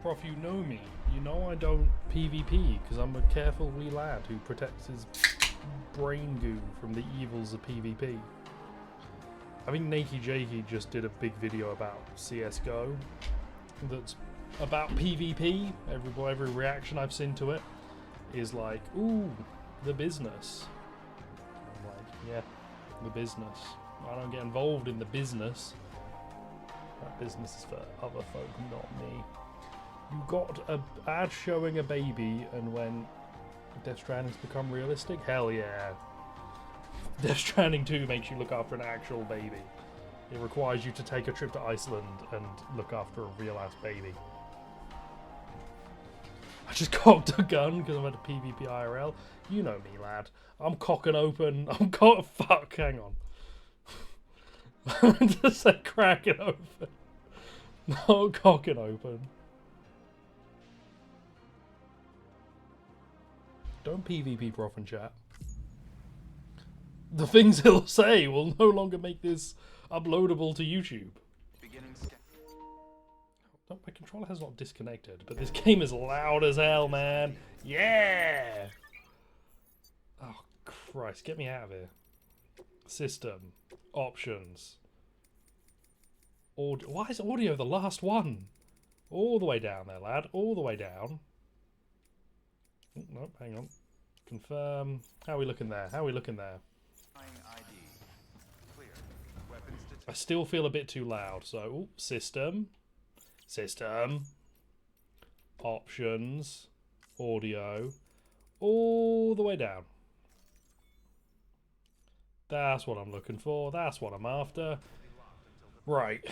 Prof, you know me. You know I don't PvP, because I'm a careful wee lad who protects his brain goo from the evils of PvP. I think Nakey Jakey just did a big video about CSGO that's about PvP. Every reaction I've seen to it is like, ooh, the business. I'm like, yeah, the business. I don't get involved in the business. That business is for other folk, not me. You got an ad showing a baby and when Death Stranding's become realistic? Hell yeah. Death Stranding 2 makes you look after an actual baby. It requires you to take a trip to Iceland and look after a real-ass baby. I just cocked a gun because I'm at a PvP IRL. You know me, lad. I'm cocking open. Fuck, hang on. I just said cracking open. Not cocking open. Don't PvP Prof in chat. The things he'll say will no longer make this uploadable to YouTube. No, my controller has not disconnected, but this game is loud as hell, man. Yeah! Oh, Christ, get me out of here. System. Options. Why is audio the last one? All the way down there, lad. All the way down. Oh, no, hang on. Confirm. How are we looking there? How are we looking there? I still feel a bit too loud, so ooh, system. Options. Audio. All the way down. That's what I'm looking for. That's what I'm after. Right.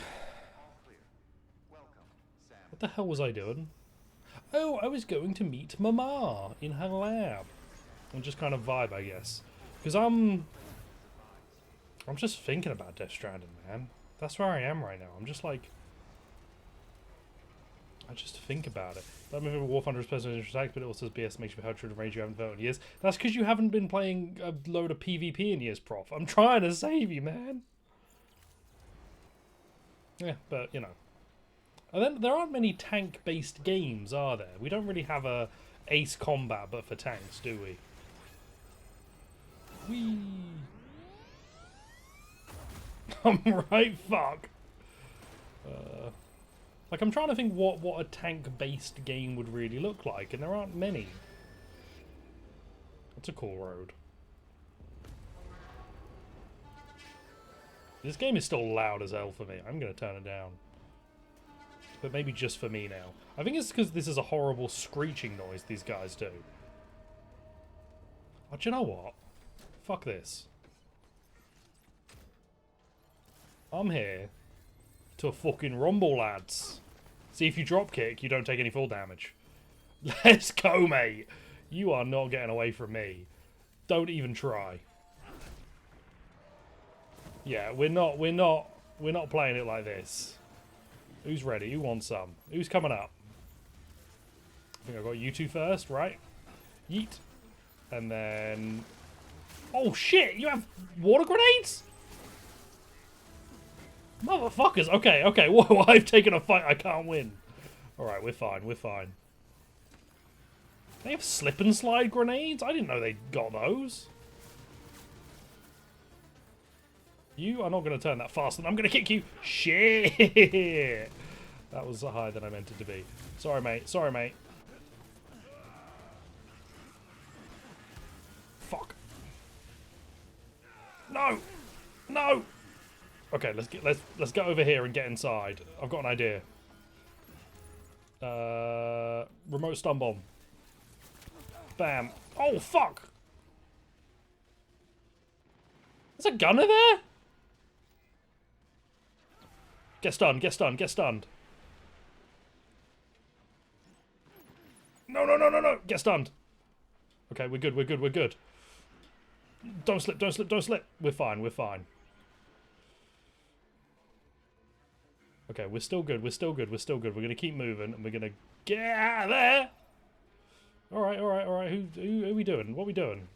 What the hell was I doing? Oh, I was going to meet Mama in her lab. And just kind of vibe, I guess. Because I'm just thinking about Death Stranding, man. That's where I am right now. I'm just like... I just think about it. That movie War Thunder is personal interest act, but it also says BS makes you feel how true to range you haven't felt in years. That's because you haven't been playing a load of PvP in years, Prof. I'm trying to save you, man. Yeah, but, you know. And then there aren't many tank-based games, are there? We don't really have a ace combat, but for tanks, do we? Whee! I'm right, fuck. Like, I'm trying to think what a tank-based game would really look like, and there aren't many. That's a cool road. This game is still loud as hell for me. I'm going to turn it down. But maybe just for me now. I think it's because this is a horrible screeching noise these guys do. Oh, do you know what? Fuck this. I'm here to fucking rumble, lads. See, if you drop kick, you don't take any full damage. Let's go, mate. You are not getting away from me. Don't even try. Yeah, we're not playing it like this. Who's ready? Who wants some? Who's coming up? I think I got you two first, right? Yeet. And then... Oh, shit! You have water grenades? Motherfuckers! Okay, okay. Whoa, I've taken a fight I can't win. Alright, we're fine, we're fine. They have slip and slide grenades? I didn't know they got those. You are not going to turn that fast, and I'm going to kick you. Shit! That was higher than I meant it to be. Sorry, mate. Sorry, mate. Fuck. No! No! Okay, let's get over here and get inside. I've got an idea. Remote stun bomb. Bam. Oh, fuck! There's a gunner there? Get stunned, get stunned, get stunned. No, no, no, no, no! Get stunned. Okay, we're good, we're good, we're good. Don't slip, don't slip, don't slip. We're fine, we're fine. Okay, we're still good, we're still good, we're still good. We're gonna keep moving, and we're gonna get out of there! Alright, alright, alright. Who are we doing? What are we doing?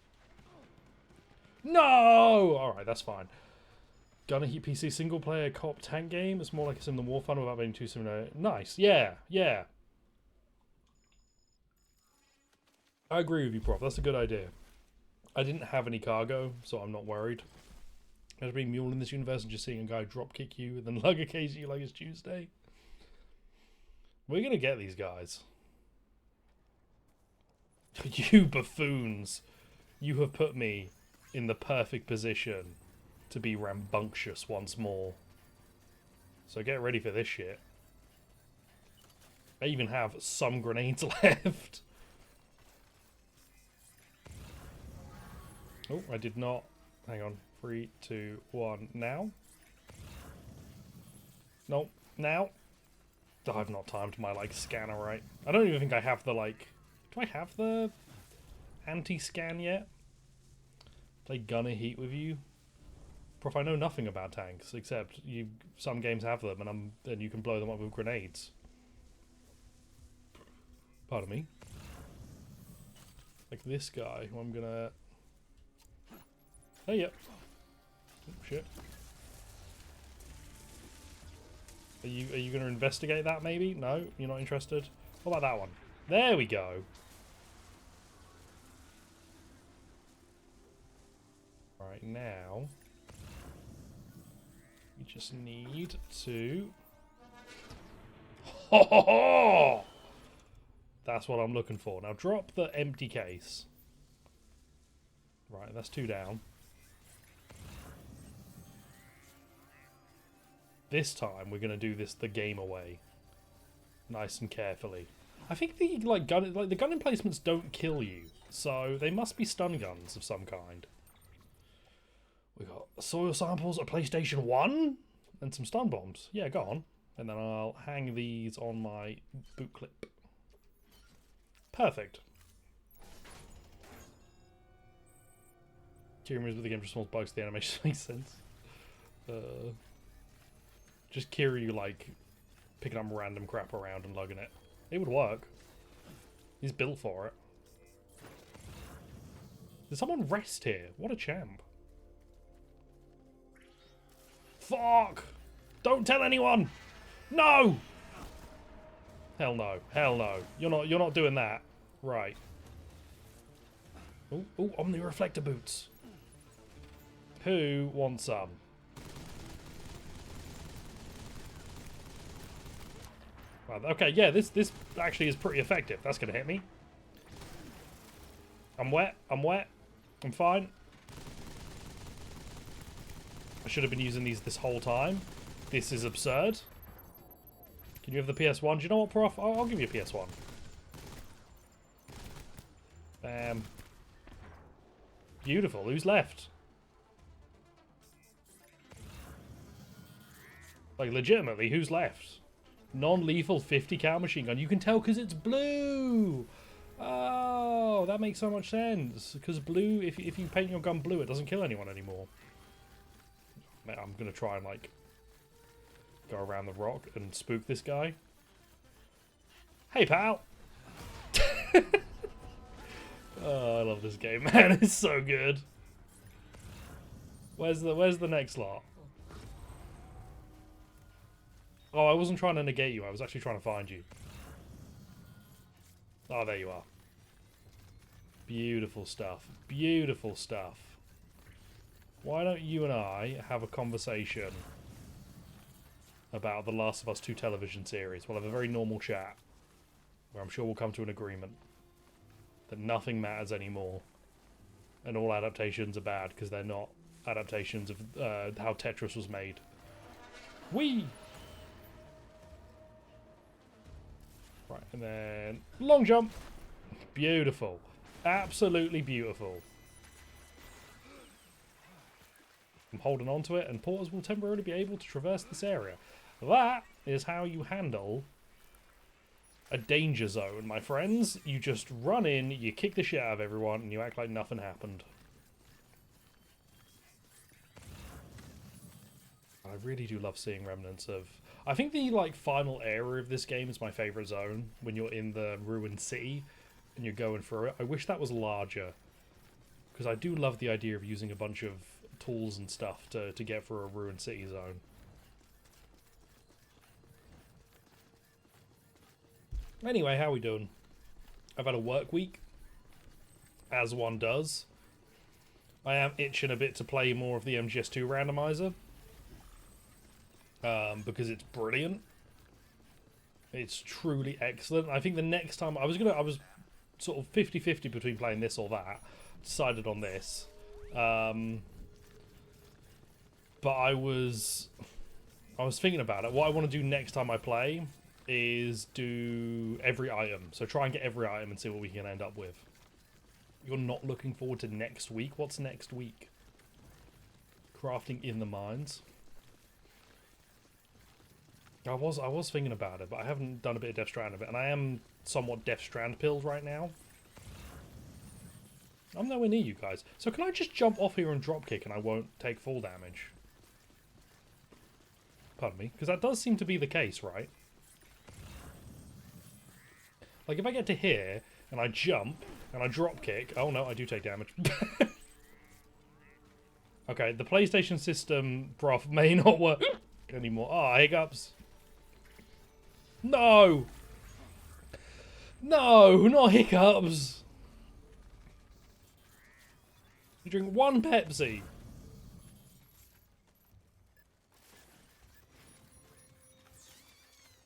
No! Alright, that's fine. Gunner Heat PC single player cop tank game. It's more like a similar War Thunder without being too similar. Nice. Yeah, yeah. I agree with you, Prof. That's a good idea. I didn't have any cargo, so I'm not worried. As being mule in this universe and just seeing a guy drop kick you and then lug a case you like it's Tuesday. We're gonna get these guys. You buffoons. You have put me in the perfect position to be rambunctious once more. So get ready for this shit. I even have some grenades left. Oh, I did not. Hang on. 3, 2, 1. Now? Nope. Now? Oh, I've not timed my, like, scanner right. I don't even think I have the, like... Do I have the anti-scan yet? Play gunner heat with you? Prof, I know nothing about tanks, except some games have them, and you can blow them up with grenades. Pardon me. Like this guy, who I'm gonna... Oh, yep. Oh, shit. Are you gonna investigate that, maybe? No? You're not interested? What about that one? There we go. Right, now... You just need to... Ho ho ho! That's what I'm looking for. Now drop the empty case. Right, that's 2 down. This time we're gonna do this the game away, nice and carefully. I think the the gun emplacements don't kill you, so they must be stun guns of some kind. We got soil samples, a PlayStation 1, and some stun bombs. Yeah, go on. And then I'll hang these on my boot clip. Perfect. Kiri moves with the game responds bugs to the animation makes sense. Just Kiri, like, picking up random crap around and lugging it. It would work. He's built for it. Did someone rest here? What a champ. Fuck! Don't tell anyone! No! Hell no. Hell no. You're not doing that. Right. Oh, Omni Reflector boots. Who wants some? Right, okay, yeah, this actually is pretty effective. That's gonna hit me. I'm wet. I'm fine. I should have been using these this whole time. This is absurd. Can you have the PS1? Do you know what, Prof? I'll give you a PS1. Bam. Beautiful. Who's left? Like, legitimately, who's left? Non-lethal 50 cal machine gun. You can tell because it's blue. Oh, that makes so much sense. Because blue, if you paint your gun blue, it doesn't kill anyone anymore. I'm going to try and, like, go around the rock and spook this guy. Hey, pal! Oh, I love this game, man. It's so good. Where's the next lot? Oh, I wasn't trying to negate you. I was actually trying to find you. Oh, there you are. Beautiful stuff. Beautiful stuff. Why don't you and I have a conversation about the Last of Us 2 television series? We'll have a very normal chat where I'm sure we'll come to an agreement that nothing matters anymore and all adaptations are bad because they're not adaptations of how Tetris was made. Whee! Right, and then long jump. Beautiful. Absolutely beautiful. I'm holding on to it, and porters will temporarily be able to traverse this area. That is how you handle a danger zone, my friends. You just run in, you kick the shit out of everyone, and you act like nothing happened. I really do love seeing remnants of... I think the, like, final area of this game is my favourite zone, when you're in the ruined city and you're going through it. I wish that was larger, because I do love the idea of using a bunch of tools and stuff to get through a ruined city zone. Anyway, how are we doing? I've had a work week. as one does. I am itching a bit to play more of the MGS2 randomizer. Because it's brilliant. It's truly excellent. I think the next time I was sort of 50-50 between playing this or that. Decided on this. But I was thinking about it. What I want to do next time I play is do every item. So try and get every item and see what we can end up with. You're not looking forward to next week? What's next week? Crafting in the mines. I was thinking about it, but I haven't done a bit of Death Strand of it, and I am somewhat Death Strand pilled right now. I'm nowhere near you guys. So can I just jump off here and dropkick and I won't take full damage? Pardon me, because that does seem to be the case, right? Like if I get to here and I jump and I dropkick, oh no, I do take damage. Okay, the PlayStation system, prof, may not work anymore. Ah, hiccups. No! No, not hiccups! You drink one Pepsi.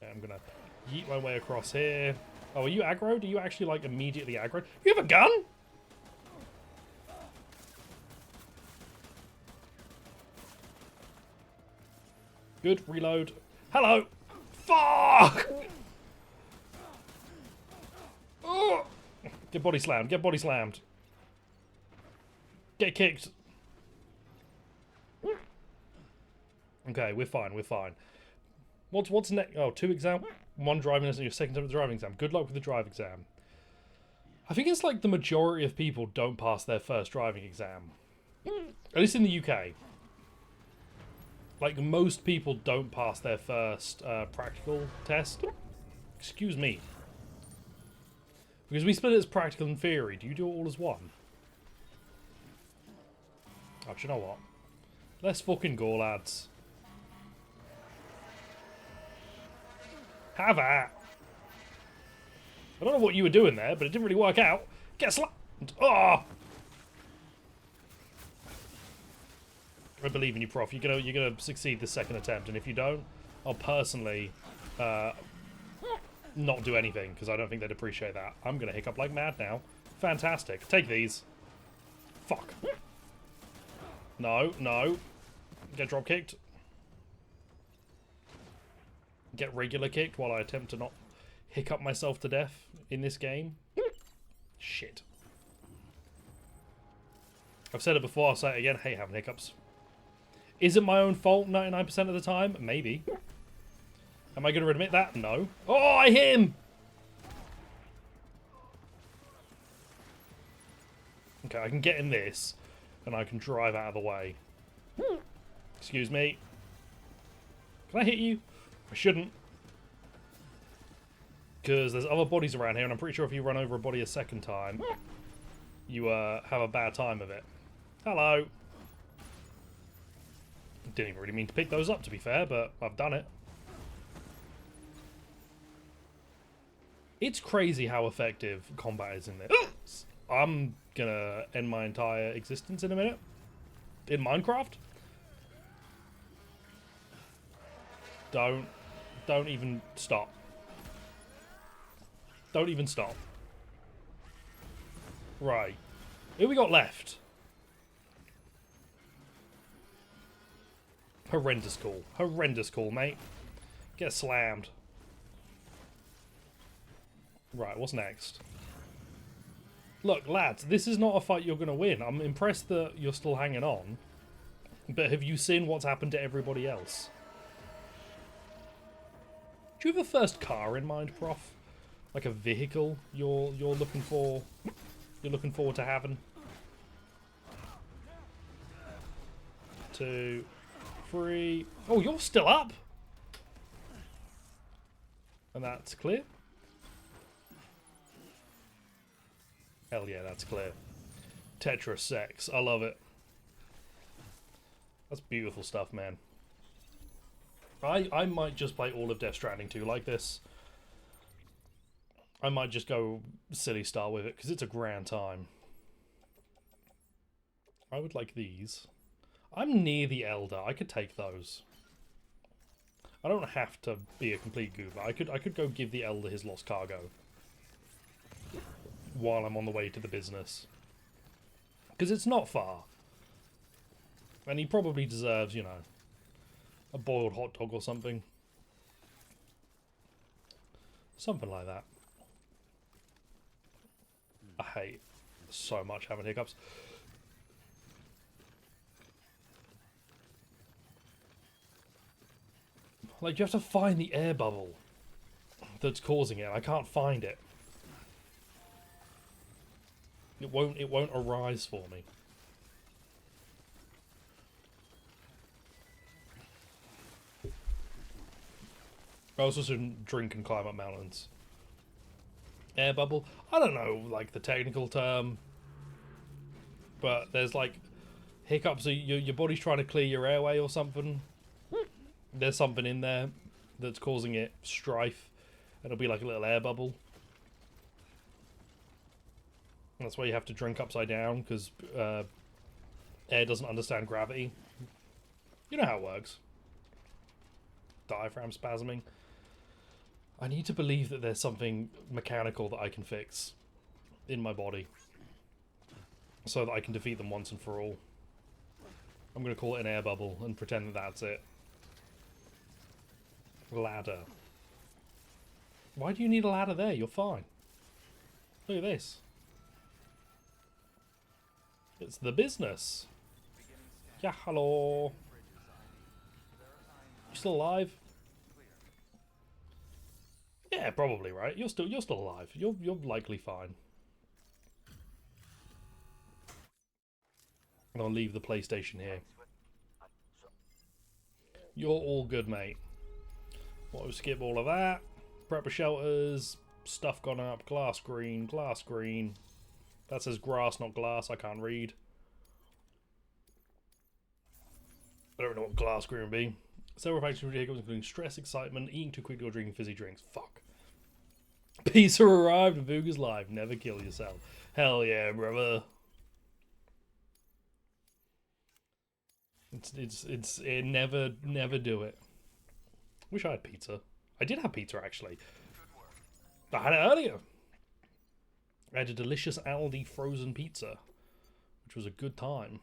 Okay, I'm gonna yeet my way across here. Oh, are you aggro? Do you actually, like, immediately aggro? You have a gun? Good, reload. Hello! Fuck! Oh! Get body slammed, get body slammed. Get kicked. Okay, we're fine, we're fine. What's next? Oh, 2 exam, 1 driving lesson, your second time at the driving exam. Good luck with the drive exam. I think it's like the majority of people don't pass their first driving exam. At least in the UK. Like, most people don't pass their first practical test. Excuse me. Because we split it as practical and theory. Do you do it all as one? Oh, do you know what? Let's fucking go, lads. Have at. I don't know what you were doing there, but it didn't really work out. Get slapped. Oh! I believe in you, Prof. You're gonna succeed this second attempt, and if you don't, I'll personally not do anything because I don't think they'd appreciate that. I'm gonna hiccup like mad now. Fantastic. Take these. Fuck. No, no. Get drop kicked. Get regular kicked while I attempt to not hiccup myself to death in this game. Shit. I've said it before, I'll say it again. I hate having hiccups. Is it my own fault 99% of the time? Maybe. Am I going to admit that? No. Oh, I hit him! Okay, I can get in this, and I can drive out of the way. Excuse me. Can I hit you? I shouldn't. Because there's other bodies around here, and I'm pretty sure if you run over a body a second time, you have a bad time of it. Hello. Didn't even really mean to pick those up, to be fair, but I've done it. It's crazy how effective combat is in this. I'm gonna end my entire existence in a minute. In Minecraft. Don't even stop. Don't even stop. Right. Who we got left? Horrendous call. Horrendous call, mate. Get slammed. Right, what's next? Look, lads, this is not a fight you're going to win. I'm impressed that you're still hanging on. But have you seen what's happened to everybody else? Do you have a first car in mind, Prof? Like a vehicle you're looking for? You're looking forward to having? 2, 3. Oh, you're still up. And that's clear. Hell yeah, that's clear. Tetris sex. I love it. That's beautiful stuff, man. I might just play all of Death Stranding 2 like this. I might just go silly style with it, because it's a grand time. I would like these. I'm near the Elder. I could take those. I don't have to be a complete goober. I could go give the Elder his lost cargo while I'm on the way to the business. Because it's not far. And he probably deserves, you know, a boiled hot dog or something. Something like that. I hate so much having hiccups. Like, you have to find the air bubble that's causing it. I can't find it. It won't arise for me. I also shouldn't drink and climb up mountains. Air bubble? I don't know, like, the technical term. But there's, like, hiccups. So your body's trying to clear your airway or something. There's something in there that's causing it strife. It'll be like a little air bubble. And that's why you have to drink upside down, because air doesn't understand gravity. You know how it works. Diaphragm spasming. I need to believe that there's something mechanical that I can fix in my body so that I can defeat them once and for all. I'm going to call it an air bubble and pretend that that's it. Ladder. Why do you need a ladder there? You're fine. Look at this. It's the business. Yeah, hello. You still alive? Yeah, probably, right? You're still alive. You're likely fine. And I'll leave the PlayStation here. You're all good, mate. We'll skip all of that. Prepper shelters. Stuff gone up. Glass green. Glass green. That says grass, not glass. I can't read. I don't know what glass green would be. Several factors from hiccups, including stress, excitement, eating too quickly, or drinking fizzy drinks. Fuck. Pizza arrived and Booga's live. Never kill yourself. Hell yeah, brother. Never do it. Wish I had pizza. I did have pizza, actually. I had it earlier. I had a delicious Aldi frozen pizza, which was a good time.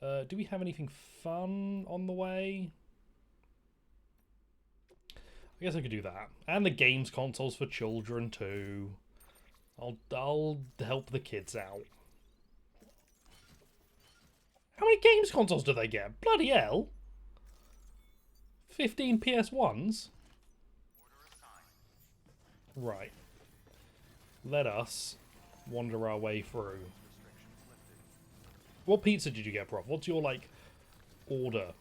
Do we have anything fun on the way? I guess I could do that. And the games consoles for children, too. I'll help the kids out. How many games consoles do they get? Bloody hell. 15 PS1s? Right. Let us wander our way through. What pizza did you get, Prof? What's your, like, order?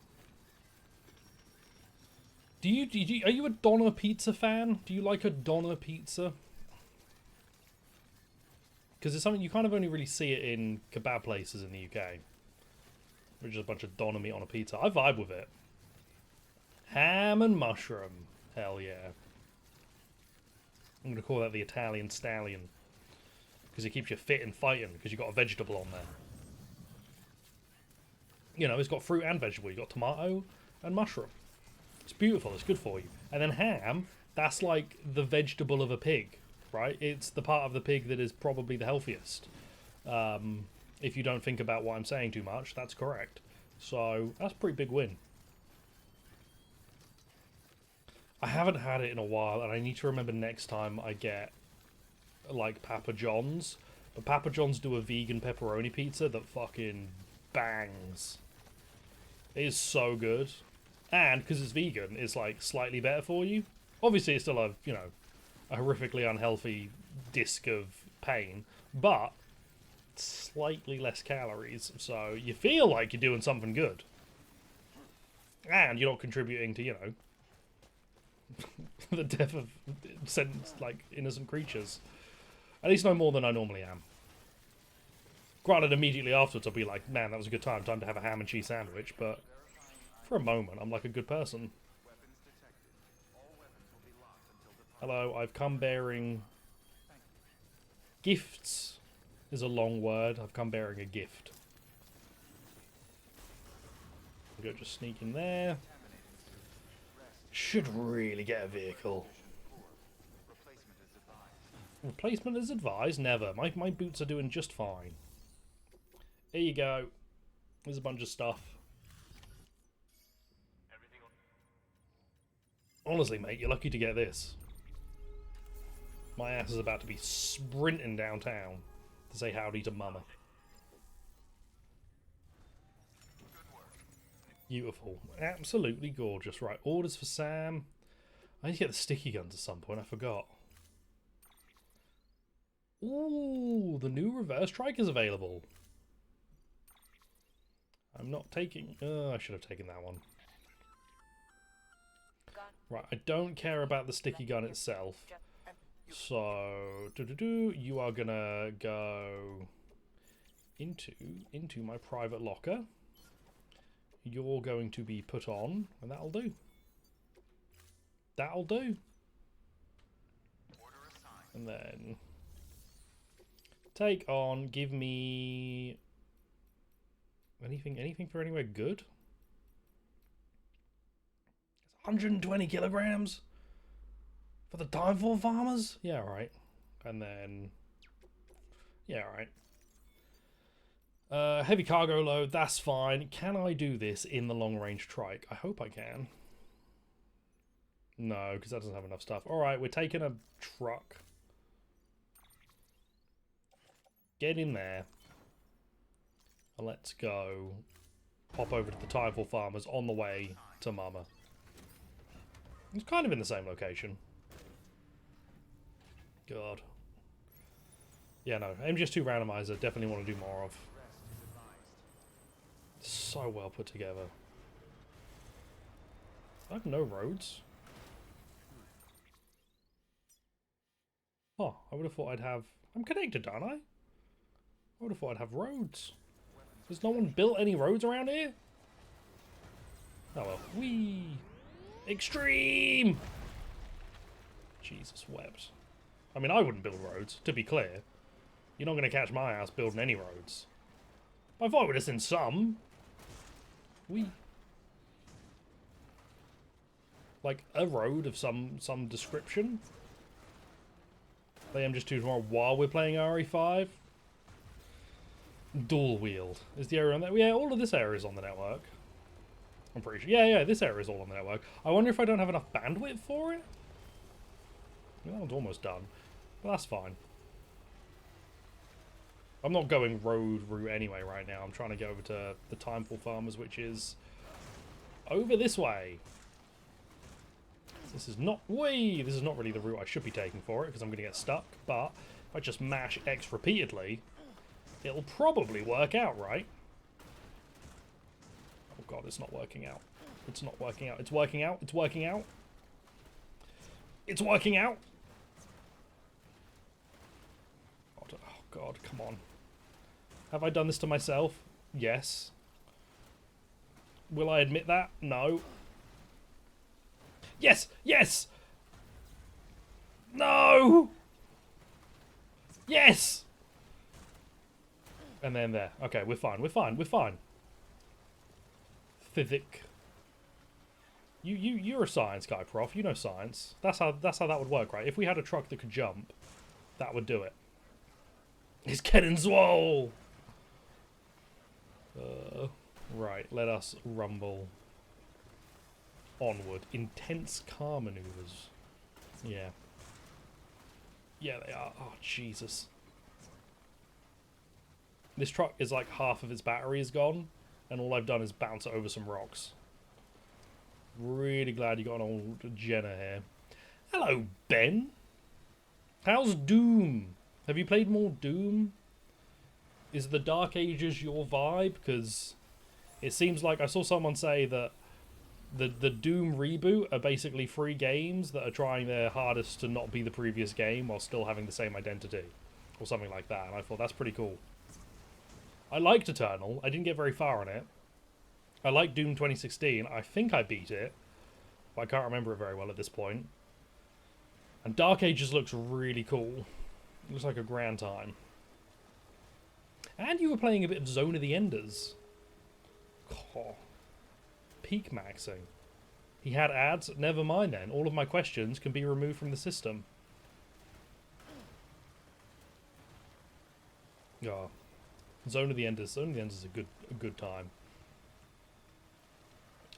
Are you a Donna pizza fan? Do you like a Donna pizza? Because it's something you kind of only really see it in kebab places in the UK. Which is a bunch of Donna meat on a pizza. I vibe with it. Ham and mushroom. Hell yeah. I'm going to call that the Italian stallion. Because it keeps you fit and fighting, because you've got a vegetable on there. You know, it's got fruit and vegetable. You've got tomato and mushroom. It's beautiful. It's good for you. And then ham, that's like the vegetable of a pig, right? It's the part of the pig that is probably the healthiest. If you don't think about what I'm saying too much, that's correct. So, that's a pretty big win. I haven't had it in a while, and I need to remember next time I get, like, Papa John's. But Papa John's do a vegan pepperoni pizza that fucking bangs. It is so good. And, because it's vegan, it's, like, slightly better for you. Obviously, it's still a, you know, a horrifically unhealthy disc of pain. But, slightly less calories. So, you feel like you're doing something good. And you're not contributing to, you know, the death of like innocent creatures. At least no more than I normally am. Granted, immediately afterwards I'll be like, man, that was a good time to have a ham and cheese sandwich, but for a moment I'm like a good person. Hello, I've come bearing gifts. is a long word. I've come bearing a gift. Go just sneak in there. Should really get a vehicle. Replacement is advised? Never. My boots are doing just fine. Here you go. There's a bunch of stuff. Honestly, mate, you're lucky to get this. My ass is about to be sprinting downtown to say howdy to Mama. Beautiful. Absolutely gorgeous. Right, orders for Sam. I need to get the sticky guns at some point. I forgot. Ooh, the new reverse trike is available. I'm not taking... I should have taken that one. Right, I don't care about the sticky gun itself. So, you are gonna go into my private locker. You're going to be put on, and that'll do. That'll do. And then take on, give me anything for anywhere good. 120 kilograms for the Timefall farmers? Yeah, right. And then yeah, right. Heavy cargo load, that's fine. Can I do this in the long-range trike? I hope I can. No, because that doesn't have enough stuff. Alright, we're taking a truck. Get in there. And let's go. Pop over to the Timefall farmers on the way to Mama. It's kind of in the same location. God. Yeah, no. MGS2 randomizer, definitely want to do more of. So well put together. I have no roads. Oh, I would have thought I'd have... I'm connected, aren't I? I would have thought I'd have roads. Has no one built any roads around here? Oh well. Whee! Extreme! Jesus wept. I mean, I wouldn't build roads, to be clear. You're not going to catch my ass building any roads. I thought I would have seen some. Whee! Like, a road of some description. Play MGS2 tomorrow while we're playing RE5. Dual wheeled. Is the area on there? Yeah, all of this area is on the network. I'm pretty sure. Yeah, this area is all on the network. I wonder if I don't have enough bandwidth for it? That one's almost done. But that's fine. I'm not going road route anyway right now. I'm trying to get over to the Timefall Farmers, which is over this way. This is not... This is not really the route I should be taking for it, because I'm going to get stuck. But if I just mash X repeatedly, it'll probably work out, right? Oh god, it's not working out. It's not working out. It's working out. It's working out. It's working out. Oh god, come on. Have I done this to myself? Yes. Will I admit that? No. Yes! Yes! No! Yes! And then there. Okay, we're fine. We're fine. We're fine. Physic. You're a science guy, Prof. You know science. That's how that would work, right? If we had a truck that could jump, that would do it. It's getting swole! Right, let us rumble onward. Intense car maneuvers. Yeah. Yeah, they are. Oh, Jesus. This truck is like half of its battery is gone, and all I've done is bounce it over some rocks. Really glad you got an old Jenna here. Hello, Ben. How's Doom? Have you played more Doom? Is the Dark Ages your vibe? Because it seems like I saw someone say that the Doom reboot are basically free games that are trying their hardest to not be the previous game while still having the same identity. Or something like that, and I thought that's pretty cool. I liked Eternal. I didn't get very far on it. I liked Doom 2016. I think I beat it, but I can't remember it very well at this point. And Dark Ages looks really cool. It looks like a grand time. And you were playing a bit of Zone of the Enders. Oh, peak maxing. He had ads? Never mind then. All of my questions can be removed from the system. Oh. Zone of the Enders. Zone of the Enders is a good time.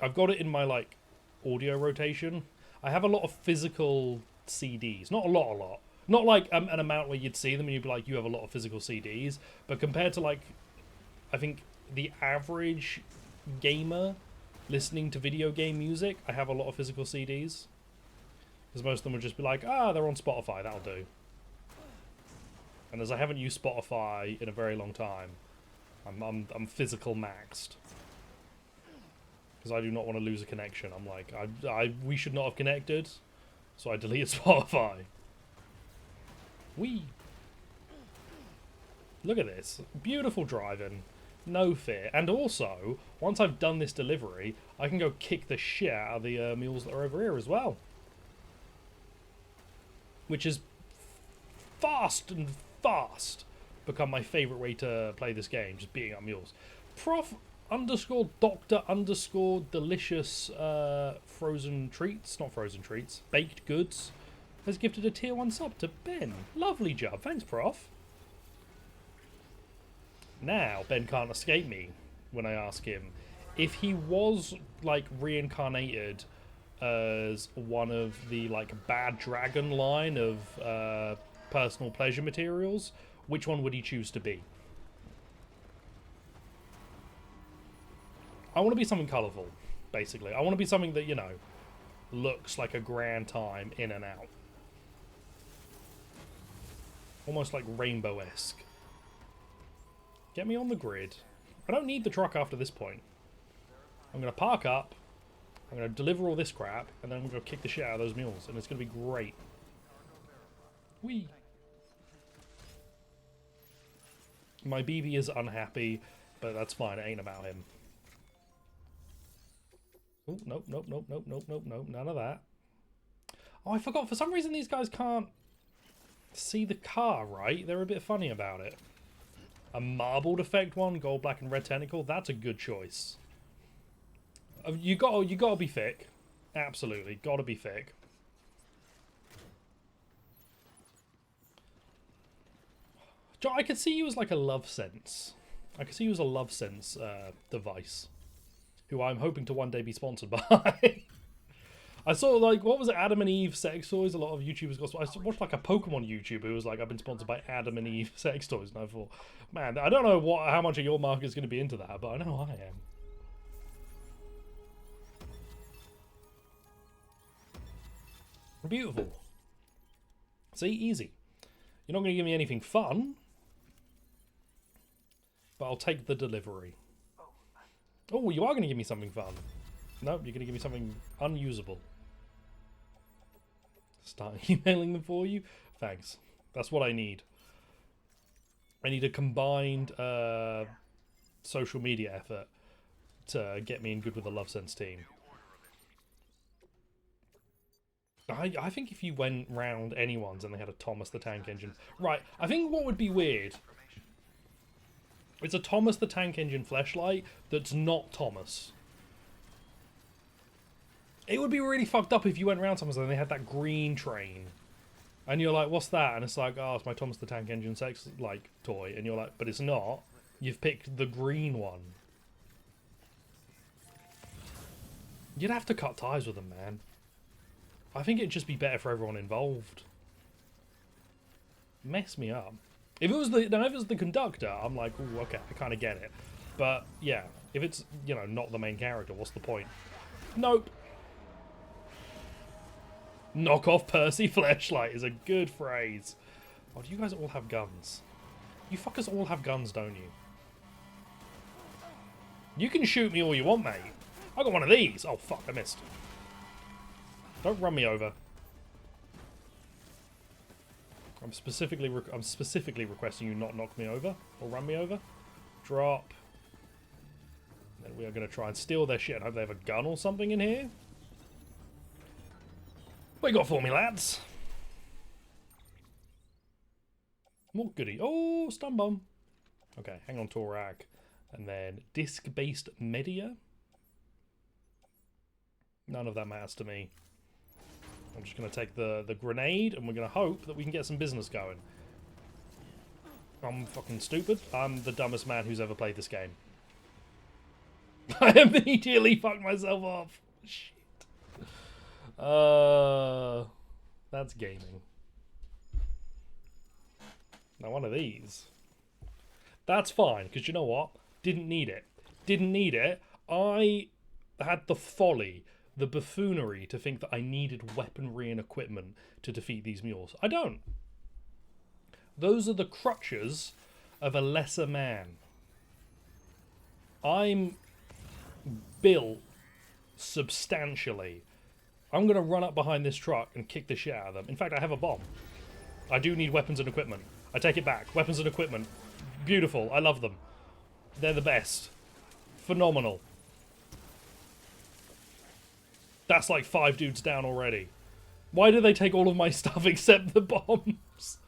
I've got it in my, like, audio rotation. I have a lot of physical CDs. Not a lot. Not like an amount where you'd see them and you'd be like, you have a lot of physical CDs. But compared to, like, I think the average gamer listening to video game music, I have a lot of physical CDs. Because most of them would just be like, ah, they're on Spotify, that'll do. And as I haven't used Spotify in a very long time, I'm physical maxed. Because I do not want to lose a connection. I'm like, we should not have connected, so I deleted Spotify. Whee! Look at this. Beautiful driving. No fear. And also, once I've done this delivery, I can go kick the shit out of the mules that are over here as well. Which is fast become my favourite way to play this game, just beating up mules. Prof_Dr_Delicious frozen treats, not frozen treats, baked goods, has gifted a tier 1 sub to Ben. Lovely job. Thanks, Prof. Now, Ben can't escape me when I ask him if he was, like, reincarnated as one of the, like, bad dragon line of personal pleasure materials, which one would he choose to be? I want to be something colourful, basically. I want to be something that, you know, looks like a grand time in and out. Almost like rainbow-esque. Get me on the grid. I don't need the truck after this point. I'm going to park up, I'm going to deliver all this crap, and then I'm going to kick the shit out of those mules, and it's going to be great. Whee! My BB is unhappy, but that's fine, it ain't about him. Oh, nope, none of that. Oh, I forgot, for some reason these guys can't see the car, right? They're a bit funny about it. A marbled effect one, gold, black, and red tentacle, that's a good choice. You gotta be thick. Absolutely, gotta be thick. I could see you as like a love sense. I could see you as a love sense device, who I'm hoping to one day be sponsored by. I saw, like, what was it, Adam and Eve sex toys? A lot of YouTubers got. I watched like a Pokemon YouTuber who was like, I've been sponsored by Adam and Eve sex toys, and I thought, man, I don't know how much of your market is going to be into that, but I know I am. Beautiful. See, easy. You're not going to give me anything fun, but I'll take the delivery. Oh, you are going to give me something fun. Nope, you're going to give me something unusable. Start emailing them for you? Thanks. That's what I need. I need a combined social media effort to get me in good with the Love Sense team. I think if you went round anyone's and they had a Thomas the Tank Engine... Right, I think what would be weird... It's a Thomas the Tank Engine fleshlight that's not Thomas. It would be really fucked up if you went around someone's and they had that green train. And you're like, what's that? And it's like, oh, it's my Thomas the Tank Engine sex, like, toy. And you're like, but it's not. You've picked the green one. You'd have to cut ties with them, man. I think it'd just be better for everyone involved. Mess me up. If it was the conductor, I'm like, ooh, okay, I kind of get it. But yeah, if it's, you know, not the main character, what's the point? Nope. Knock off Percy fleshlight is a good phrase. Oh, do you guys all have guns? You fuckers all have guns, don't you? You can shoot me all you want, mate. I got one of these. Oh fuck, I missed. Don't run me over. I'm specifically requesting you not knock me over or run me over. Drop. Then we are going to try and steal their shit. I hope they have a gun or something in here. What you got for me, lads? More goodie. Oh, stun bomb. Okay, hang on, Torak. And then disc-based media? None of that matters to me. I'm just going to take the grenade, and we're going to hope that we can get some business going. I'm fucking stupid. I'm the dumbest man who's ever played this game. I immediately fucked myself off. Shit. That's gaming. Now one of these. That's fine, because you know what? Didn't need it. Didn't need it. I had the folly, the buffoonery to think that I needed weaponry and equipment to defeat these mules. I don't. Those are the crutches of a lesser man. I'm built substantially. I'm going to run up behind this truck and kick the shit out of them. In fact, I have a bomb. I do need weapons and equipment. I take it back. Weapons and equipment. Beautiful. I love them. They're the best. Phenomenal. That's like 5 dudes down already. Why do they take all of my stuff except the bombs?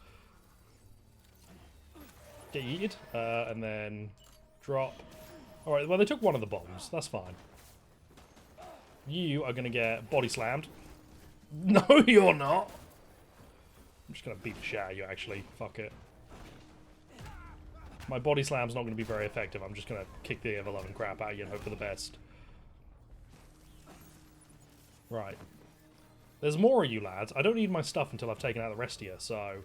Get yeeted. And then drop. Alright, well, they took one of the bombs. That's fine. You are going to get body slammed. No, you're not. I'm just going to beat the shit out of you, actually. Fuck it. My body slam's not going to be very effective. I'm just going to kick the ever-loving crap out of you and hope for the best. Right. There's more of you lads. I don't need my stuff until I've taken out the rest of you, so...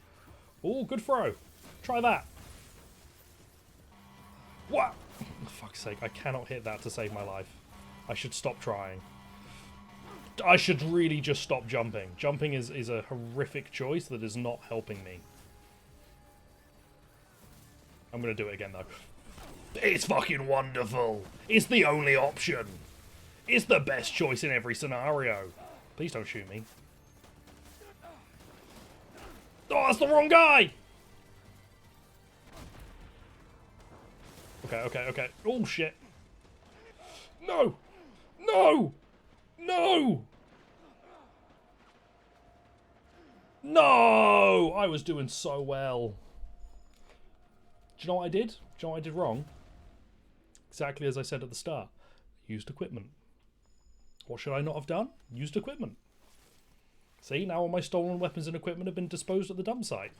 Ooh, good throw. Try that. What? For fuck's sake, I cannot hit that to save my life. I should stop trying. I should really just stop jumping. Jumping is a horrific choice that is not helping me. I'm going to do it again, though. It's fucking wonderful. It's the only option. It's the best choice in every scenario. Please don't shoot me. Oh, that's the wrong guy! Okay. Oh, shit. No! No! No! No! I was doing so well. Do you know what I did? Do you know what I did wrong? Exactly as I said at the start. Used equipment. What should I not have done? Used equipment. See, now all my stolen weapons and equipment have been disposed at the dump site.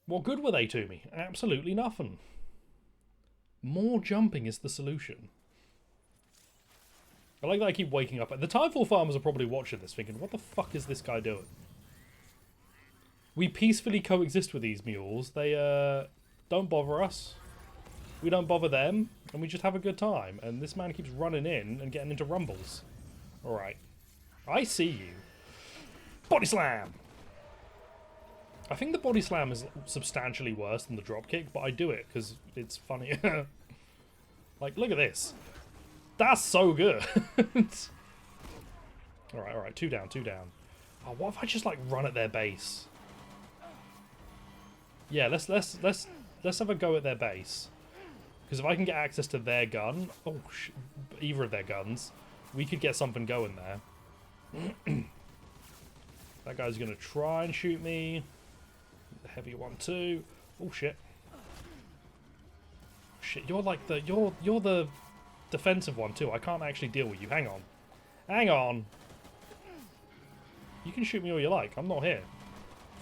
What good were they to me? Absolutely nothing. More jumping is the solution. I like that I keep waking up. The Timefall farmers are probably watching this thinking, what the fuck is this guy doing? We peacefully coexist with these mules. They don't bother us. We don't bother them. And we just have a good time. And this man keeps running in and getting into rumbles. Alright. I see you. Body slam! I think the body slam is substantially worse than the dropkick, but I do it because it's funny. Like, look at this. That's so good. Alright, 2 down. Oh, what if I just like run at their base? Yeah, let's have a go at their base. Because if I can get access to their gun, either of their guns, we could get something going there. That guy's gonna try and shoot me. The heavy one too. Oh shit. Shit, you're like the you're the defensive one too. I can't actually deal with you. Hang on. Hang on. You can shoot me all you like. I'm not here.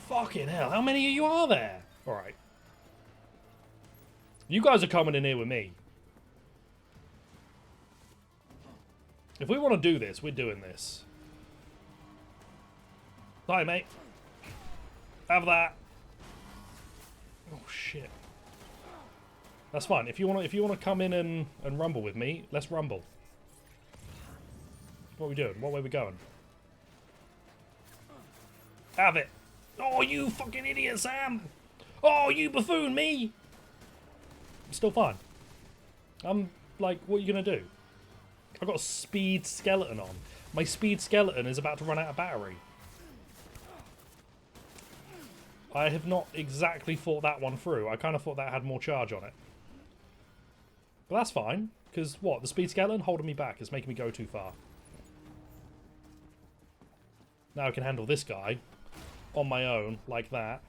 Fucking hell, how many of you are there? Alright. You guys are coming in here with me. If we want to do this, we're doing this. Hi, mate. Have that. Oh shit. That's fine. If you want to come in and rumble with me, let's rumble. What are we doing? What way are we going? Have it. Oh, you fucking idiot, Sam. Oh, you buffoon me. I'm still fine. I'm like, what are you going to do? I've got a speed skeleton on. My speed skeleton is about to run out of battery. I have not exactly thought that one through. I kind of thought that had more charge on it. But that's fine. Because, what? The speed skeleton holding me back is making me go too far. Now I can handle this guy on my own, like that.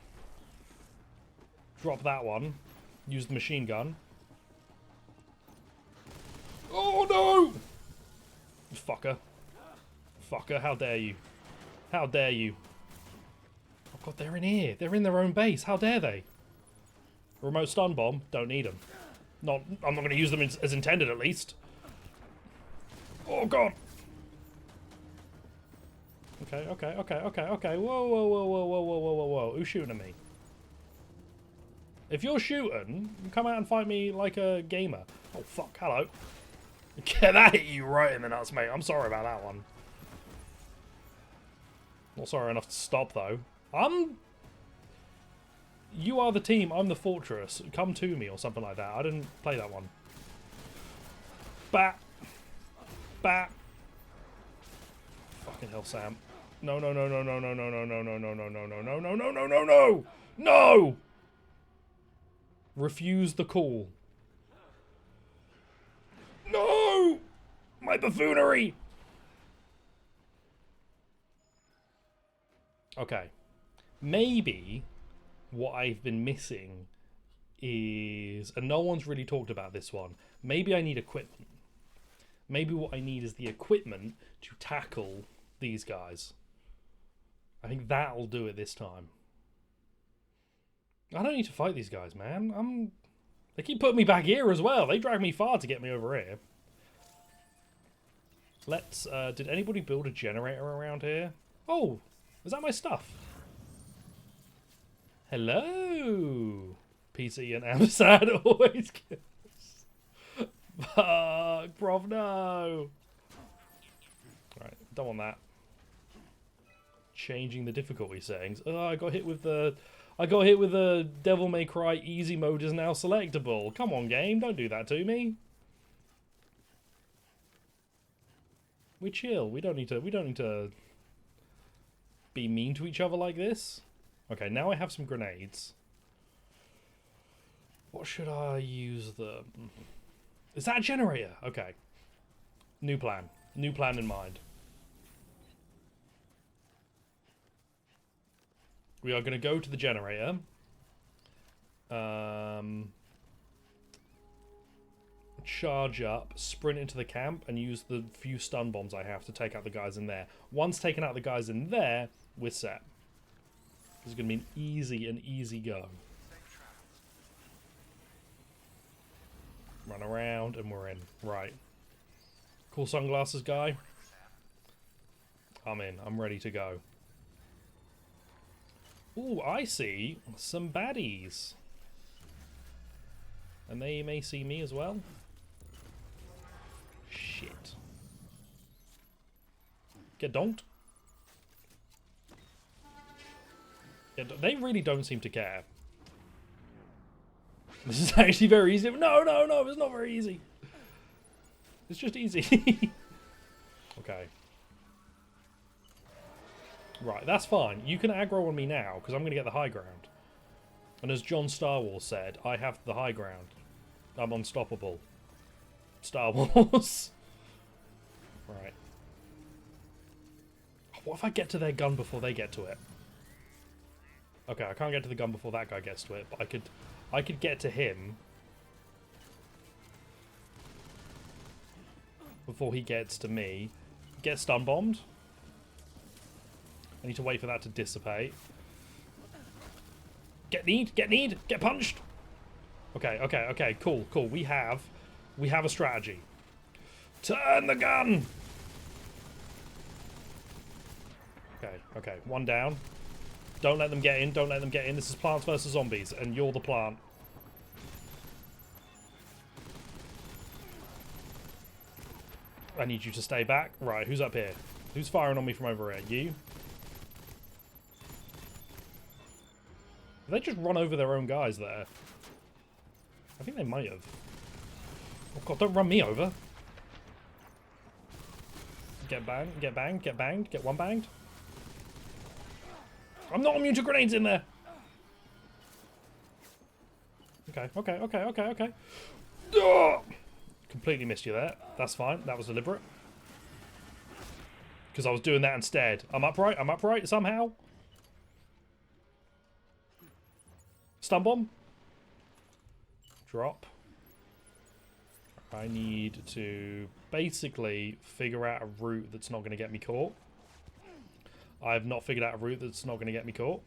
Drop that one. Use the machine gun. Oh no! Fucker. Fucker, how dare you? How dare you? Oh god, they're in here. They're in their own base. How dare they? Remote stun bomb. Don't need them. I'm not going to use them as intended, at least. Oh god. Okay. Whoa. Who's shooting at me? If you're shooting, come out and fight me like a gamer. Oh fuck, hello. Yeah, that hit you right in the nuts, mate. I'm sorry about that one. Not sorry enough to stop, though. You are the team, I'm the fortress. Come to me, or something like that. I didn't play that one. Bat. Bat. Fucking hell, Sam. No. No! Refuse the call. No! My buffoonery! Okay. Maybe what I've been missing is, and no one's really talked about this one, maybe I need equipment. Maybe what I need is the equipment to tackle these guys. I think that'll do it this time. I don't need to fight these guys, man. They keep putting me back here as well. They drag me far to get me over here. Let's, did anybody build a generator around here? Oh, is that my stuff? Hello! PC and Ampersand always kills. Fuck, Prof, no! Right, don't want that. Changing the difficulty settings. Oh, I got hit with the Devil May Cry easy mode is now selectable. Come on, game, don't do that to me. We're chill. We don't need to be mean to each other like this. Okay, now I have some grenades. What should I use them? Is that a generator? Okay. New plan. New plan in mind. We are going to go to the generator. Charge up, sprint into the camp, and use the few stun bombs I have to take out the guys in there. Once taken out the guys in there, we're set. This is going to be an easy go. Run around, and we're in. Right. Cool sunglasses guy. I'm in. I'm ready to go. Ooh, I see some baddies. And they may see me as well. Shit. Get donked. Yeah, they really don't seem to care. This is actually very easy. No, it's not very easy. It's just easy. Okay. Right, that's fine. You can aggro on me now, because I'm going to get the high ground. And as John Star Wars said, I have the high ground. I'm unstoppable. Star Wars. Right. What if I get to their gun before they get to it? Okay, I can't get to the gun before that guy gets to it, but I could get to him before he gets to me. Get stun bombed. I need to wait for that to dissipate. Get kneed, get punched. Okay, cool. We have a strategy. Turn the gun. Okay, one down. Don't let them get in, This is Plants vs Zombies, and you're the plant. I need you to stay back. Right, who's up here? Who's firing on me from over here? You? Have they just run over their own guys there? I think they might have. Oh god, don't run me over. Get banged, get banged, get one banged. I'm not immune to grenades in there. Okay. Oh! Completely missed you there. That's fine. That was deliberate. Because I was doing that instead. I'm upright somehow. Stun bomb. drop. I need to basically figure out a route that's not going to get me caught. I have not figured out a route that's not going to get me caught.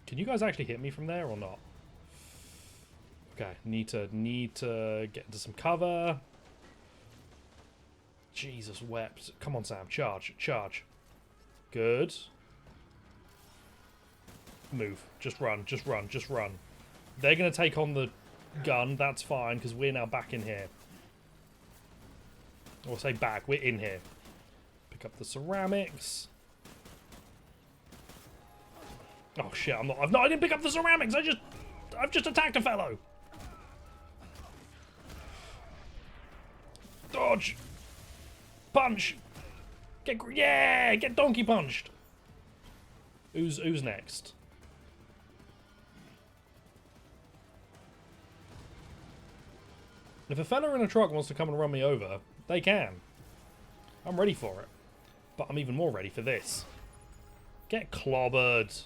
Can you guys actually hit me from there or not? Okay, need to get into some cover. Jesus wept. Come on, Sam. Charge. Charge. Good. Move. Just run. Just run. Just run. They're going to take on the gun. That's fine, because we're now back in here. Or say back. We're in here. Pick up the ceramics. Oh, shit. I didn't pick up the ceramics. I've just attacked a fellow. Dodge. Punch. Get donkey punched. Who's next? If a fella in a truck wants to come and run me over, they can. I'm ready for it. But I'm even more ready for this. Get clobbered.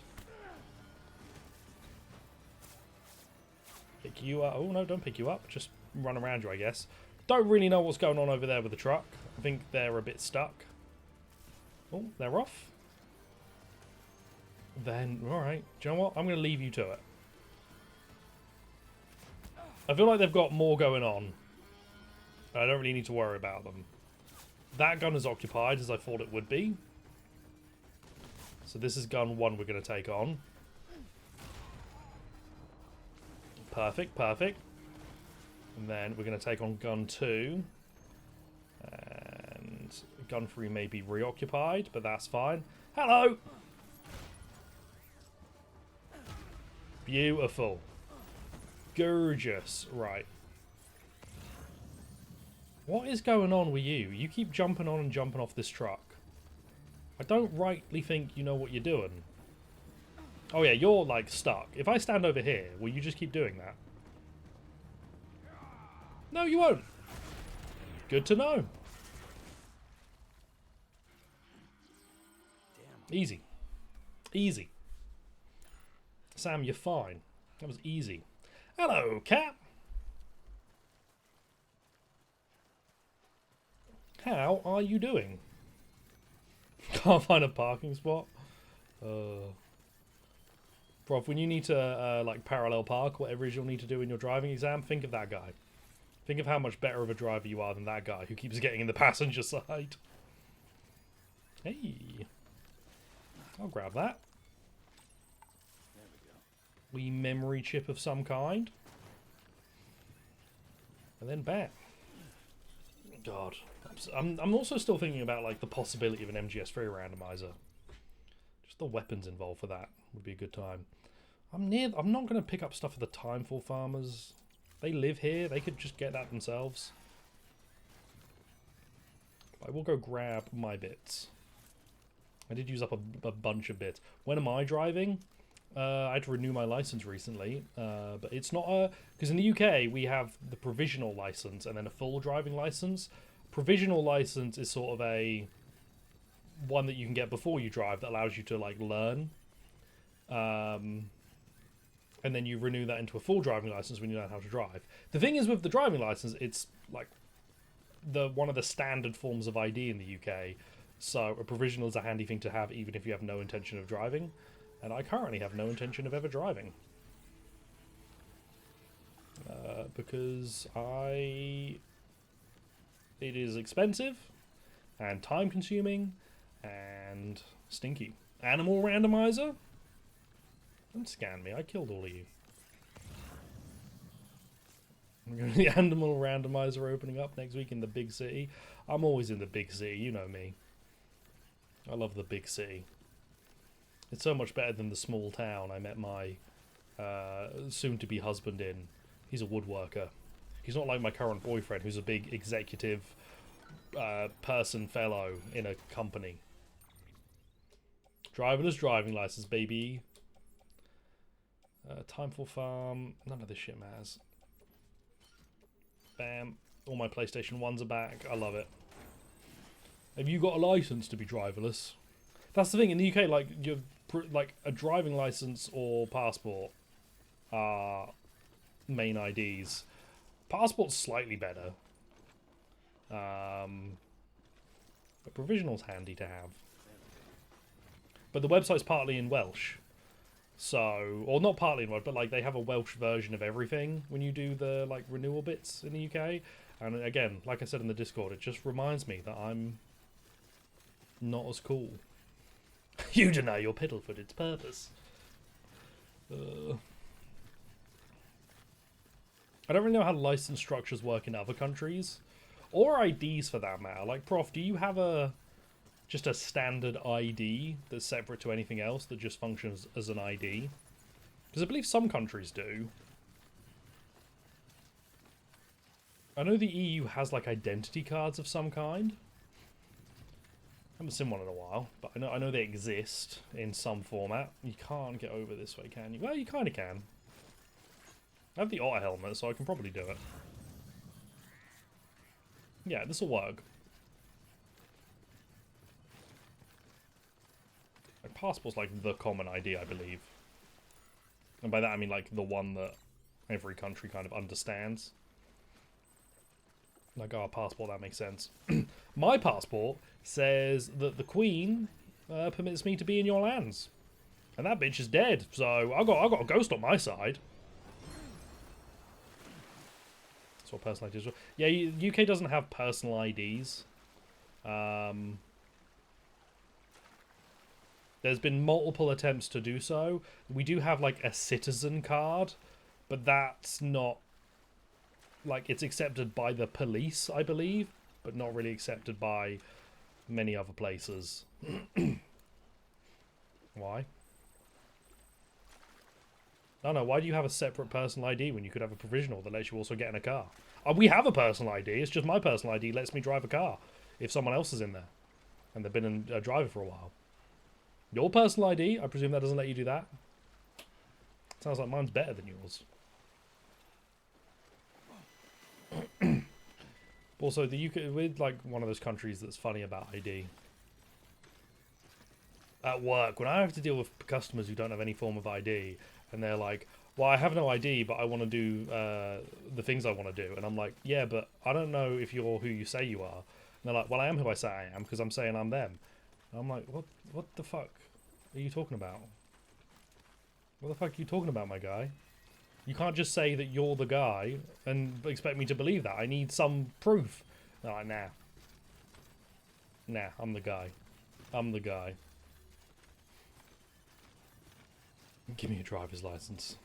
Pick you up. Oh, no, don't pick you up. Just run around you, I guess. Don't really know what's going on over there with the truck. I think they're a bit stuck. Oh, they're off. Then, alright. Do you know what? I'm going to leave you to it. I feel like they've got more going on. I don't really need to worry about them. That gun is occupied, as I thought it would be. So this is gun 1 we're going to take on. Perfect, perfect. And then we're going to take on gun 2. And gun 3 may be reoccupied, but that's fine. Hello! Beautiful. Gorgeous. Right. What is going on with you? You keep jumping on and jumping off this truck. I don't rightly think you know what you're doing. Oh yeah, you're like stuck. If I stand over here, will you just keep doing that? No, you won't. Good to know. Easy. Easy. Sam, you're fine. That was easy. Hello, cat. How are you doing? Can't find a parking spot. Prof, when you need to like parallel park, whatever it is you'll need to do in your driving exam, think of that guy. Think of how much better of a driver you are than that guy who keeps getting in the passenger side. Hey. I'll grab that. There we go. Wee memory chip of some kind. And then bam. God. I'm also still thinking about like the possibility of an MGS3 randomizer. Just the weapons involved for that would be a good time. I'm not going to pick up stuff for the Timefall farmers. They live here. They could just get that themselves. I will go grab my bits. I did use up a bunch of bits. When am I driving? I had to renew my license recently, but it's not a... Because in the UK, we have the provisional license and then a full driving license. Provisional license is sort of a one that you can get before you drive that allows you to, like, learn. And then you renew that into a full driving license when you learn how to drive. The thing is with the driving license, it's, like, one of the standard forms of ID in the UK. So a provisional is a handy thing to have even if you have no intention of driving. And I currently have no intention of ever driving. Because it is expensive and time consuming and stinky. Animal randomizer? Don't scan me, I killed all of you. The animal randomizer opening up next week in the big city. I'm always in the big city, you know me. I love the big city. It's so much better than the small town I met my soon-to-be husband in. He's a woodworker. He's not like my current boyfriend, who's a big executive fellow in a company. Driverless driving license, baby. Timefall farm. None of this shit matters. Bam. All my PlayStation 1s are back. I love it. Have you got a license to be driverless? That's the thing in the UK. Like you're like a driving license or passport are main IDs. Passport's slightly better. But provisional's handy to have. But the website's partly in Welsh. So, or not partly in Welsh, but like they have a Welsh version of everything when you do the like renewal bits in the UK. And again, like I said in the Discord, it just reminds me that I'm not as cool. You deny your piddle for its purpose. I don't really know how license structures work in other countries. Or IDs for that matter. Like, Prof, do you have just a standard ID that's separate to anything else that just functions as an ID? Because I believe some countries do. I know the EU has like identity cards of some kind. I haven't seen one in a while, but I know they exist in some format. You can't get over this way, can you? Well, you kind of can. I have the otter helmet, so I can probably do it. Yeah, this will work. Like, passport's like the common ID, I believe. And by that I mean like the one that every country kind of understands. Like our passport, that makes sense. My passport says that the Queen permits me to be in your lands. And that bitch is dead, so I got a ghost on my side. That's what personal IDs are. Yeah, UK doesn't have personal IDs. There's been multiple attempts to do so. We do have like a citizen card, but that's not like, it's accepted by the police, I believe, but not really accepted by many other places. Why? No, why do you have a separate personal ID when you could have a provisional that lets you also get in a car? We have a personal ID, it's just my personal ID lets me drive a car if someone else is in there and they've been a driver for a while. Your personal ID, I presume that doesn't let you do that? Sounds like mine's better than yours. Also, the UK, we're like one of those countries that's funny about ID. At work, when I have to deal with customers who don't have any form of ID, and they're like, well, I have no ID, but I want to do the things I want to do. And I'm like, yeah, but I don't know if you're who you say you are. And they're like, well, I am who I say I am, because I'm saying I'm them. And I'm like, what the fuck are you talking about? What the fuck are you talking about, my guy? You can't just say that you're the guy and expect me to believe that. I need some proof. They're like, nah. Nah, I'm the guy. I'm the guy. Give me a driver's license.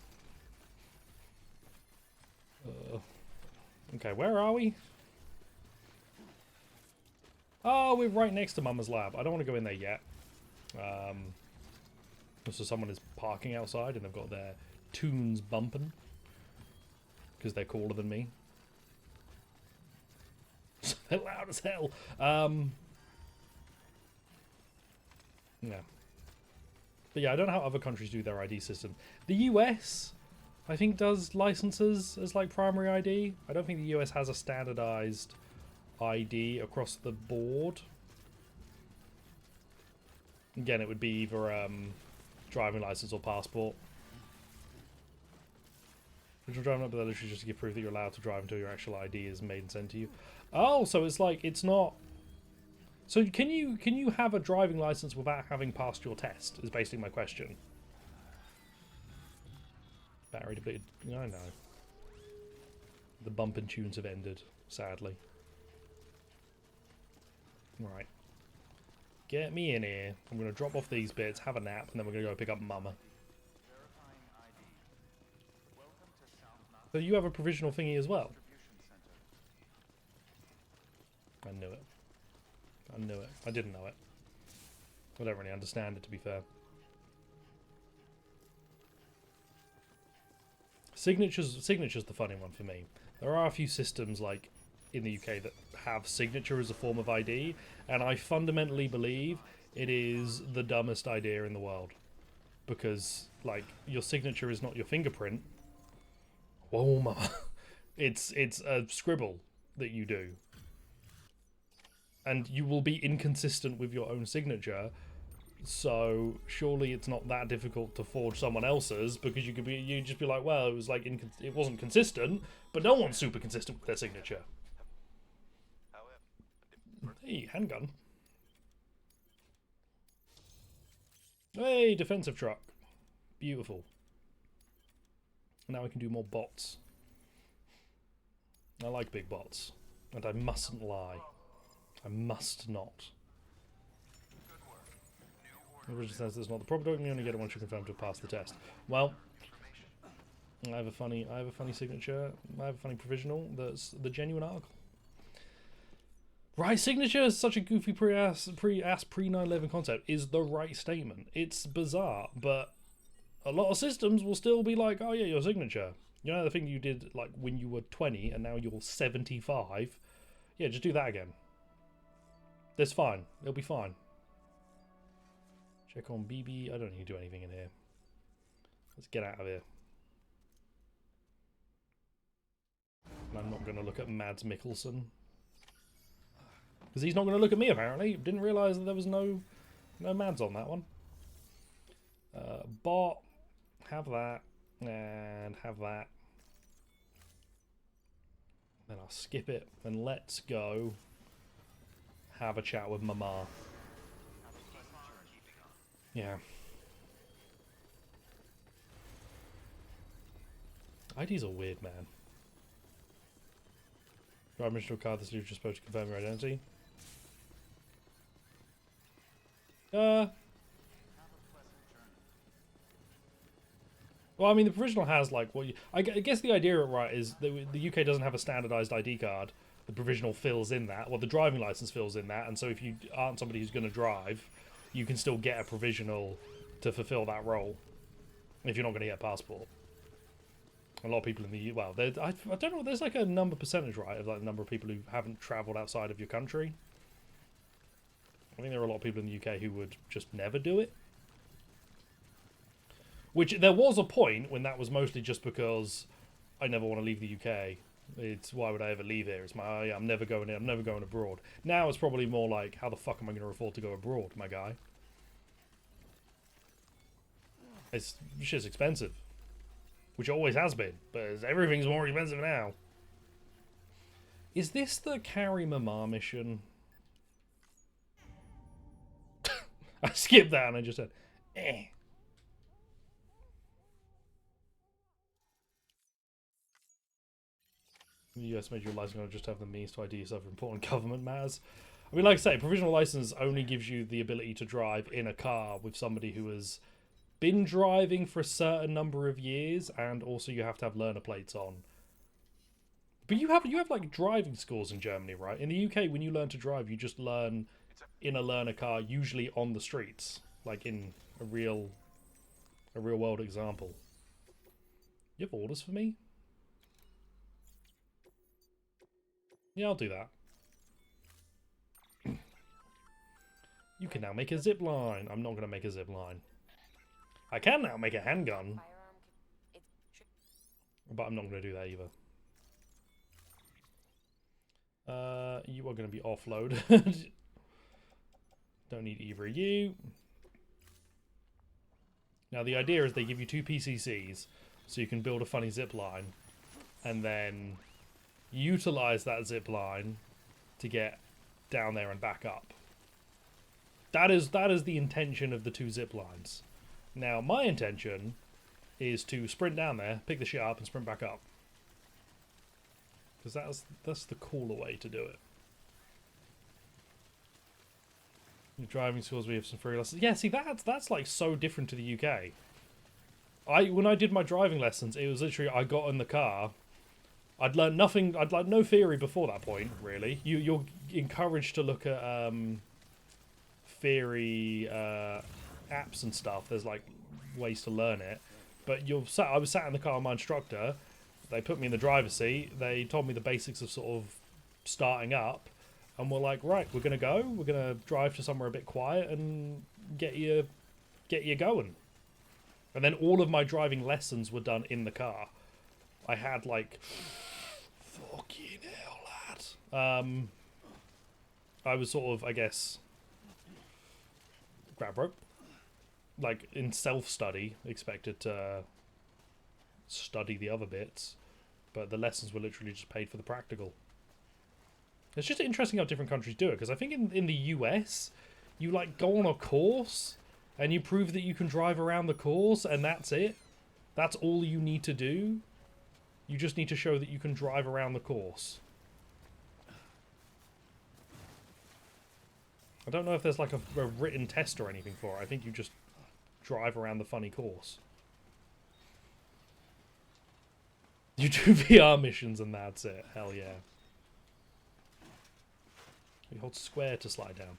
Okay, where are we? Oh, we're right next to Mama's lab. I don't want to go in there yet. So someone is parking outside and they've got their tunes bumping because they're cooler than me. They're loud as hell. Yeah. But yeah, I don't know how other countries do their ID system. The US, I think, does licenses as like primary ID. I don't think the US has a standardized ID across the board. Again, it would be either driving license or passport. Original driving up, but that literally just to give proof that you're allowed to drive until your actual ID is made and sent to you. Oh, so it's like, it's not... So can you have a driving license without having passed your test, is basically my question. Battery depleted. I know. The bumping tunes have ended, sadly. Right. Get me in here. I'm going to drop off these bits, have a nap, and then we're going to go pick up Mama. So you have a provisional thingy as well? I knew it. I knew it. I didn't know it. I don't really understand it, to be fair. Signature's the funny one for me. There are a few systems, like, in the UK that have signature as a form of ID, and I fundamentally believe it is the dumbest idea in the world. Because, like, your signature is not your fingerprint. Whoa, mama. It's a scribble that you do. And you will be inconsistent with your own signature So surely it's not that difficult to forge someone else's, because you just be like, well, it was like it wasn't consistent, but no one's super consistent with their signature. Hey, handgun. Hey, defensive truck. Beautiful. Now I can do more bots. I like big bots, and I mustn't lie. I must not. The original says it's not the proper document. You only get it once you confirm to pass the test. Well, I have a funny signature. I have a funny provisional that's the genuine article. Right signature is such a goofy pre-AS pre-9/11 concept. Is the right statement. It's bizarre, but a lot of systems will still be like, oh yeah, your signature. You know the thing you did like when you were 20 and now you're 75? Yeah, just do that again. That's fine. It'll be fine. Check on BB. I don't need to do anything in here. Let's get out of here. And I'm not going to look at Mads Mikkelsen. Because he's not going to look at me, apparently. Didn't realise that there was no Mads on that one. Bot. Have that. And have that. Then I'll skip it. And let's go have a chat with Mama. Yeah. IDs are weird, man. Drive mission to a card that's just supposed to confirm your identity. Well, I mean, the provisional has, like, what you... I guess the idea, right, is that the UK doesn't have a standardised ID card. The provisional fills in that. Well, the driving licence fills in that. And so if you aren't somebody who's going to drive, you can still get a provisional to fulfill that role. If you're not going to get a passport. A lot of people in the... Well, I don't know. There's, like, a percentage, right, of, like, the number of people who haven't travelled outside of your country. I think there are a lot of people in the UK who would just never do it. Which, there was a point when that was mostly just because I never want to leave the UK. It's, why would I ever leave here? It's my, I'm never going in, I'm never going abroad. Now it's probably more like, how the fuck am I going to afford to go abroad, my guy? It's shit's expensive. Which it always has been, but everything's more expensive now. Is this the Carry Mama mission? I skipped that and I just said, eh. The US made your license just have the means to ID yourself for important government matters. I mean, like I say, provisional license only gives you the ability to drive in a car with somebody who has been driving for a certain number of years, and also you have to have learner plates on. But you have like driving schools in Germany, right? In the UK, when you learn to drive, you just learn in a learner car, usually on the streets, like in a real world example. You have orders for me? Yeah, I'll do that. You can now make a zip line. I'm not going to make a zip line. I can now make a handgun. But I'm not going to do that either. You are going to be offloaded. Don't need either of you. Now the idea is they give you 2 PCCs, so you can build a funny zip line, and then utilize that zip line to get down there and back up. That is the intention of the 2 zip lines. Now my intention is to sprint down there, pick the shit up, and sprint back up. Because that's the cooler way to do it. Your driving schools, we have some free lessons. Yeah, see that's like so different to the UK. When I did my driving lessons, it was literally I got in the car. I'd learned nothing. I'd learned no theory before that point. Really, you're encouraged to look at theory apps and stuff. There's like ways to learn it, but I was sat in the car with my instructor. They put me in the driver's seat. They told me the basics of sort of starting up, and we're like, right, we're gonna go. We're gonna drive to somewhere a bit quiet and get you going. And then all of my driving lessons were done in the car. I had like, fucking hell, lad. I was sort of, I guess, grab rope. like in self-study, expected to study the other bits, but the lessons were literally just paid for the practical. It's just interesting how different countries do it, because I think in the US, you like go on a course and you prove that you can drive around the course, and that's it. That's all you need to do. You just need to show that you can drive around the course. I don't know if there's like a written test or anything for it. I think you just drive around the funny course. You do VR missions and that's it. Hell yeah. You hold square to slide down.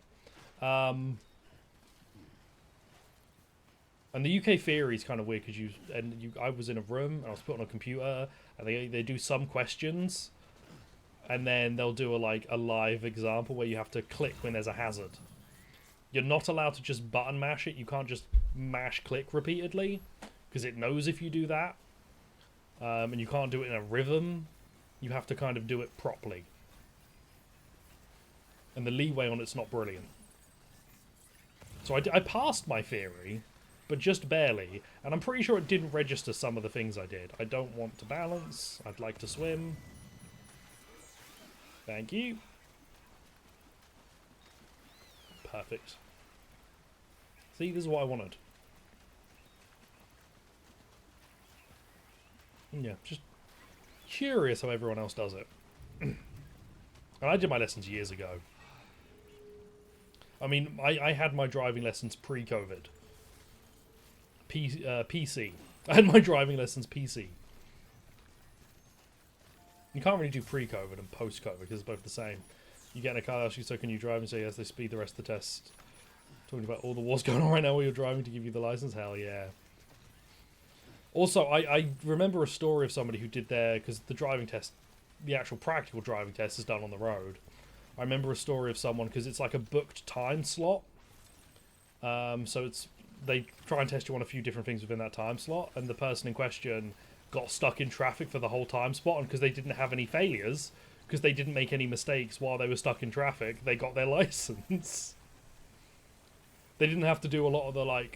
And the UK theory is kind of weird because I was in a room and I was put on a computer and they do some questions and then they'll do a live example where you have to click when there's a hazard. You're not allowed to just button mash it. You can't just mash click repeatedly because it knows if you do that. And you can't do it in a rhythm. You have to kind of do it properly. And the leeway on it's not brilliant. So I passed my theory, but just barely. And I'm pretty sure it didn't register some of the things I did. I don't want to balance. I'd like to swim. Thank you. Perfect. See, this is what I wanted. Yeah, just curious how everyone else does it. And I did my lessons years ago. I mean, I had my driving lessons pre-COVID. PC. I had my driving lessons PC. You can't really do pre-COVID and post-COVID because it's both the same. You get in a car, ask you, so can you drive? And say yes, they speed the rest of the test. Talking about all the wars going on right now while you're driving to give you the license? Hell yeah. Also, I remember a story of somebody who did because the driving test, the actual practical driving test is done on the road. I remember a story of someone, because it's like a booked time slot. So they try and test you on a few different things within that time slot, and the person in question got stuck in traffic for the whole time spot, and because they didn't have any failures, because they didn't make any mistakes while they were stuck in traffic, they got their license. They didn't have to do a lot of the,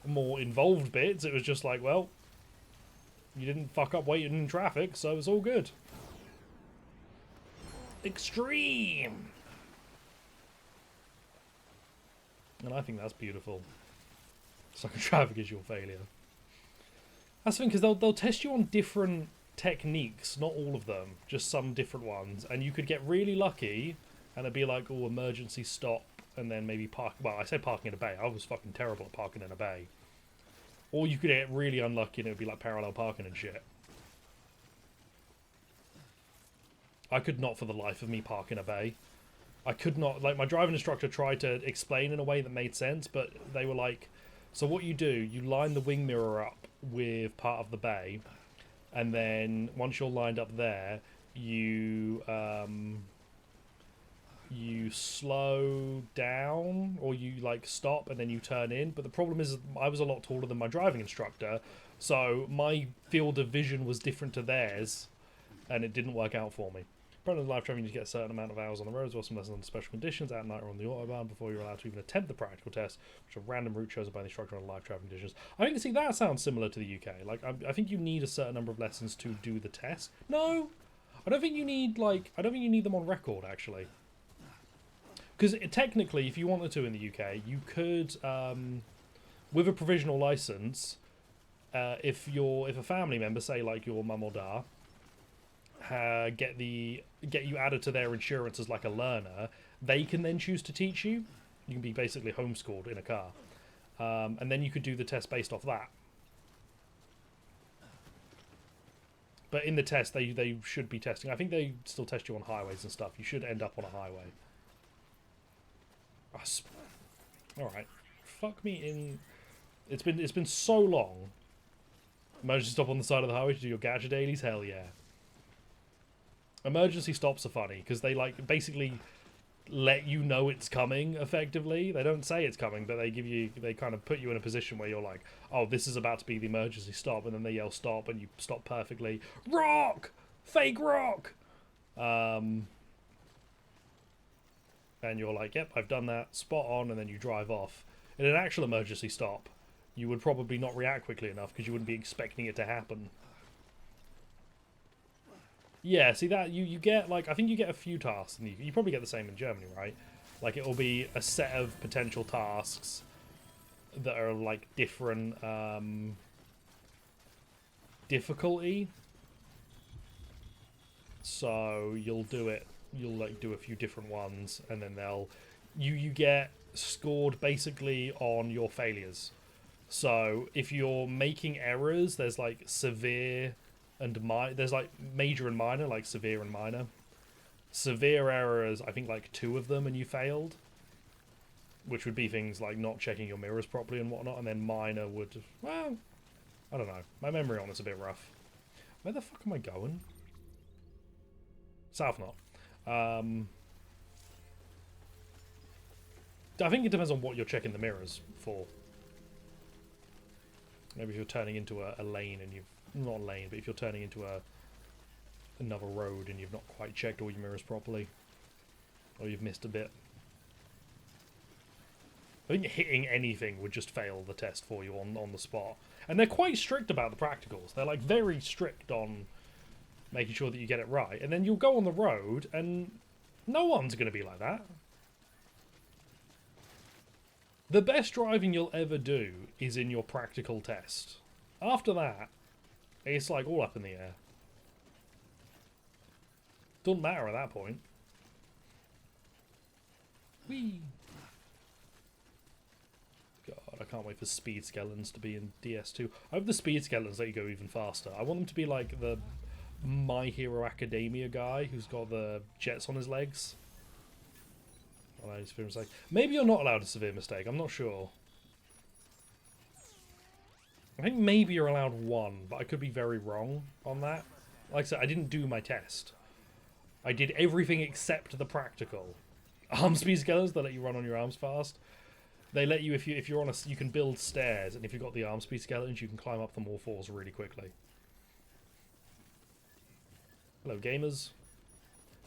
more involved bits. It was just like, well, you didn't fuck up waiting in traffic, so it's all good. Extreme! And I think that's beautiful. Stuck in traffic is your failure. That's the thing, because they'll test you on different techniques, not all of them, just some different ones, and you could get really lucky, and it'd be like, oh, emergency stop, and then maybe park. Well, I said parking in a bay. I was fucking terrible at parking in a bay. Or you could get really unlucky, and it would be like parallel parking and shit. I could not for the life of me park in a bay. I could not. Like, my driving instructor tried to explain in a way that made sense, but they were like, so what you do, you line the wing mirror up with part of the bay, and then once you're lined up there, you slow down, or you stop and then you turn in. But the problem is I was a lot taller than my driving instructor, so my field of vision was different to theirs, and it didn't work out for me. Apparently, live driving, you get a certain amount of hours on the roads, or some lessons under special conditions, at night or on the autobahn, before you're allowed to even attempt the practical test, which are random route chosen by the instructor on live driving conditions. I think, see, that sounds similar to the UK. I think you need a certain number of lessons to do the test. No, I don't think you need, I don't think you need them on record, actually. Because technically, if you wanted to in the UK, you could, with a provisional license, if a family member, say like your mum or dad, get you added to their insurance as like a learner, they can then choose to teach you. You can be basically homeschooled in a car, and then you could do the test based off that. But in the test, they should be testing. I think they still test you on highways and stuff. You should end up on a highway. Alright. Fuck me in. It's been so long. Emergency stop on the side of the highway to do your gadget dailies? Hell yeah. Emergency stops are funny, because they basically let you know it's coming, effectively. They don't say it's coming, but they kind of put you in a position where you're like, oh, this is about to be the emergency stop, and then they yell stop, and you stop perfectly. Rock! Fake rock! And you're like, yep, I've done that, spot on, and then you drive off. In an actual emergency stop, you would probably not react quickly enough because you wouldn't be expecting it to happen. Yeah, see that you get like I think you get a few tasks, and you probably get the same in Germany, right? Like it'll be a set of potential tasks that are like different difficulty. So you'll do it. You'll like do a few different ones, and then you get scored basically on your failures. So if you're making errors, there's like severe and there's like major and minor, like severe and minor. Severe errors, I think like 2 of them and you failed, which would be things like not checking your mirrors properly and whatnot, and then minor would, well, I don't know. My memory on it's a bit rough. Where the fuck am I going? South not. I think it depends on what you're checking the mirrors for. Maybe if you're turning into a lane and you've... Not a lane, but if you're turning into another road and you've not quite checked all your mirrors properly. Or you've missed a bit. I think hitting anything would just fail the test for you on the spot. And they're quite strict about the practicals. They're like very strict on making sure that you get it right. And then you'll go on the road and no one's going to be like that. The best driving you'll ever do is in your practical test. After that, it's like all up in the air. Doesn't matter at that point. Whee! God, I can't wait for speed skeletons to be in DS2. I hope the speed skeletons let you go even faster. I want them to be like the My Hero Academia guy who's got the jets on his legs. Severe mistake. Maybe you're not allowed a severe mistake. I'm not sure. I think maybe you're allowed 1, but I could be very wrong on that. Like I said, I didn't do my test. I did everything except the practical. Arm speed skeletons, they let you run on your arms fast. They let you, if you're on you can build stairs, and if you've got the arm speed skeletons, you can climb up them all 4s really quickly. Hello, gamers.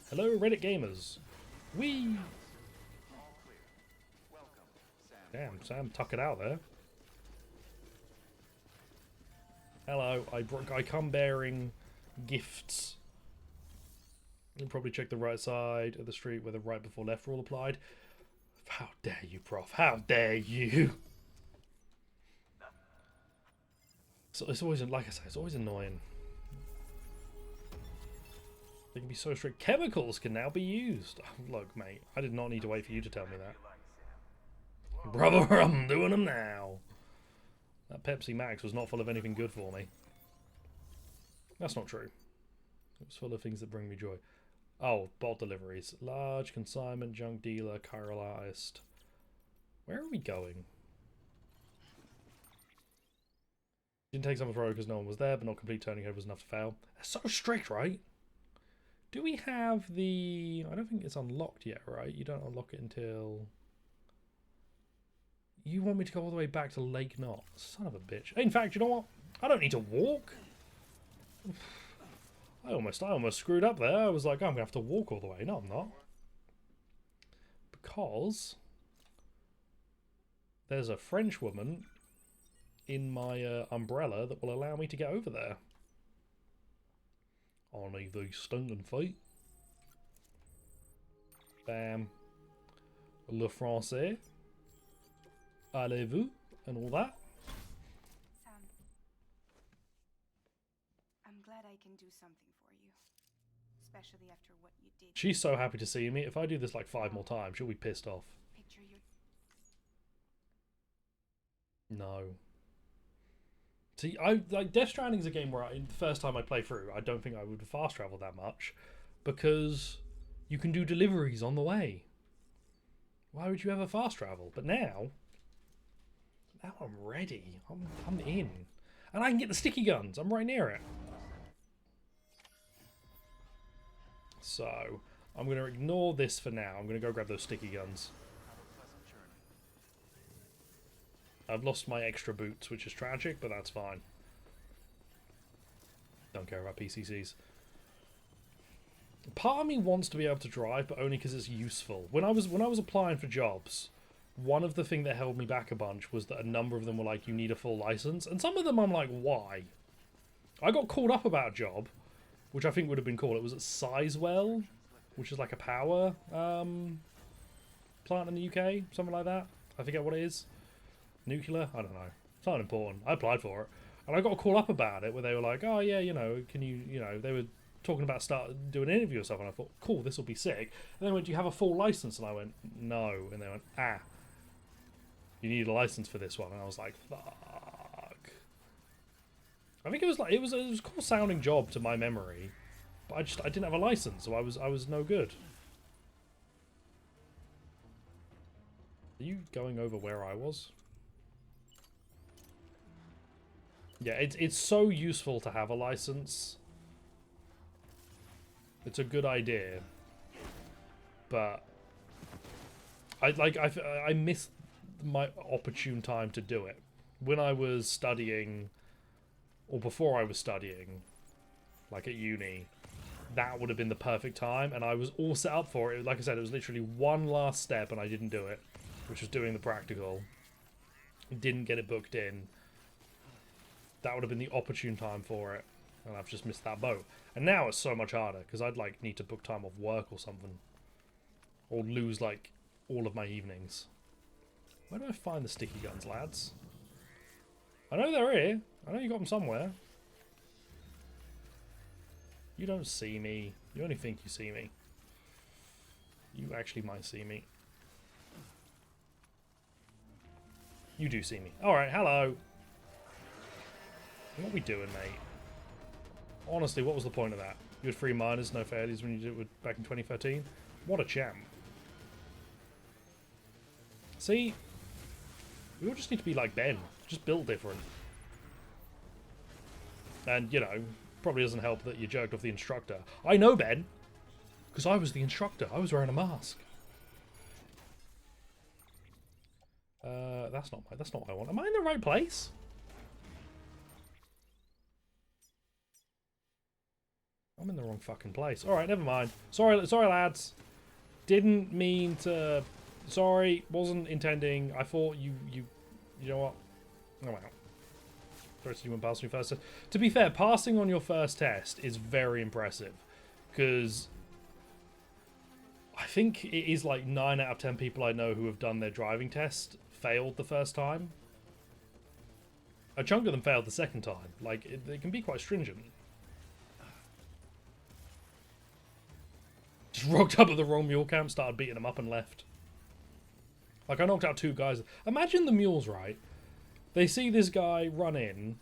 Hello, Reddit gamers. Whee! Damn, Sam, tuck it out there. Hello, I come bearing gifts. You'll probably check the right side of the street where the right before left rule applied. How dare you, Prof? How dare you? So it's always, like I say, it's always annoying. They can be so strict. Chemicals can now be used. Oh, look, mate, I did not need to wait for you to tell me that. Brother, I'm doing them now. That Pepsi Max was not full of anything good for me. That's not true. It was full of things that bring me joy. Oh, bolt deliveries. Large consignment, junk dealer, chiral artist. Where are we going? Didn't take someone's road because no one was there, but not complete turning over was enough to fail. That's so strict, right? Do we have the... I don't think it's unlocked yet, right? You don't unlock it until... You want me to go all the way back to Lake Knot? Son of a bitch. In fact, you know what? I don't need to walk. I almost screwed up there. I was like, oh, I'm going to have to walk all the way. No, I'm not. Because there's a French woman in my umbrella that will allow me to get over there. On the stunning feet. Bam. Le Français. Allez-vous? And all that. Sam, I'm glad I can do something for you. Especially after what you did. She's so happy to see me. If I do this like 5 more times, she'll be pissed off. Picture your... No. See, like Death Stranding is a game where the first time I play through, I don't think I would fast travel that much because you can do deliveries on the way. Why would you ever fast travel? But now I'm ready. I'm in, and I can get the sticky guns. I'm right near it. So I'm going to ignore this for now. I'm going to go grab those sticky guns. I've lost my extra boots, which is tragic, but that's fine. Don't care about PCCs. Part of me wants to be able to drive, but only because it's useful. When I was applying for jobs, one of the things that held me back a bunch was that a number of them were like, you need a full license. And some of them I'm like, why? I got called up about a job, which I think would have been cool. It was at Sizewell, which is like a power plant in the UK, something like that. I forget what it is. Nuclear? I don't know. It's not important. I applied for it. And I got a call up about it where they were like, oh yeah, you know, can you, you know, they were talking about doing an interview or something. And I thought, cool, this will be sick. And then they went, do you have a full license? And I went, no. And they went, you need a license for this one. And I was like, fuck. I think it was like, it was a cool sounding job to my memory. But I didn't have a license, so I was no good. Are you going over where I was? Yeah, it's so useful to have a license. It's a good idea. But I missed my opportune time to do it. When I was studying, or before I was studying, like at uni, that would have been the perfect time, and I was all set up for it. Like I said, it was literally one last step and I didn't do it, which was doing the practical. Didn't get it booked in. That would have been the opportune time for it, and I've just missed that boat. And now it's so much harder, because I'd like need to book time off work or something. Or lose like all of my evenings. Where do I find the sticky guns, lads? I know they're here. I know you got them somewhere. You don't see me. You only think you see me. You actually might see me. You do see me. Alright, hello. What are we doing, mate? Honestly, what was the point of that? You had 3 minors, no failures when you did it back in 2013? What a champ. See? We all just need to be like Ben. Just build different. And, you know, probably doesn't help that you jerked off the instructor. I know, Ben! Because I was the instructor. I was wearing a mask. That's not what I want. Am I in the right place? I'm in the wrong fucking place. Alright, never mind. Sorry, lads. Didn't mean to... Sorry, wasn't intending. I thought you know what? Oh, wow. You went past me first. To be fair, passing on your first test is very impressive. Because I think it is like 9 out of 10 people I know who have done their driving test failed the first time. A chunk of them failed the second time. Like, it can be quite stringent. Just rocked up at the wrong mule camp, started beating them up and left. Like, I knocked out 2 guys. Imagine the mules, right? They see this guy run in,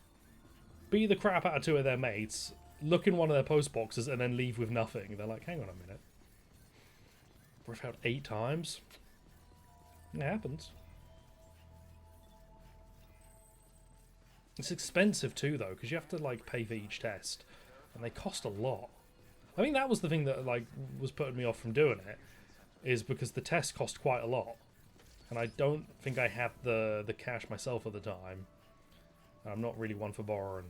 beat the crap out of 2 of their mates, look in one of their post boxes, and then leave with nothing. They're like, hang on a minute. We've failed 8 times? It happens. It's expensive too, though, because you have to, like, pay for each test. And they cost a lot. I think that was the thing that, like, was putting me off from doing it. Is because the tests cost quite a lot. And I don't think I had the cash myself at the time. And I'm not really one for borrowing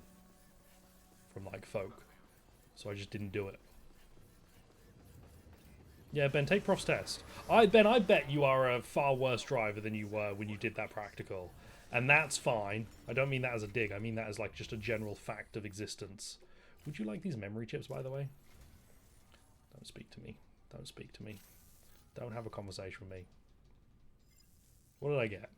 from, like, folk. So I just didn't do it. Yeah, Ben, take Prof's test. Ben, I bet you are a far worse driver than you were when you did that practical. And that's fine. I don't mean that as a dig. I mean that as, like, just a general fact of existence. Would you like these memory chips, by the way? Don't speak to me. Don't speak to me. Don't have a conversation with me. What did I get?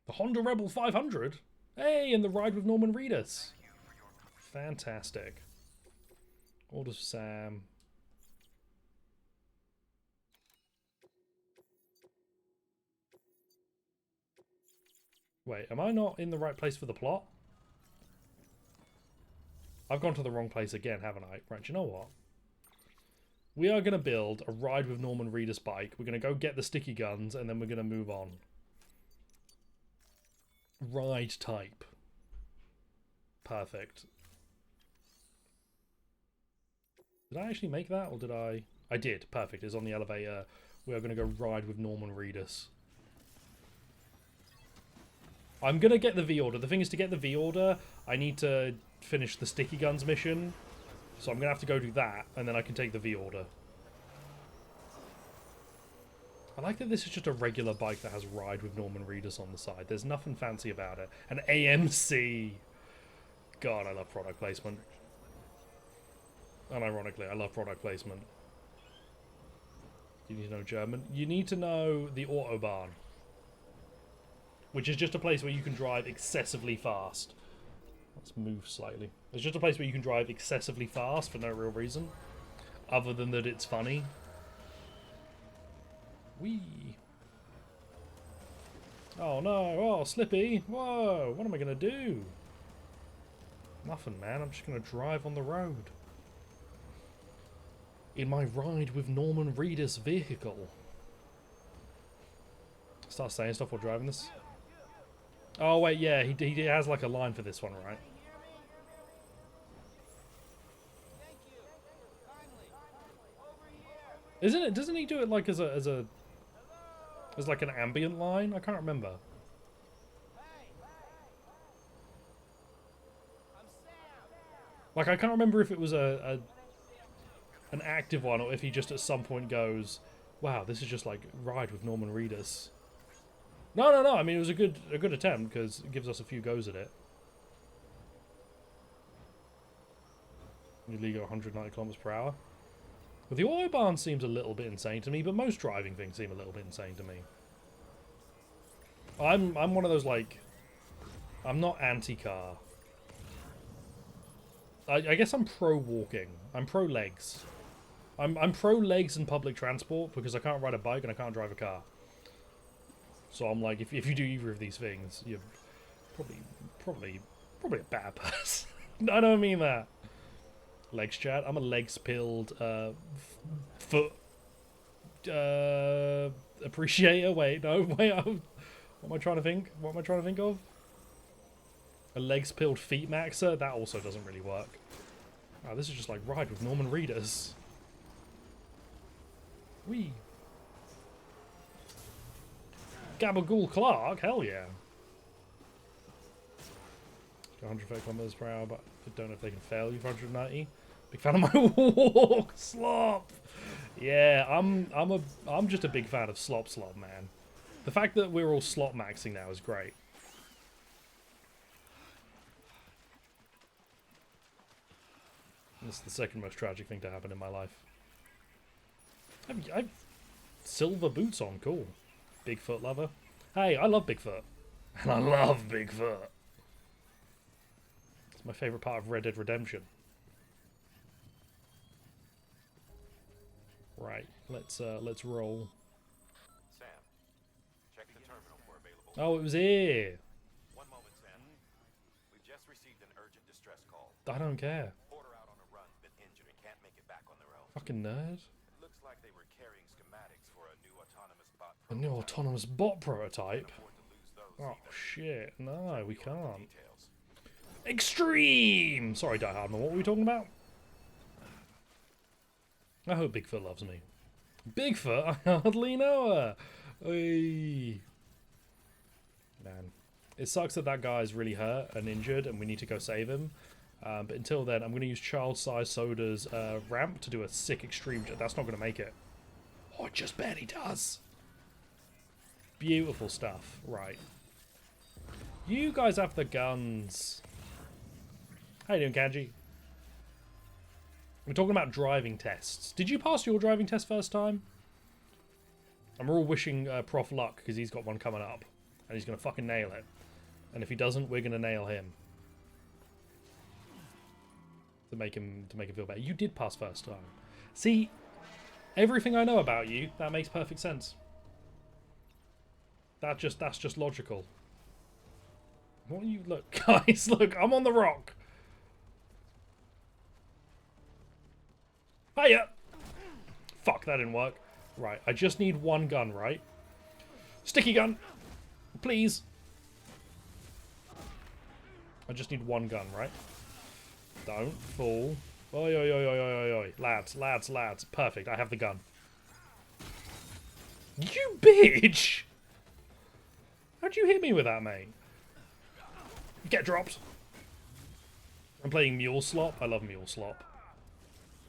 The Honda Rebel 500? Hey, and the ride with Norman Reedus. Fantastic. Orders for Sam. Wait, am I not in the right place for the plot? I've gone to the wrong place again, haven't I? Right, you know what? We are going to build a ride with Norman Reedus bike. We're going to go get the sticky guns, and then we're going to move on. Ride type. Perfect. Did I actually make that, or did I? I did. Perfect. It's on the elevator. We are going to go ride with Norman Reedus. I'm going to get the V-Order. The thing is, to get the V-Order, I need to finish the sticky guns mission. So I'm going to have to go do that, and then I can take the V-Order. I like that this is just a regular bike that has Ride with Norman Reedus on the side. There's nothing fancy about it. An AMC. God, I love product placement. Unironically, I love product placement. You need to know German. You need to know the Autobahn, which is just a place where you can drive excessively fast. Let's move slightly. It's just a place where you can drive excessively fast for no real reason, other than that it's funny. Whee! Oh no! Oh, Slippy! Whoa! What am I gonna do? Nothing, man. I'm just gonna drive on the road. In my Ride with Norman Reedus vehicle. Start saying stuff while driving this. Oh wait, yeah, he has like a line for this one, right? Isn't it? Doesn't he do it like as like an ambient line? I can't remember. Like I can't remember if it was an active one or if he just at some point goes, "Wow, this is just like Ride with Norman Reedus." No. I mean, it was a good attempt because it gives us a few goes at it. You go 190 kilometers per hour. Well, the Autobahn seems a little bit insane to me, but most driving things seem a little bit insane to me. I'm one of those, like, I'm not anti-car. I guess I'm pro-walking. I'm pro-legs. I'm pro-legs in public transport because I can't ride a bike and I can't drive a car. So I'm like, if you do either of these things, you're probably a bad person. I don't mean that. Legs chat. I'm a legs-pilled foot appreciator. Wait, no, wait. What am I trying to think? What am I trying to think of? A legs-pilled feet maxer? That also doesn't really work. Oh, this is just like Ride with Norman Reedus. Whee. Gabagool Clark? Hell yeah. 130 kilometers per hour, but I don't know if they can fail you for 190. Big fan of my walk slop. Yeah, I'm just a big fan of slop, man. The fact that we're all slop maxing now is great. This is the second most tragic thing to happen in my life. I've silver boots on, cool. Bigfoot lover. Hey, I love Bigfoot. And I love Bigfoot. It's my favourite part of Red Dead Redemption. Right, let's roll. Sam, check the terminal for available. Oh, it was here. One moment, Sam. We've just received an urgent distress call. I don't care. Porter out on a run, been injured and can't make it back on their own. Fucking nerd. It looks like they were carrying schematics for a new autonomous bot. A new autonomous bot prototype. Afford to lose those Oh either. shit, no, we can't. Details. Extreme! Sorry, Die Hardman, what were we talking about? I hope Bigfoot loves me. Bigfoot? I hardly know her! Oy. Man. It sucks that that guy's really hurt and injured and we need to go save him. But until then, I'm going to use Child-Size Soda's ramp to do a sick extreme jet. That's not going to make it. Oh, it just barely does. Beautiful stuff. Right. You guys have the guns. How you doing, Kanji? We're talking about driving tests. Did you pass your driving test first time? And we're all wishing Prof luck because he's got one coming up. And he's going to fucking nail it. And if he doesn't, we're going to nail him. To make him feel better. You did pass first time. See, everything I know about you, that makes perfect sense. That's just logical. What are you... Look, guys, look, I'm on the rock. Hiya! Fuck, that didn't work. Right, I just need one gun, right? Sticky gun! Please! I just need one gun, right? Don't fall. Oi, oi, oi, oi, oi, oi. Lads, lads, lads. Perfect, I have the gun. You bitch! How'd you hit me with that, mate? Get dropped. I'm playing Mule Slop. I love Mule Slop.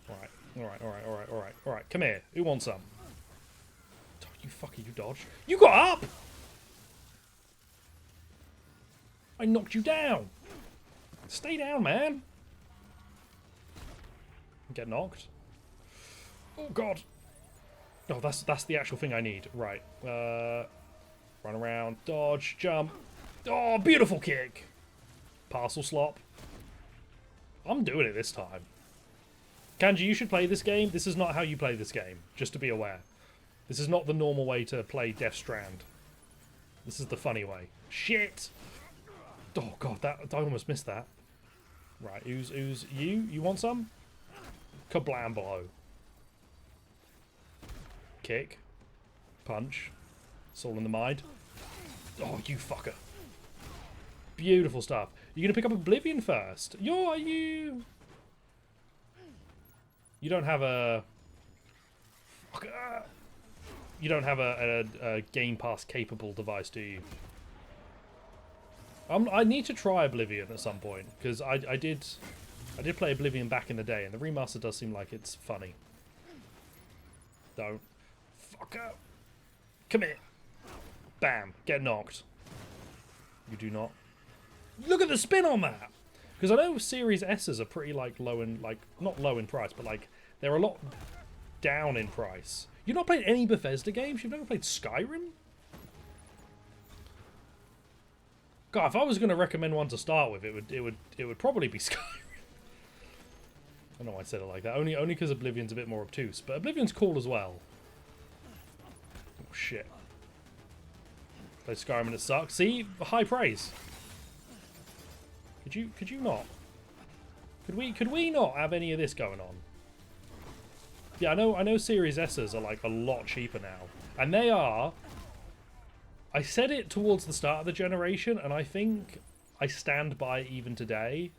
Alright, alright, alright, alright, alright, alright. Come here. Who wants some? You fucker, you dodged. You got up! I knocked you down. Stay down, man. Get knocked. Oh, God. Oh, that's the actual thing I need. Right. Run around, dodge, jump. Oh, beautiful kick. Parcel slop. I'm doing it this time. Kanji, you should play this game. This is not how you play this game, just to be aware. This is not the normal way to play Death Strand. This is the funny way. Shit! Oh, God, I almost missed that. Right, who's you? You want some? Kablam blow. Kick. Punch. It's all in the mind. Oh, you fucker. Beautiful stuff. You're going to pick up Oblivion first. You don't have a... You don't have a Game Pass capable device, do you? I need to try Oblivion at some point, because I did play Oblivion back in the day, and the remaster does seem like it's funny. Don't. Fucker. Come here. Bam. Get knocked. You do not. Look at the spin on that! Because I know Series S's are pretty, like, low in, like, not low in price, but, like, they're a lot down in price. You've not played any Bethesda games? You've never played Skyrim? God, if I was going to recommend one to start with, it would probably be Skyrim. I don't know why I said it like that. Only because Oblivion's a bit more obtuse, but Oblivion's cool as well. Oh shit! Play Skyrim and it sucks. See, high praise. Could you not? Could we not have any of this going on? Yeah, I know Series S's are like a lot cheaper now, and they are. I said it towards the start of the generation, and I think I stand by it even today.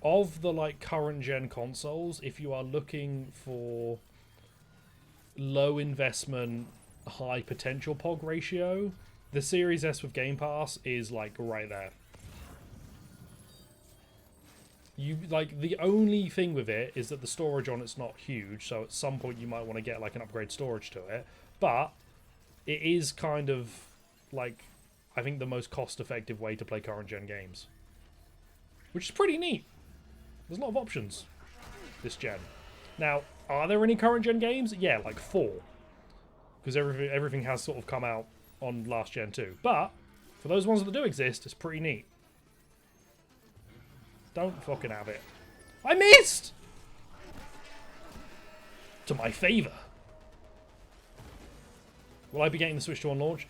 Of the like current gen consoles, if you are looking for low investment, high potential POG ratio, the Series S with Game Pass is like right there. You like the only thing with it is that the storage on it's not huge, so at some point you might want to get like an upgrade storage to it, but it is kind of like I think the most cost-effective way to play current gen games, which is pretty neat. There's a lot of options this gen. Now, are there any current gen games? Yeah, like 4, because everything has sort of come out on last gen too. But for those ones that do exist, it's pretty neat. Don't fucking have it. I missed! To my favour. Will I be getting the Switch 2 on launch?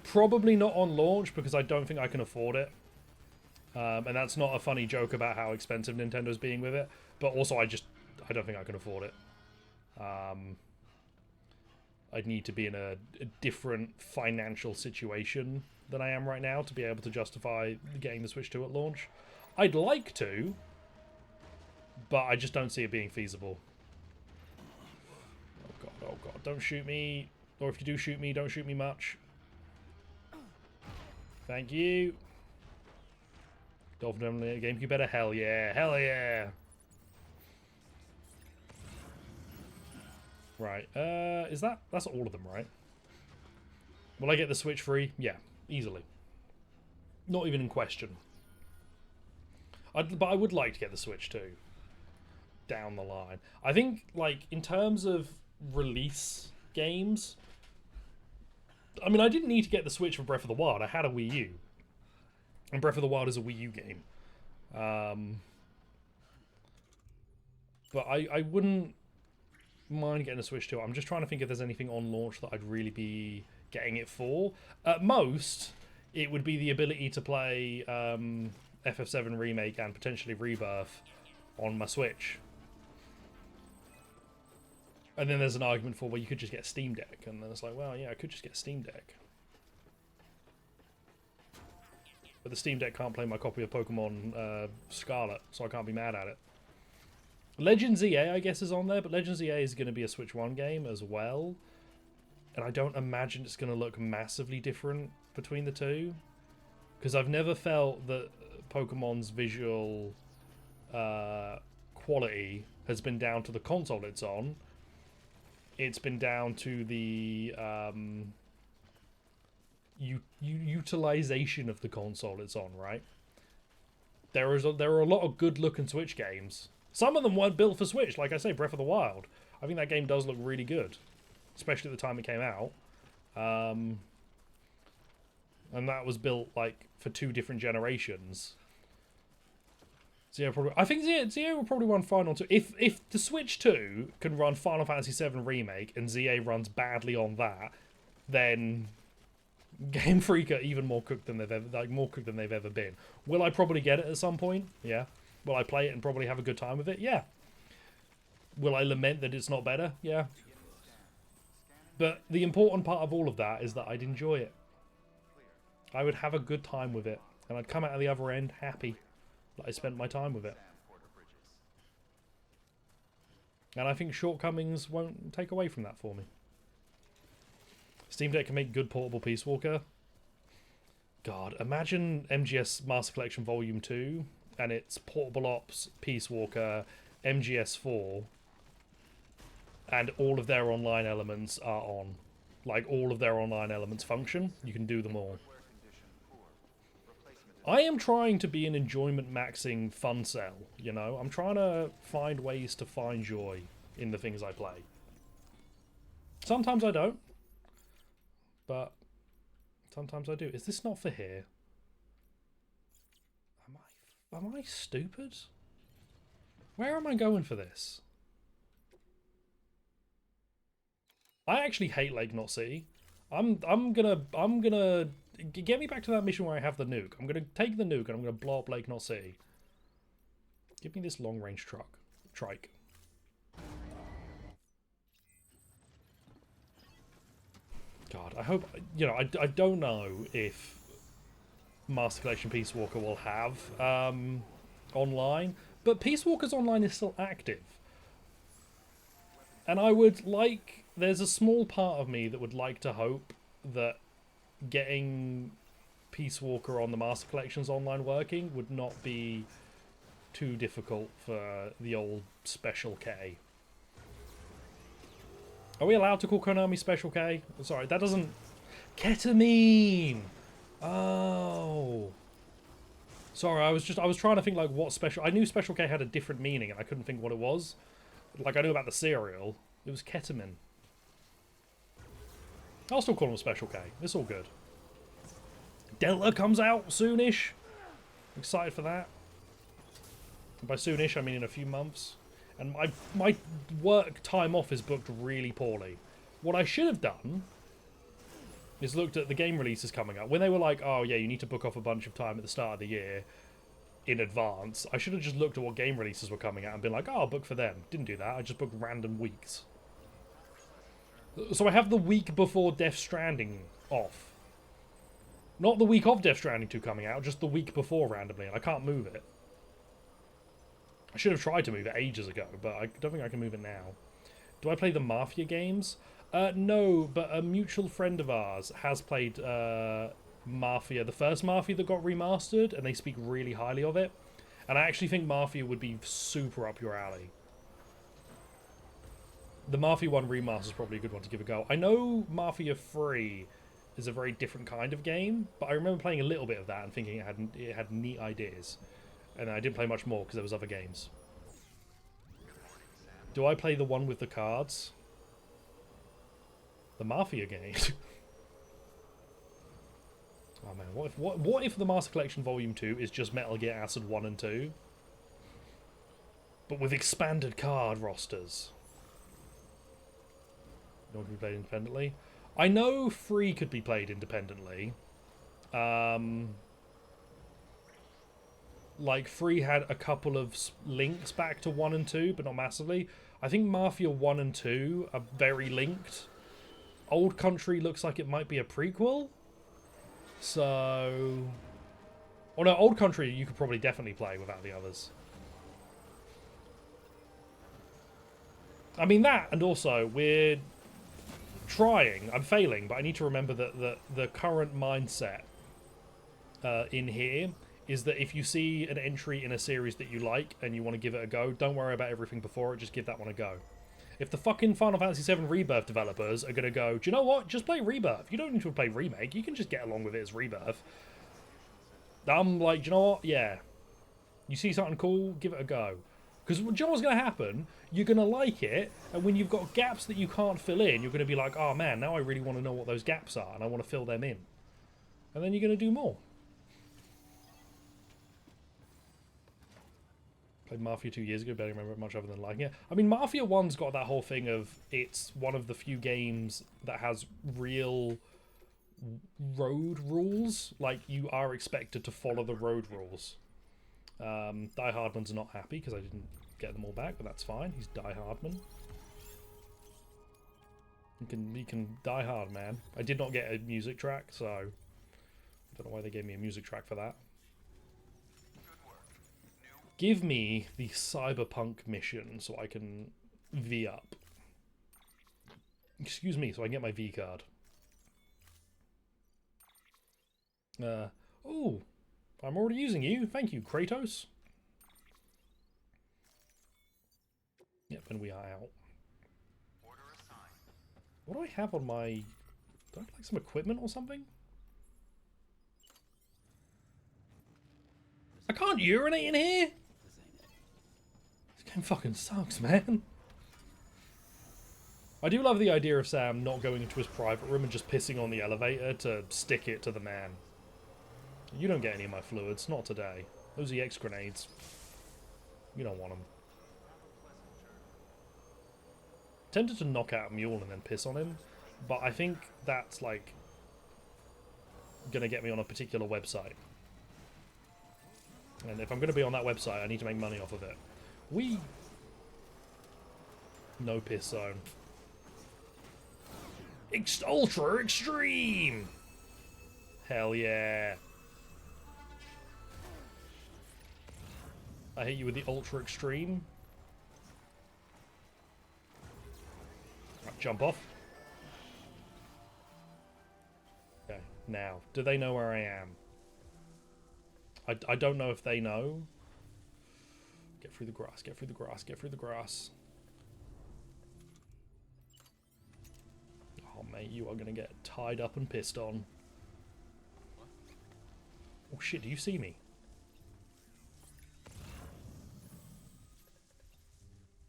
Probably not on launch, because I don't think I can afford it. And that's not a funny joke about how expensive Nintendo's being with it. But also, I don't think I can afford it. I'd need to be in a different financial situation than I am right now to be able to justify getting the Switch 2 at launch. I'd like to, but I just don't see it being feasible. Oh god, don't shoot me. Or if you do shoot me, don't shoot me much. Thank you. Dolphin Dominator GameCube better? Hell yeah. Hell yeah. Right. That's all of them, right? Will I get the Switch free? Yeah, easily. Not even in question. But I would like to get the Switch too. Down the line. I think, like, in terms of release games, I mean, I didn't need to get the Switch for Breath of the Wild. I had a Wii U. And Breath of the Wild is a Wii U game. But I wouldn't mind getting a Switch 2. I'm just trying to think if there's anything on launch that I'd really be getting it for. At most, it would be the ability to play FF7 Remake and potentially Rebirth on my Switch. And then there's an argument for, well, you could just get Steam Deck. And then it's like, well, yeah, I could just get Steam Deck. But the Steam Deck can't play my copy of Pokemon Scarlet, so I can't be mad at it. Legends EA, I guess, is on there, but Legends EA is going to be a Switch 1 game as well. And I don't imagine it's going to look massively different between the two. Because I've never felt that Pokemon's visual quality has been down to the console it's on. it's been down to the utilization of the console it's on, right? There are a lot of good-looking Switch games. Some of them weren't built for Switch, like I say, Breath of the Wild. I think that game does look really good, especially at the time it came out. And that was built like for 2 different generations. I think ZA will probably run Final 2. If the Switch 2 can run Final Fantasy VII Remake and ZA runs badly on that, then Game Freak are even more cooked than they've ever been. Will I probably get it at some point? Yeah. Will I play it and probably have a good time with it? Yeah. Will I lament that it's not better? Yeah. But the important part of all of that is that I'd enjoy it. I would have a good time with it, and I'd come out of the other end happy that I spent my time with it. And I think shortcomings won't take away from that for me. Steam Deck can make good portable Peace Walker. God, imagine MGS Master Collection Volume 2 and it's Portable Ops, Peace Walker, MGS4, and all of their online elements are on. Like, all of their online elements function. You can do them all. I am trying to be an enjoyment maxing fun cell, you know? I'm trying to find ways to find joy in the things I play. Sometimes I don't. But sometimes I do. Is this not for here? Am I stupid? Where am I going for this? I actually hate Lake Knot City. I'm gonna get me back to that mission where I have the nuke. I'm gonna take the nuke and I'm gonna blow up Lake Knot City. Give me this long range trike. God, I hope, you know, I don't know if Master Collection Peace Walker will have online, but Peace Walker's online is still active. And I would like, there's a small part of me that would like to hope that getting Peace Walker on the Master Collection's online working would not be too difficult for the old Special K. Are we allowed to call Konami Special K? Sorry, that doesn't... Ketamine! Oh. Sorry, I was trying to think, like, what Special... I knew Special K had a different meaning, and I couldn't think what it was. Like, I knew about the cereal. It was ketamine. I'll still call him Special K. It's all good. Delta comes out soonish. Excited for that. And by soonish, I mean in a few months. And my work time off is booked really poorly. What I should have done is looked at the game releases coming up. When they were like, oh yeah, you need to book off a bunch of time at the start of the year in advance, I should have just looked at what game releases were coming out and been like, oh, I'll book for them. Didn't do that. I just booked random weeks. So I have the week before Death Stranding off. Not the week of Death Stranding 2 coming out, just the week before randomly, and I can't move it. I should have tried to move it ages ago, but I don't think I can move it now. Do I play the Mafia games? No, but a mutual friend of ours has played Mafia, the first Mafia that got remastered, and they speak really highly of it. And I actually think Mafia would be super up your alley. The Mafia 1 remaster is probably a good one to give a go. I know Mafia 3 is a very different kind of game, but I remember playing a little bit of that and thinking it had neat ideas. And I didn't play much more because there was other games. Do I play the one with the cards? The Mafia game? Oh man, what if the Master Collection Volume 2 is just Metal Gear Acid 1 and 2? But with expanded card rosters? No one can be played independently? I know 3 could be played independently. Like, 3 had a couple of links back to 1 and 2, but not massively. I think Mafia 1 and 2 are very linked. Old Country looks like it might be a prequel. So... Oh no, Old Country you could probably definitely play without the others. I mean that, and also, we're trying. I'm failing, but I need to remember that the current mindset in here is that if you see an entry in a series that you like and you want to give it a go, don't worry about everything before it, just give that one a go. If the fucking Final Fantasy VII Rebirth developers are gonna go, do you know what? Just play Rebirth. You don't need to play Remake. You can just get along with it as Rebirth. I'm like, do you know what? Yeah. You see something cool, give it a go. Because do you know what's going to happen? You're going to like it, and when you've got gaps that you can't fill in, you're going to be like, oh man, now I really want to know what those gaps are, and I want to fill them in. And then you're going to do more. Played Mafia 2 years ago, barely remember it much other than liking it. I mean, Mafia 1's got that whole thing of, it's one of the few games that has real road rules. Like, you are expected to follow the road rules. Die Hardman's not happy because I didn't get them all back, but that's fine. He's Die Hardman. He can die hard, man. I did not get a music track, so I don't know why they gave me a music track for that. Give me the Cyberpunk mission so I can V up. Excuse me, so I can get my V card. Oh, I'm already using you. Thank you, Kratos. Yep, and we are out. What do I have on my... Do I have like some equipment or something? I can't urinate in here? This game fucking sucks, man. I do love the idea of Sam not going into his private room and just pissing on the elevator to stick it to the man. You don't get any of my fluids, not today. Those EX grenades. You don't want them. Tempted to knock out a mule and then piss on him, but I think that's like gonna get me on a particular website. And if I'm gonna be on that website, I need to make money off of it. No piss zone. Ultra extreme! Hell yeah. I hit you with the ultra extreme. Right, jump off. Okay, now, do they know where I am? I don't know if they know. Get through the grass, get through the grass, get through the grass. Oh, mate, you are going to get tied up and pissed on. Oh, shit, do you see me?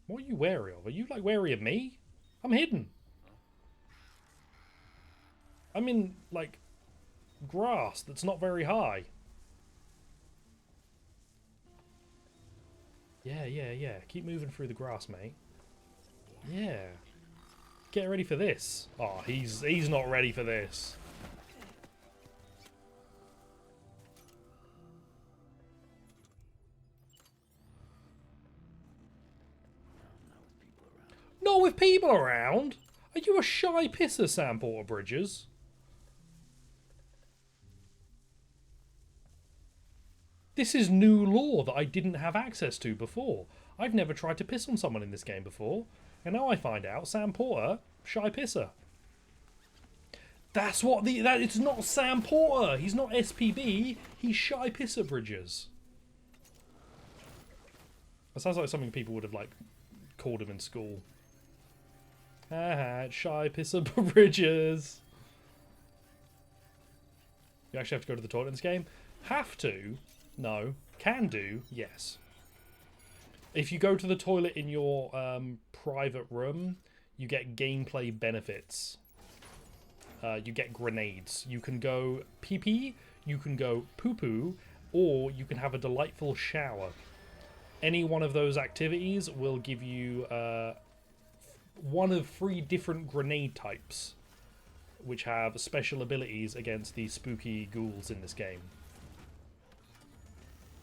What are you wary of? Are you, like, wary of me? I'm hidden. I'm in, like, grass that's not very high. Yeah. Keep moving through the grass, mate. Yeah. Get ready for this. Oh, he's not ready for this. Not with people around? Are you a shy pisser, Sam Porter Bridges? This is new lore that I didn't have access to before. I've never tried to piss on someone in this game before. And now I find out Sam Porter, shy pisser. That's what it's not Sam Porter. He's not SPB. He's shy pisser Bridges. That sounds like something people would have, like, called him in school. Haha, shy pisser Bridges. You actually have to go to the toilet in this game? Have to? No. Can do? Yes. If you go to the toilet in your private room, you get gameplay benefits. You get grenades. You can go pee-pee, you can go poo-poo, or you can have a delightful shower. Any one of those activities will give you one of 3 different grenade types, which have special abilities against the spooky ghouls in this game.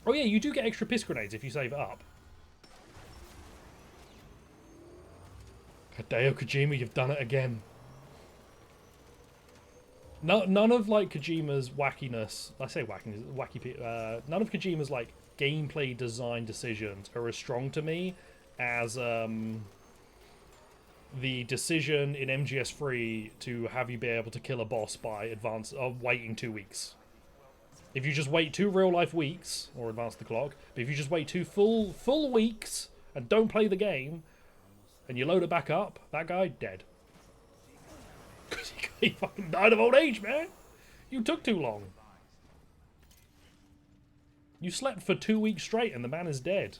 Oh yeah, you do get extra piss grenades if you save it up. Hideo Kojima, you've done it again. No, none of like Kojima's wackiness, I say wackiness, none of Kojima's like gameplay design decisions are as strong to me as the decision in MGS3 to have you be able to kill a boss by waiting 2 weeks. If you just wait 2 real life weeks, or advance the clock, but if you just wait 2 full weeks and don't play the game, and you load it back up, that guy, dead. Because he fucking died of old age, man. You took too long. You slept for 2 weeks straight and the man is dead.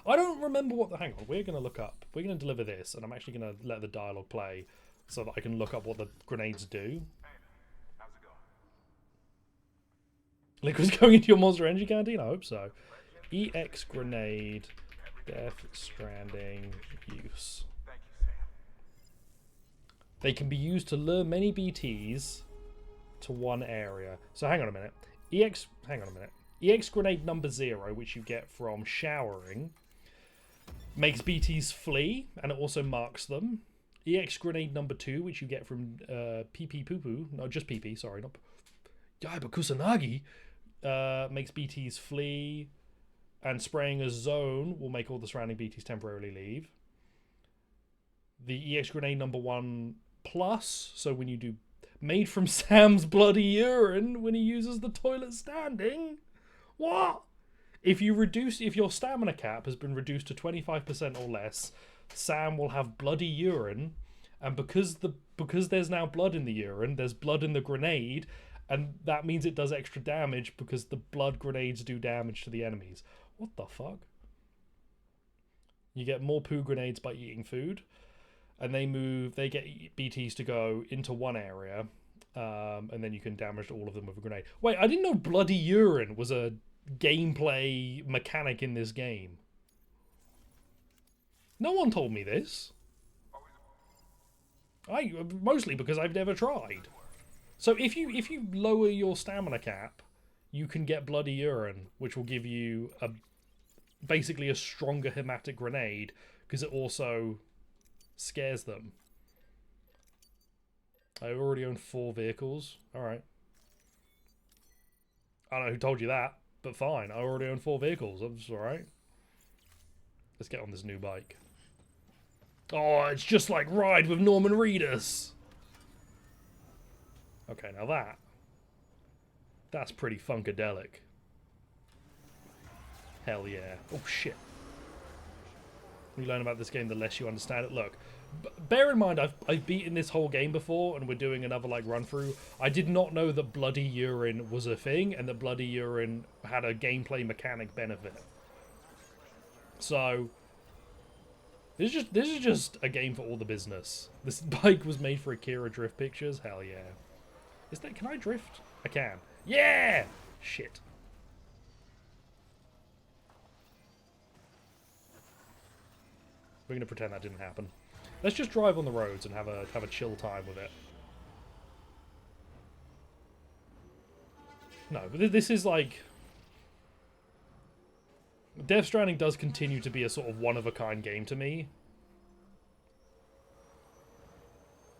I don't remember what the... Hang on, we're going to look up. We're going to deliver this, and I'm actually going to let the dialogue play so that I can look up what the grenades do. How's it going? Liquid's going into your Monster Energy canteen? I hope so. EX grenade, Death Stranding use. Thank you, Sam. They can be used to lure many BTs to one area. So hang on a minute. Hang on a minute. EX grenade number 0, which you get from showering, makes BTs flee, and it also marks them. EX grenade number 2, which you get from PP Poo Poo, no, just PP, sorry, not Yaiba Kusanagi, makes BTs flee, and spraying a zone will make all the surrounding BTs temporarily leave. The EX grenade number 1 plus, so when you do made from Sam's bloody urine when he uses the toilet standing. What? If your stamina cap has been reduced to 25% or less, Sam will have bloody urine, and because there's now blood in the urine, there's blood in the grenade, and that means it does extra damage because the blood grenades do damage to the enemies. What the fuck? You get more poo grenades by eating food, and they get BTs to go into one area, and then you can damage all of them with a grenade. Wait, I didn't know bloody urine was a gameplay mechanic in this game. No one told me this. Mostly because I've never tried. So if you lower your stamina cap, you can get bloody urine, which will give you basically a stronger hematic grenade because it also scares them. I already own 4 vehicles. Alright. I don't know who told you that, but fine. I already own 4 vehicles. That's alright. Let's get on this new bike. Oh, it's just like Ride with Norman Reedus. Okay, now that's pretty funkadelic. Hell yeah. Oh, shit. You learn about this game, the less you understand it. Look, bear in mind, I've beaten this whole game before, and we're doing another, like, run-through. I did not know that bloody urine was a thing, and that bloody urine had a gameplay mechanic benefit. So, this is just a game for all the business. This bike was made for Akira Drift Pictures. Hell yeah. Can I drift? I can. Yeah! Shit. We're gonna pretend that didn't happen. Let's just drive on the roads and have a chill time with it. No, but this is like... Death Stranding does continue to be a sort of one-of-a-kind game to me.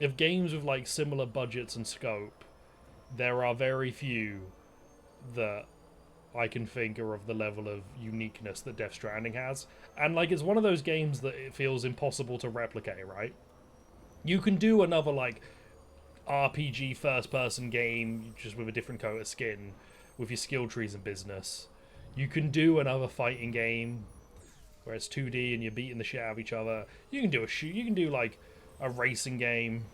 If games with like similar budgets and scope, there are very few that I can think are of the level of uniqueness that Death Stranding has. And like, it's one of those games that it feels impossible to replicate, right? You can do another like RPG first-person game just with a different coat of skin with your skill trees and business. You can do another fighting game where it's 2D and you're beating the shit out of each other. You can do you can do like a racing game.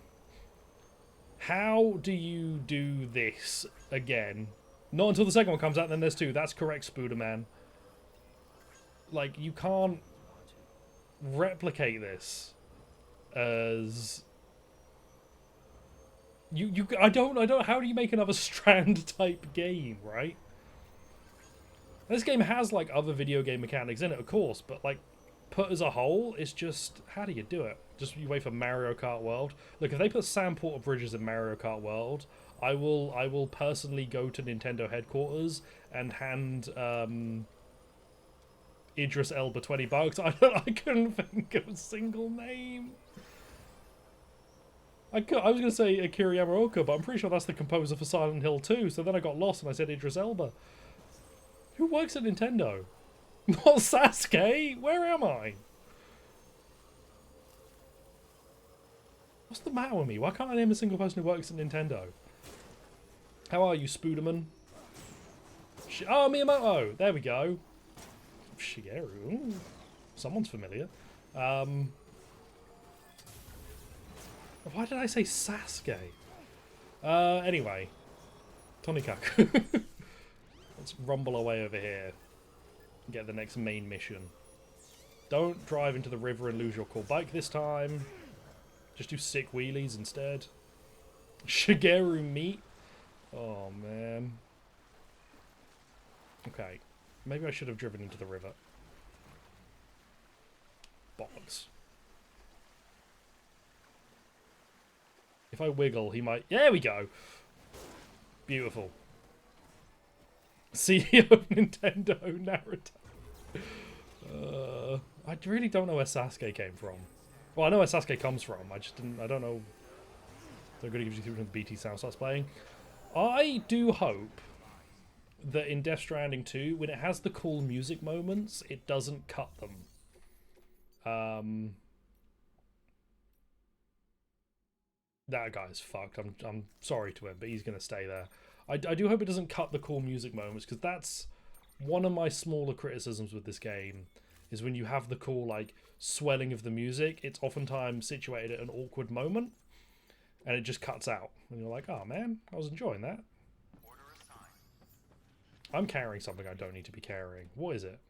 How do you do this again? Not until the second one comes out, then there's 2. That's correct, Spooderman. Like, you can't replicate this as... I don't, how do you make another Strand type game, right? This game has, like, other video game mechanics in it, of course, but, like, put as a whole, it's just, how do you do it? Just you wait for Mario Kart World. Look, if they put Sam Porter Bridges in Mario Kart World, I will personally go to Nintendo headquarters and hand Idris Elba $20. I couldn't think of a single name. I was going to say Akira Yamaoka, but I'm pretty sure that's the composer for Silent Hill 2, so then I got lost and I said Idris Elba. Who works at Nintendo? Not Sasuke? Where am I? What's the matter with me? Why can't I name a single person who works at Nintendo? How are you, Spooderman? Oh, Miyamoto! There we go. Shigeru. Ooh, someone's familiar. Why did I say Sasuke? Anyway. Tonikaku. Let's rumble away over here. And get the next main mission. Don't drive into the river and lose your cool bike this time. Just do sick wheelies instead. Shigeru meat? Oh, man. Okay. Maybe I should have driven into the river. Bollocks. If I wiggle, he might... There we go! Beautiful. CEO of Nintendo Naruto. I really don't know where Sasuke came from. Well, I know where Sasuke comes from. I just didn't... I don't know... They're going to give you when the BT sound starts playing. I do hope that in Death Stranding 2, when it has the cool music moments, it doesn't cut them. That guy's fucked. I'm sorry to him, but he's going to stay there. I do hope it doesn't cut the cool music moments, because that's one of my smaller criticisms with this game, is when you have the cool, like, swelling of the music, it's oftentimes situated at an awkward moment, and it just cuts out. And you're like, oh man, I was enjoying that. I'm carrying something I don't need to be carrying. What is it?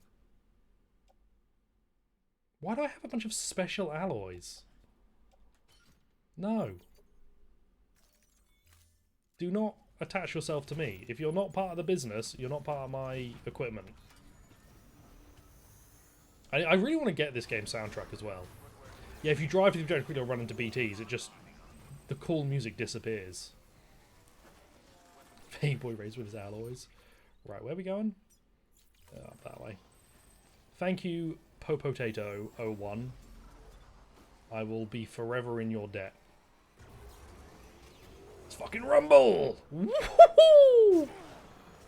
Why do I have a bunch of special alloys? No. Do not attach yourself to me. If you're not part of the business, you're not part of my equipment. I really want to get this game soundtrack as well. Yeah, if you drive to the objective quickly or run into BTs, it just... the cool music disappears. Boy raised with his alloys. Right, where are we going? Up that way. Thank you, Popotato01. I will be forever in your debt. Let's fucking rumble! Woohoo!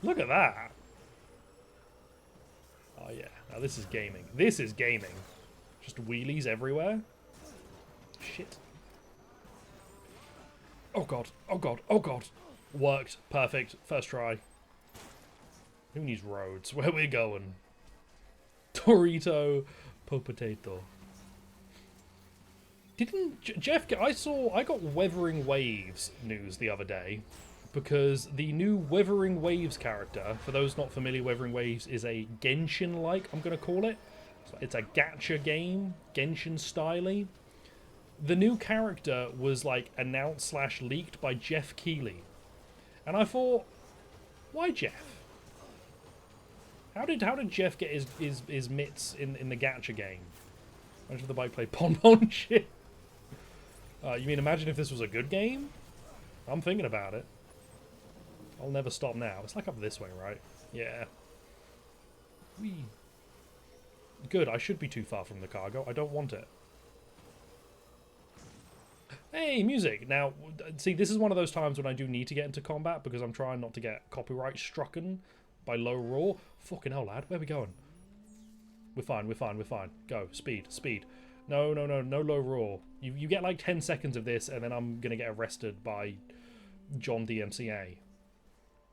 Look at that. Oh yeah, now this is gaming. This is gaming. Just wheelies everywhere. Shit. Oh god, oh god, oh god. Worked. Perfect. First try. Who needs roads? Where we going? Torito Popotato. Didn't Jeff get... I got Weathering Waves news the other day, because the new Weathering Waves character, for those not familiar, Weathering Waves is a Genshin-like, I'm going to call it. It's a gacha game, Genshin-style-y. The new character was, like, announced / leaked by Jeff Keighley. And I thought, why Jeff? How did Jeff get his mitts in the gacha game? Imagine if the bike played pon shit. You mean imagine if this was a good game? I'm thinking about it. I'll never stop now. It's like up this way, right? Yeah. Whee. Good, I should be too far from the cargo. I don't want it. Hey, music! Now, see, this is one of those times when I do need to get into combat because I'm trying not to get copyright strucken by low raw. Fucking hell, lad. Where are we going? We're fine, we're fine, we're fine. Go. Speed, speed. No, no, no, no low raw. You get like 10 seconds of this and then I'm going to get arrested by John DMCA.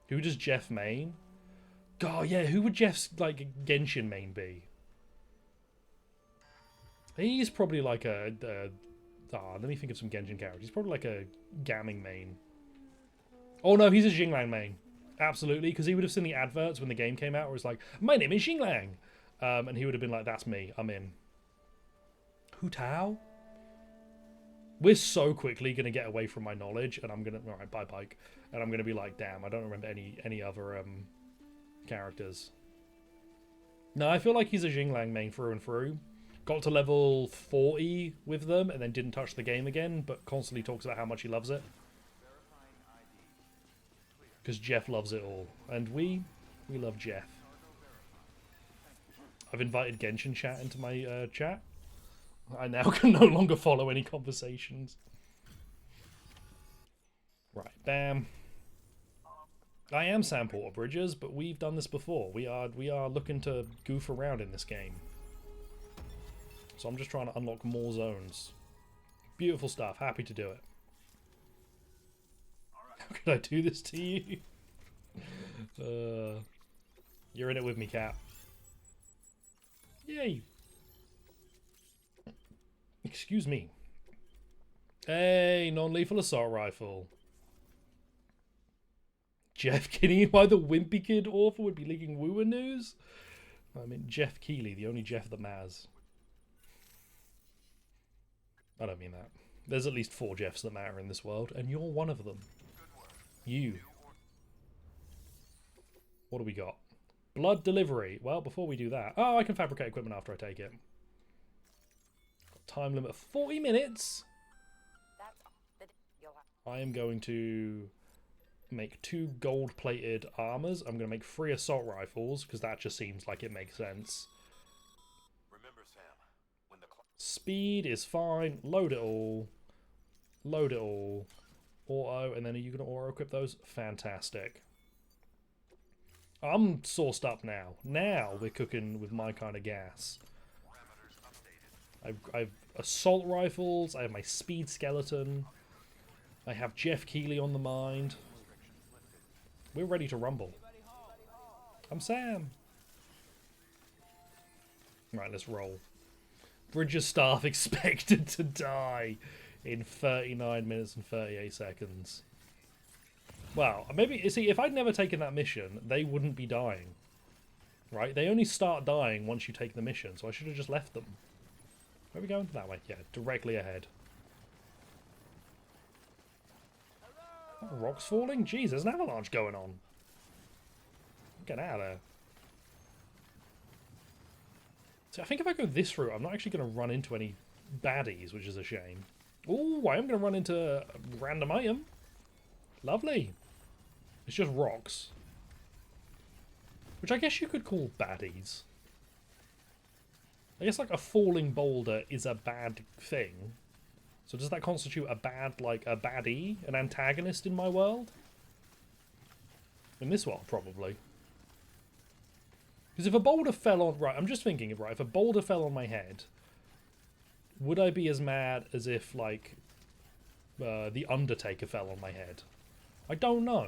Who does Jeff main? God, yeah, who would Jeff's, like, Genshin main be? He's probably like a... let me think of some Genshin characters. He's probably like a Gamming main. Oh no, he's a Xinglang main. Absolutely, because he would have seen the adverts when the game came out where it's like, my name is Xinglang. And he would have been like, that's me, I'm in. Hu Tao? We're so quickly going to get away from my knowledge, and I'm going to... Alright, bye bike. And I'm going to be like, damn, I don't remember any other characters. No, I feel like he's a Xinglang main through and through. Got to level 40 with them, and then didn't touch the game again, but constantly talks about how much he loves it. Because Jeff loves it all. And we love Jeff. I've invited Genshin chat into my chat. I now can no longer follow any conversations. Right, bam. I am Sam Porter Bridges, but we've done this before. We are looking to goof around in this game. So I'm just trying to unlock more zones. Beautiful stuff. Happy to do it. How could I do this to you? You're in it with me, Cap. Yay. Excuse me. Hey, non-lethal assault rifle. Jeff Kinney by the Wimpy Kid author would be leaking woo news? I mean, Jeff Keighley, the only Jeff that matters. I don't mean that. There's at least 4 Jeffs that matter in this world, and you're one of them. You. What do we got? Blood delivery. Well, before we do that... Oh, I can fabricate equipment after I take it. Time limit 40 minutes. I am going to make 2 gold-plated armors. I'm going to make 3 assault rifles, because that just seems like it makes sense. Remember, Sam, when the Speed is fine. Load it all. Load it all. Auto, and then are you going to auto-equip those? Fantastic. I'm sauced up now. Now we're cooking with my kind of gas. I've assault rifles. I have my speed skeleton. I have Jeff Keighley on the mind. We're ready to rumble. I'm Sam. Right, let's roll. Bridges staff expected to die in 39 minutes and 38 seconds. Well, maybe, see, if I'd never taken that mission, they wouldn't be dying. Right? They only start dying once you take the mission, so I should have just left them. Where are we going? That way. Yeah, directly ahead. Oh, rocks falling? Jeez, there's an avalanche going on. Get out of there. So I think if I go this route, I'm not actually going to run into any baddies, which is a shame. Ooh, I am going to run into a random item. Lovely. It's just rocks. Which I guess you could call baddies. I guess like a falling boulder is a bad thing. So does that constitute a bad, like a baddie? An antagonist in my world? In this world, probably. Because if a boulder fell on... Right, I'm just thinking, right, if a boulder fell on my head, would I be as mad as if, like, the Undertaker fell on my head? I don't know.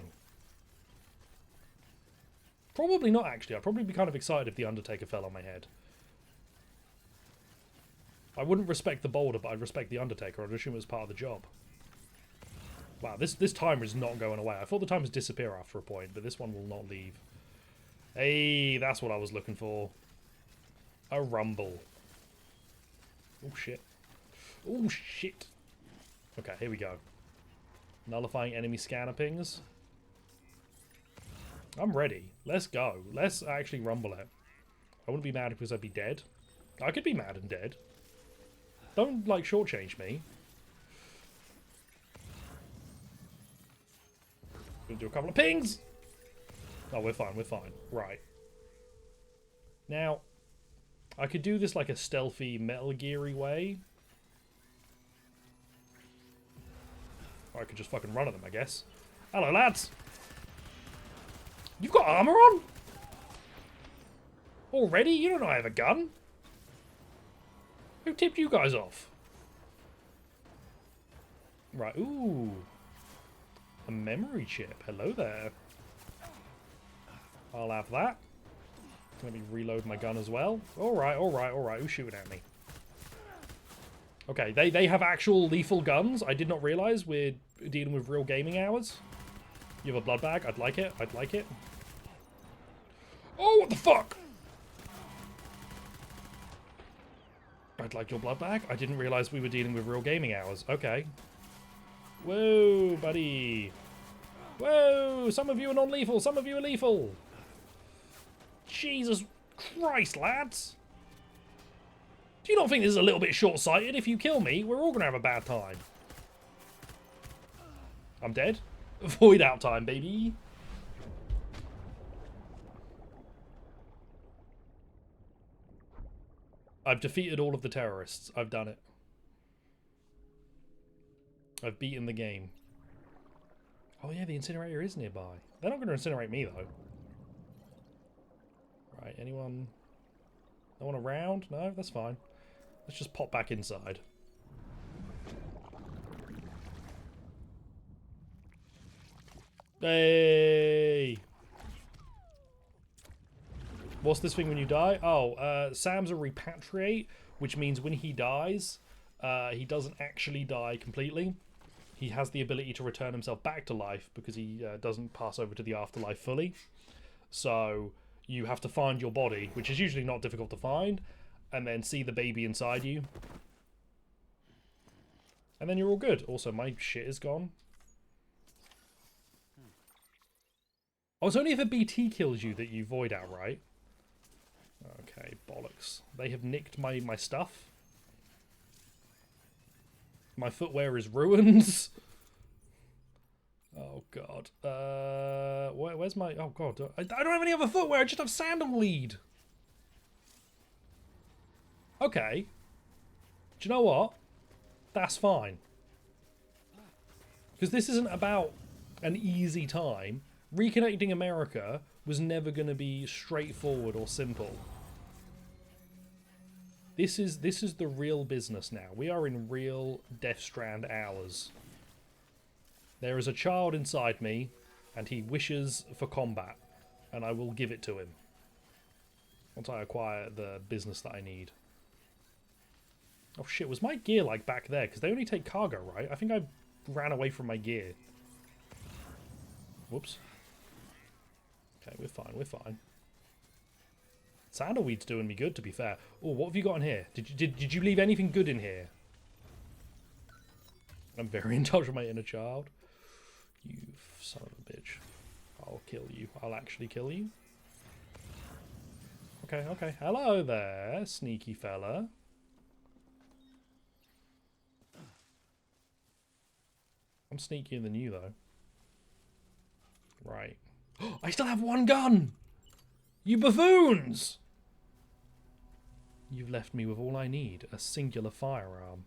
Probably not, actually. I'd probably be kind of excited if the Undertaker fell on my head. I wouldn't respect the boulder, but I'd respect the Undertaker. I'd assume it was part of the job. Wow, this timer is not going away. I thought the timers disappear after a point, but this one will not leave. Hey, that's what I was looking for. A rumble. Oh, shit. Oh, shit. Okay, here we go. Nullifying enemy scanner pings. I'm ready. Let's go. Let's actually rumble it. I wouldn't be mad because I'd be dead. I could be mad and dead. Don't, like, shortchange me. Gonna do a couple of pings! Oh, we're fine, we're fine. Right. Now, I could do this like a stealthy, Metal Gear-y way. Or I could just fucking run at them, I guess. Hello, lads! You've got armor on? Already? You don't know I have a gun. Who tipped you guys off? Right, ooh. A memory chip. Hello there. I'll have that. Let me reload my gun as well. Alright, alright, alright. Who's shooting at me? Okay, they have actual lethal guns. I did not realize we're dealing with real gaming hours. You have a blood bag? I'd like it. I'd like it. Oh, what the fuck? I'd like your blood bag. I didn't realize we were dealing with real gaming hours. Okay. Whoa, buddy. Whoa, some of you are non-lethal. Some of you are lethal. Jesus Christ, lads. Do you not think this is a little bit short-sighted? If you kill me, we're all going to have a bad time. I'm dead. Void out time, baby. I've defeated all of the terrorists. I've done it. I've beaten the game. Oh yeah, the incinerator is nearby. They're not going to incinerate me, though. Right, anyone... No one around? No, that's fine. Let's just pop back inside. Hey! What's this thing when you die? Oh, Sam's a repatriate, which means when he dies, he doesn't actually die completely. He has the ability to return himself back to life because he doesn't pass over to the afterlife fully. So you have to find your body, which is usually not difficult to find, and then see the baby inside you. And then you're all good. Also, my shit is gone. Oh, it's only if a BT kills you that you void out, right? Okay, bollocks. They have nicked my stuff. My footwear is ruins. Oh, God. Where's my... Oh, God. I don't have any other footwear. I just have sandal lead. Okay. Do you know what? That's fine. Because this isn't about an easy time. Reconnecting America was never going to be straightforward or simple. This is the real business now. We are in real Death Strand hours. There is a child inside me, and he wishes for combat, and I will give it to him once I acquire the business that I need. Oh shit, was my gear like back there? Because they only take cargo, right? I think I ran away from my gear. Whoops. Okay, we're fine, we're fine. Sandalweed's doing me good, to be fair. Oh, what have you got in here? Did you leave anything good in here? I'm very in touch with my inner child. You son of a bitch. I'll kill you. I'll actually kill you. Okay, okay. Hello there, sneaky fella. I'm sneakier than you, though. Right. I still have one gun! You buffoons! You've left me with all I need. A singular firearm.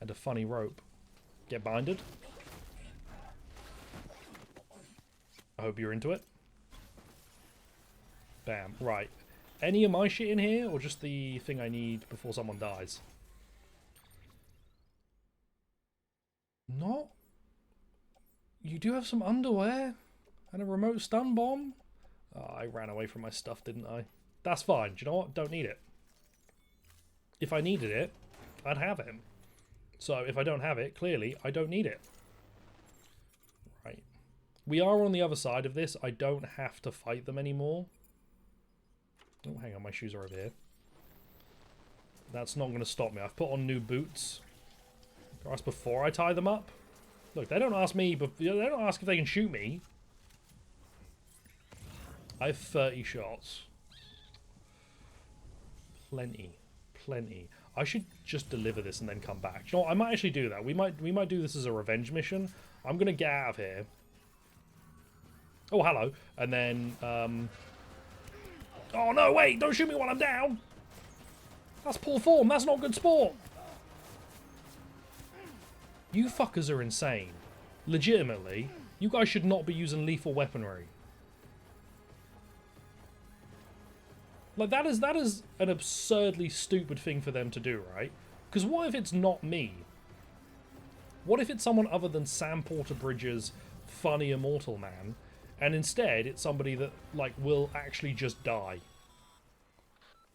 And a funny rope. Get binded. I hope you're into it. Bam. Right. Any of my shit in here, or just the thing I need before someone dies? Not. You do have some underwear and a remote stun bomb. Oh, I ran away from my stuff, didn't I? That's fine. Do you know what? Don't need it. If I needed it, I'd have it. So if I don't have it, clearly I don't need it. Right. We are on the other side of this. I don't have to fight them anymore. Oh, hang on. My shoes are over here. That's not going to stop me. I've put on new boots. Ask before I tie them up. Look, they don't ask me, but they don't ask if they can shoot me. I have 30 shots. Plenty, plenty. I should just deliver this and then come back. You know what? I might actually do that. We might do this as a revenge mission. I'm gonna get out of here. Oh, hello. And then, oh no! Wait! Don't shoot me while I'm down. That's poor form. That's not good sport. You fuckers are insane. Legitimately, you guys should not be using lethal weaponry. Like, that is an absurdly stupid thing for them to do, right? Because what if it's not me? What if it's someone other than Sam Porter Bridges' funny immortal man, and instead it's somebody that, like, will actually just die?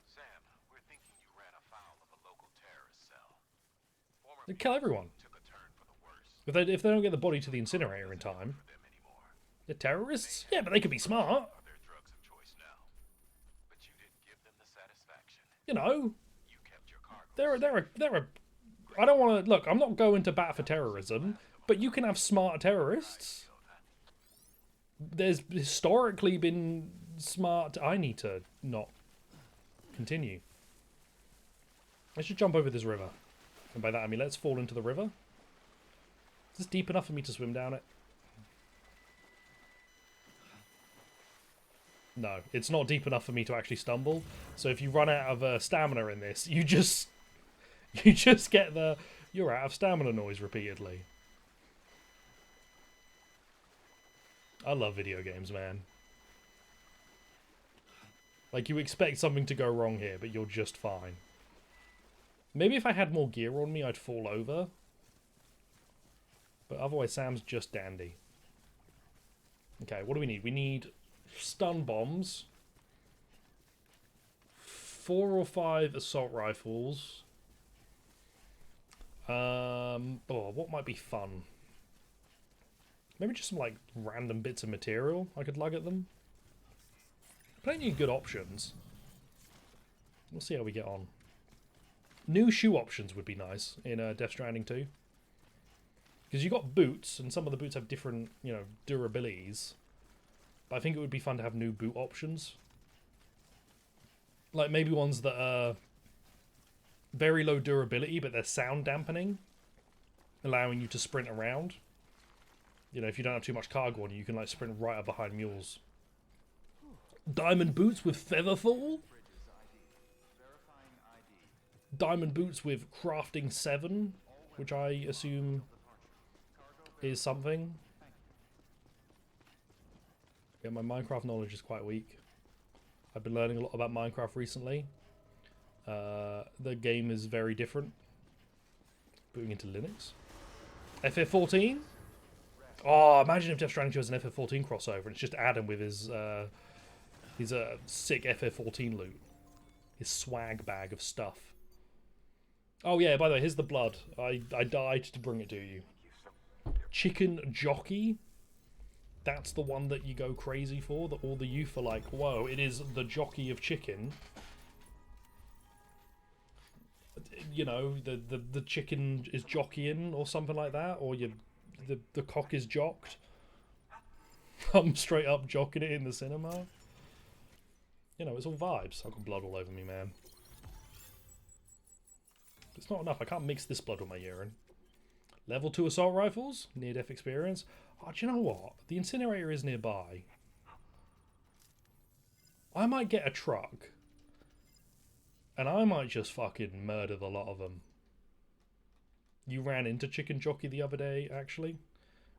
Sam, we're thinking you ran afoul of a local terrorist cell. They kill everyone. Took a turn for the worse. If they don't get the body to the incinerator in time. They're terrorists? Yeah, but they could be smart. Their drugs of choice now. But you didn't give them the satisfaction. You know, You kept your cargo. I don't want to... Look, I'm not going to bat for terrorism, but you can have smart terrorists. There's historically been smart... I need to not continue. I should jump over this river. And by that I mean let's fall into the river. Is this deep enough for me to swim down it? No, it's not deep enough for me to actually stumble. So if you run out of stamina in this, you just get the "you're out of stamina" noise repeatedly. I love video games, man. Like, you expect something to go wrong here, but you're just fine. Maybe if I had more gear on me, I'd fall over. But otherwise, Sam's just dandy. Okay, what do we need? We need stun bombs, 4 or 5 assault rifles, Oh, what might be fun? Maybe just some like random bits of material I could lug at them. Plenty of good options. We'll see how we get on. New shoe options would be nice in Death Stranding 2. Because you got boots, and some of the boots have different, you know, durabilities. But I think it would be fun to have new boot options. Like maybe ones that are very low durability, but they're sound dampening, allowing you to sprint around. You know, if you don't have too much cargo on you, you can like sprint right up behind mules. Diamond boots with featherfall? Diamond boots with crafting 7, which I assume is something. Yeah, my Minecraft knowledge is quite weak. I've been learning a lot about Minecraft recently. The game is very different. Booting into Linux. FF14? Oh, imagine if Death Stranding 2 has an FF14 crossover and it's just Adam with his sick FF14 loot. His swag bag of stuff. Oh yeah, by the way, here's the blood. I died to bring it to you. Chicken Jockey? That's the one that you go crazy for, that all the youth are like, whoa, it is the jockey of chicken. You know, the chicken is jockeying or something like that, or the cock is jocked. I'm straight up jocking it in the cinema. You know, it's all vibes. I've got blood all over me, man. It's not enough. I can't mix this blood with my urine. Level 2 assault rifles. Near-death experience. Oh, do you know what? The incinerator is nearby. I might get a truck. And I might just fucking murder the lot of them. You ran into Chicken Jockey the other day, actually.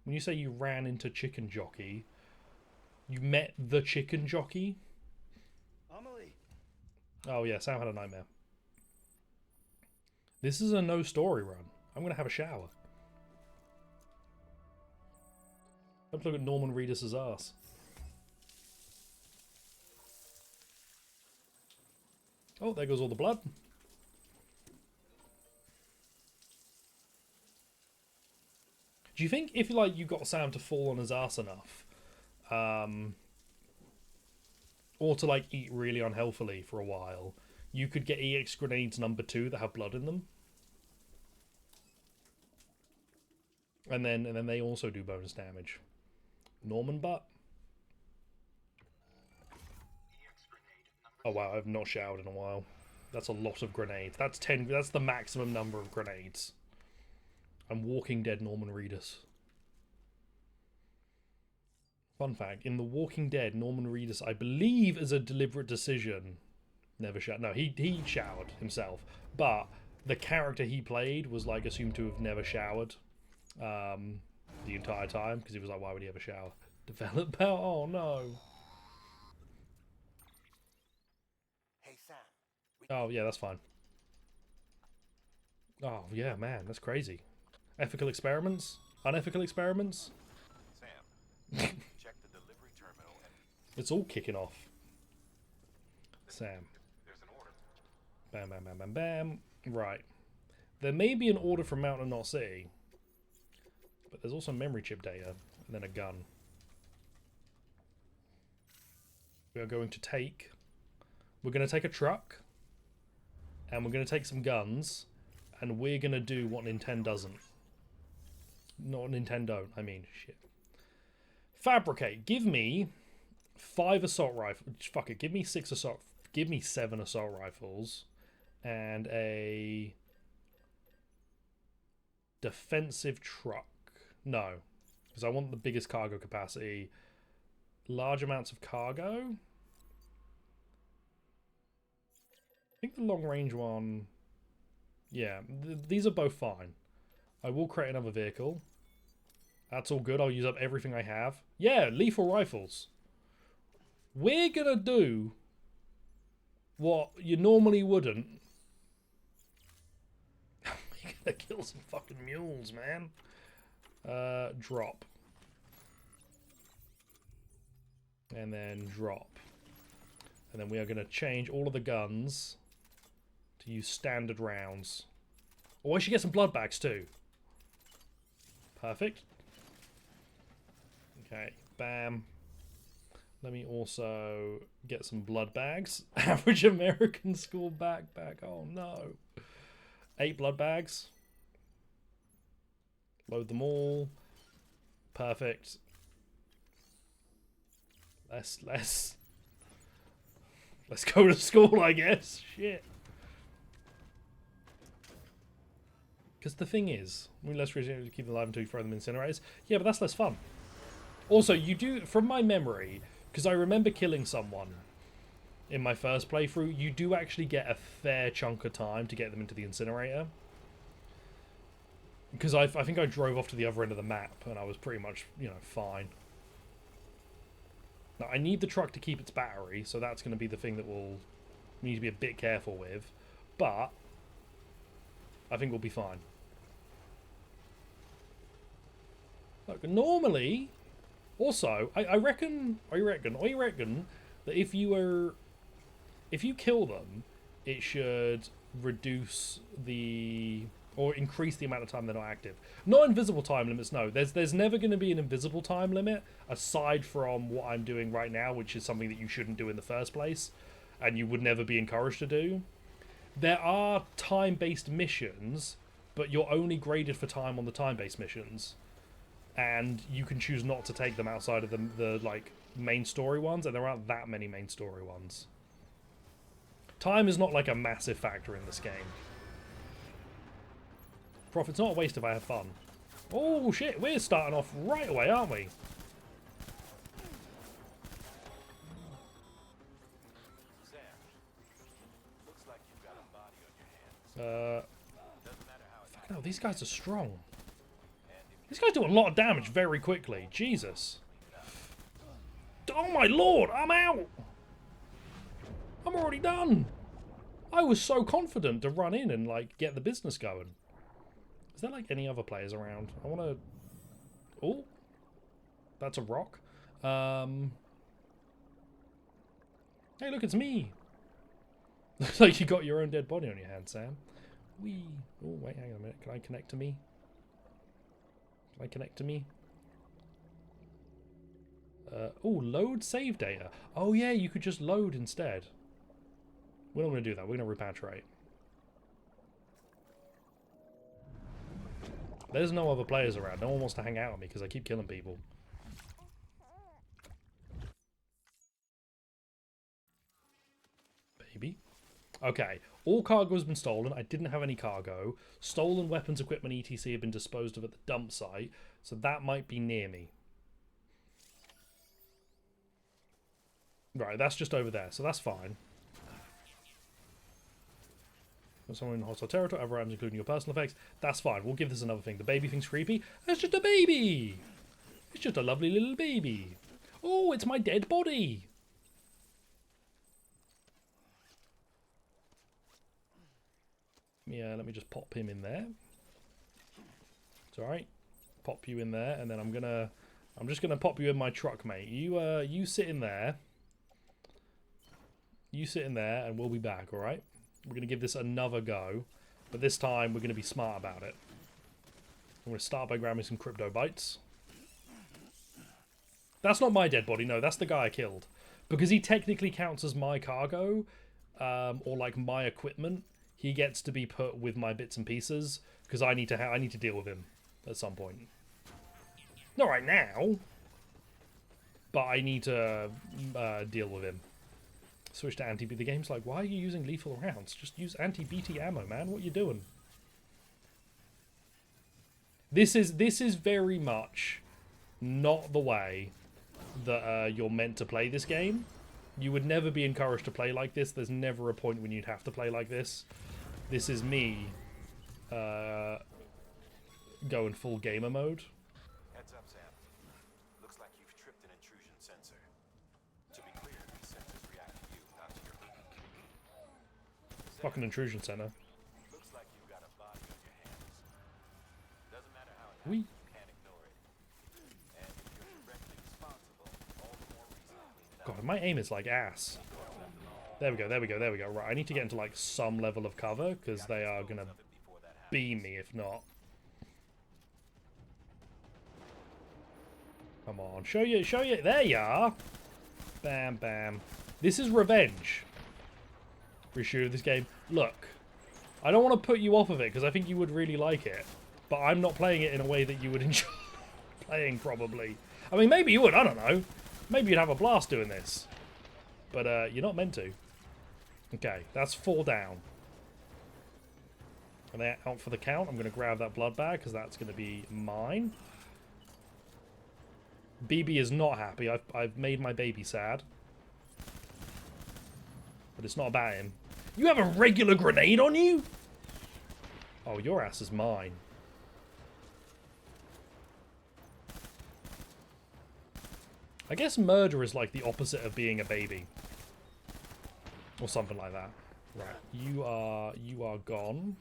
When you say you ran into Chicken Jockey, you met the Chicken Jockey? Amelie. Oh yeah, Sam had a nightmare. This is a no story run. I'm gonna have a shower. Let's look at Norman Reedus' ass. Oh, there goes all the blood. Do you think if like you got Sam to fall on his ass enough, or to like eat really unhealthily for a while, you could get EX grenades number 2 that have blood in them? And then they also do bonus damage. Norman butt. Oh wow, I've not showered in a while. That's a lot of grenades. That's 10. That's the maximum number of grenades. I'm Walking Dead Norman Reedus. Fun fact: in The Walking Dead, Norman Reedus, I believe, as a deliberate decision, never showered. No, he showered himself, but the character he played was like assumed to have never showered the entire time because he was like, why would he ever shower? Develop out? Oh no. Hey, Sam. Oh yeah, that's fine. Oh yeah, man, that's crazy. Ethical experiments? Unethical experiments? Sam, check the delivery terminal and... It's all kicking off. Sam. There's an order. Bam, bam, bam, bam, bam. Right. There may be an order from Mountain Knot City, but there's also memory chip data, and then a gun. We are going to take... We're going to take a truck, and we're going to take some guns, and we're going to do what Nintendo doesn't. Not Nintendo, I mean, shit. Fabricate. Give me 5 assault rifles. Fuck it, give me 6 assault... Give me 7 assault rifles, and a defensive truck. No, because I want the biggest cargo capacity. Large amounts of cargo. I think the long range one... Yeah, these are both fine. I will create another vehicle. That's all good. I'll use up everything I have. Yeah, lethal rifles. We're gonna do what you normally wouldn't. We're gonna kill some fucking mules, man. Drop. And then drop. And then we are gonna change all of the guns to use standard rounds. Oh, I should get some blood bags too. Perfect. Okay, bam. Let me also get some blood bags. Average American school backpack. Oh no. 8 blood bags. Load them all. Perfect. Let's go to school, I guess. Shit. Because the thing is, we less resilient to keep them alive until you throw them in incinerators. Yeah, but that's less fun. Also, you do, from my memory, because I remember killing someone in my first playthrough, you do actually get a fair chunk of time to get them into the incinerator. Because I think I drove off to the other end of the map, and I was pretty much, you know, fine. Now, I need the truck to keep its battery, so that's going to be the thing that we'll need to be a bit careful with. But I think we'll be fine. Look, normally, also, I reckon that if you kill them, it should reduce the, or increase the amount of time they're not active. Not invisible time limits, no. There's never going to be an invisible time limit, aside from what I'm doing right now, which is something that you shouldn't do in the first place, and you would never be encouraged to do. There are time-based missions, but you're only graded for time on the time-based missions. And you can choose not to take them outside of the like main story ones, and there aren't that many main story ones. Time is not like a massive factor in this game. Profit's not a waste if I have fun. Oh shit, we're starting off right away, aren't we? Sam, looks like you've got a body on your hands. Doesn't matter how it Fucking hell, these guys are strong. These guys do a lot of damage very quickly. Jesus. Oh my lord, I'm out! I'm already done! I was so confident to run in and, like, get the business going. Is there, like, any other players around? I want to... Oh. That's a rock. Hey, look, it's me! Looks like you got your own dead body on your hand, Sam. Whee! Oh, wait, hang on a minute. Can I connect to me? Can I connect to me? Oh, load save data. Oh yeah, you could just load instead. We're not going to do that. We're going to repatriate. There's no other players around. No one wants to hang out with me because I keep killing people. Baby. Okay. All cargo has been stolen. I didn't have any cargo. Stolen weapons, equipment, etc. have been disposed of at the dump site. So that might be near me. Right, that's just over there. So that's fine. Someone in hostile territory, other items including your personal effects. That's fine. We'll give this another thing. The baby thing's creepy. That's just a baby. It's just a lovely little baby. Oh, it's my dead body. Yeah, let me just pop him in there. It's alright. Pop you in there, and then I'm just gonna pop you in my truck, mate. You sit in there. You sit in there, and we'll be back, alright? We're gonna give this another go, but this time we're gonna be smart about it. I'm gonna start by grabbing some crypto bites. That's not my dead body, no, that's the guy I killed. Because he technically counts as my cargo, or like my equipment. He gets to be put with my bits and pieces because I need to deal with him at some point. Not right now, but I need to deal with him. Switch to anti-BT. The game's like, why are you using lethal rounds? Just use anti-BT ammo, man. What are you doing? This is very much not the way that you're meant to play this game. You would never be encouraged to play like this. There's never a point when you'd have to play like this. This is me going full gamer mode. Heads up, Sam. Looks like you've tripped an intrusion sensor. To be clear, these sensors react to you, not to your movement. Fucking intrusion center. Looks like you've got a body on your hands. Doesn't matter how it We. happens, you can't ignore it. And if you're directly responsible, all the more reason to clean it up. God, my aim is like ass. There we go, there we go, there we go. Right, I need to get into like some level of cover because they are gonna beam me if not. Come on, show you. There you are. Bam, bam. This is revenge. Reissue of this game. Look, I don't want to put you off of it because I think you would really like it, but I'm not playing it in a way that you would enjoy playing probably. I mean, maybe you would. I don't know. Maybe you'd have a blast doing this, but you're not meant to. Okay, that's 4 down. Are they out for the count? I'm going to grab that blood bag because that's going to be mine. BB is not happy. I've made my baby sad. But it's not about him. You have a regular grenade on you? Oh, your ass is mine. I guess murder is like the opposite of being a baby. Or something like that. Right, you are gone.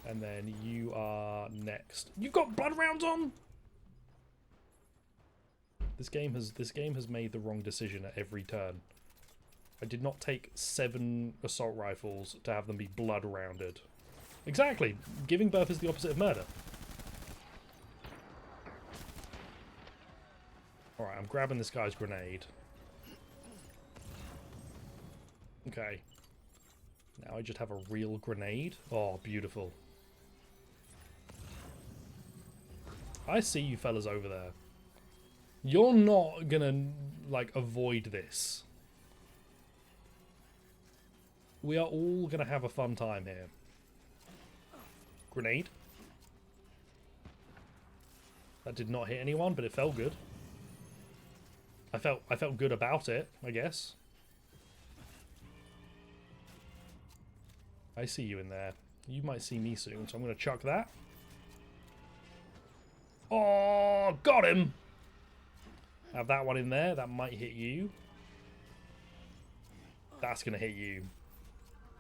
And then you are next. You've got blood rounds on? This game has made the wrong decision at every turn. I did not take 7 assault rifles to have them be blood rounded. Exactly. Giving birth is the opposite of murder. Alright, I'm grabbing this guy's grenade. Okay. Now I just have a real grenade. Oh, beautiful. I see you fellas over there. You're not gonna, like, avoid this. We are all gonna have a fun time here. Grenade. That did not hit anyone, but it felt good. I felt good about it, I guess. I see you in there. You might see me soon, so I'm gonna chuck that. Oh, got him! Have that one in there. That might hit you. That's going to hit you.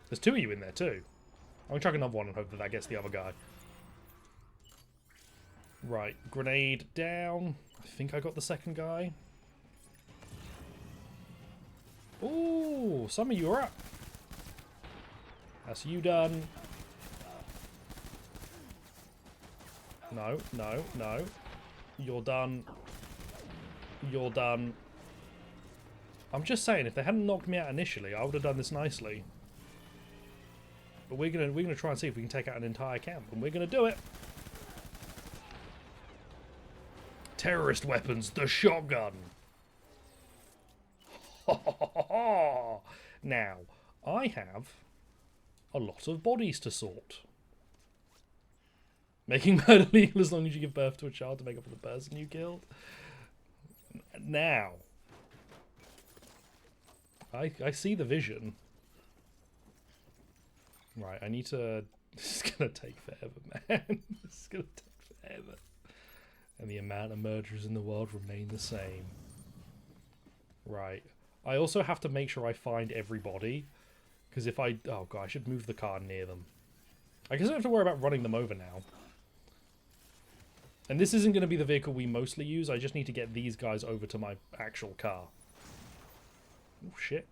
There's 2 of you in there too. I'm going to chuck another one and hope that that gets the other guy. Right. Grenade down. I think I got the second guy. Ooh, some of you are up. That's you done. No, no, no. You're done. You're done. I'm just saying, if they hadn't knocked me out initially, I would have done this nicely. But we're gonna try and see if we can take out an entire camp, and we're gonna do it. Terrorist weapons, the shotgun. Now, I have a lot of bodies to sort. Making murder legal as long as you give birth to a child to make up for the person you killed. Now, I see the vision. Right, I need to... This is going to take forever, man. This is going to take forever. And the amount of murderers in the world remain the same. Right. I also have to make sure I find everybody. Because if I... Oh, God, I should move the car near them. I guess I don't have to worry about running them over now. And this isn't going to be the vehicle we mostly use. I just need to get these guys over to my actual car. Oh, shit.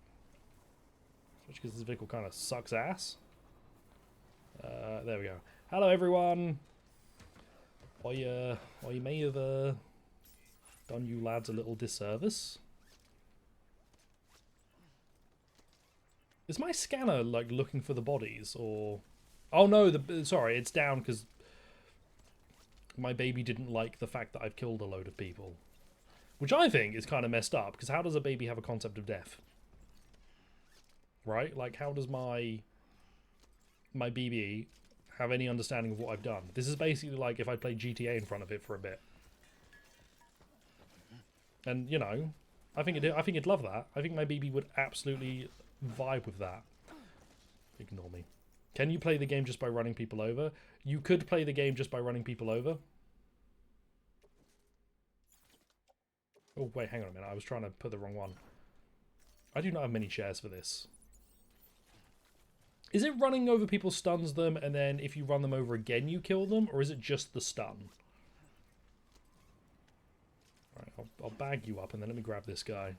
Especially because this vehicle kind of sucks ass. There we go. Hello, everyone. I may have done you lads a little disservice. Is my scanner, like, looking for the bodies, or... Oh, no, sorry, it's down because... My baby didn't like the fact that I've killed a load of people. Which I think is kind of messed up, because how does a baby have a concept of death? Right? Like, how does my BB have any understanding of what I've done? This is basically like if I played GTA in front of it for a bit. And, you know, I think it'd love that. I think my BB would absolutely vibe with that. Ignore me. Can you play the game just by running people over? You could play the game just by running people over. Oh, wait, hang on a minute. I was trying to put the wrong one. I do not have many shares for this. Is it running over people stuns them, and then if you run them over again, you kill them? Or is it just the stun? Right, I'll bag you up, and then let me grab this guy.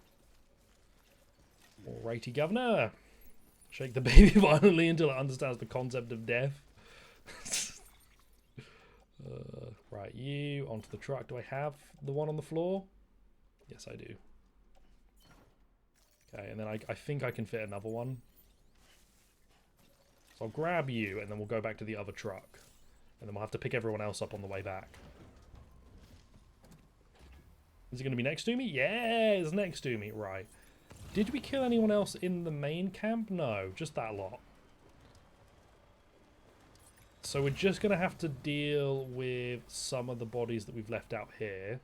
Alrighty, governor. Shake the baby violently until it understands the concept of death. Right, you onto the truck. Do I have the one on the floor? Yes, I do. Okay, and then I think I can fit another one. So I'll grab you, and then we'll go back to the other truck. And then we'll have to pick everyone else up on the way back. Is it going to be next to me? Yeah, it's next to me. Right. Did we kill anyone else in the main camp? No, just that lot. So we're just going to have to deal with some of the bodies that we've left out here.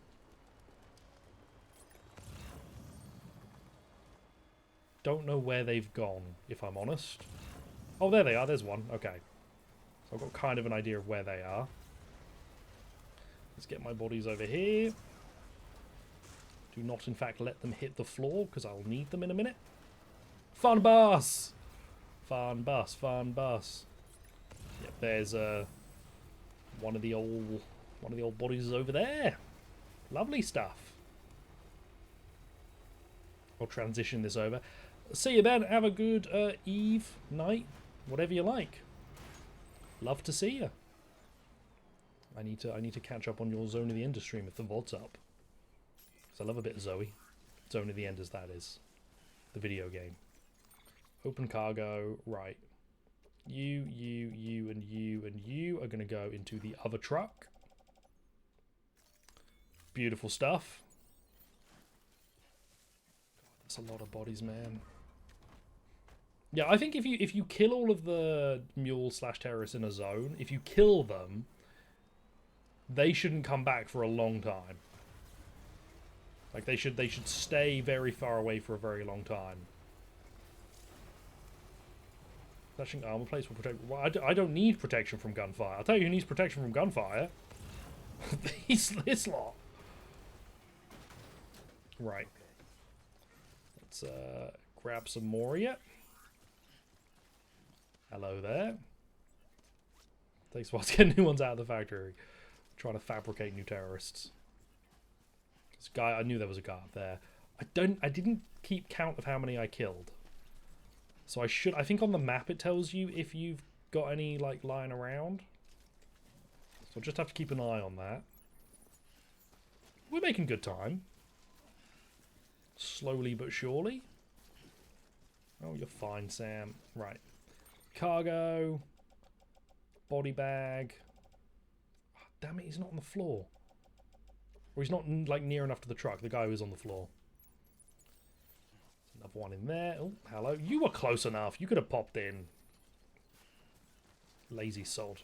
Don't know where they've gone, if I'm honest. Oh, there they are. There's one. Okay. So I've got kind of an idea of where they are. Let's get my bodies over here. Do not, in fact, let them hit the floor, because I'll need them in a minute. Fun bus! Fun bus, fun bus. Yep, there's one of the old bodies is over there. Lovely stuff. I'll transition this over. See you, Ben. Have a good eve, night, whatever you like. Love to see you. I need to catch up on your Zone of the Ender stream if the VOD's up. Because I love a bit of Zoe. Zone of the Enders, that is. The video game. Open cargo. Right. You, and you are going to go into the other truck. Beautiful stuff. God, that's a lot of bodies, man. Yeah, I think if you kill all of the mules/terrorists in a zone, if you kill them, they shouldn't come back for a long time. Like they should stay very far away for a very long time. Flashing armor plates will protect. Well, I don't need protection from gunfire. I'll tell you who needs protection from gunfire. This lot. Right. Let's grab some more yet. Hello there. Takes a while to get new ones out of the factory. Trying to fabricate new terrorists. This guy, I knew there was a guy up there. I didn't keep count of how many I killed. So I think on the map it tells you if you've got any like lying around. So I'll just have to keep an eye on that. We're making good time. Slowly but surely. Oh, you're fine, Sam. Right. Cargo. Body bag. Oh, damn it, he's not on the floor. Or he's not like near enough to the truck. The guy who is on the floor. There's another one in there. Oh, hello. You were close enough. You could have popped in. Lazy sod.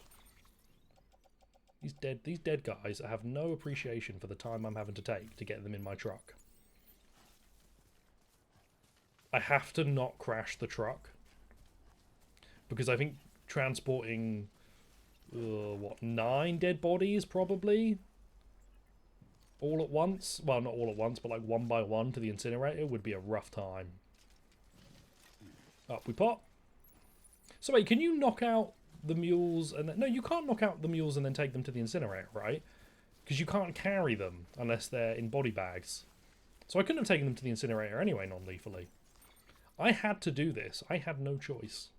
These dead guys have no appreciation for the time I'm having to take to get them in my truck. I have to not crash the truck. Because I think transporting, what, 9 dead bodies probably? All at once? Well, not all at once, but like one by one to the incinerator would be a rough time. Up we pop. So wait, can you knock out the mules and then... No, you can't knock out the mules and then take them to the incinerator, right? Because you can't carry them unless they're in body bags. So I couldn't have taken them to the incinerator anyway, non-lethally. I had to do this. I had no choice.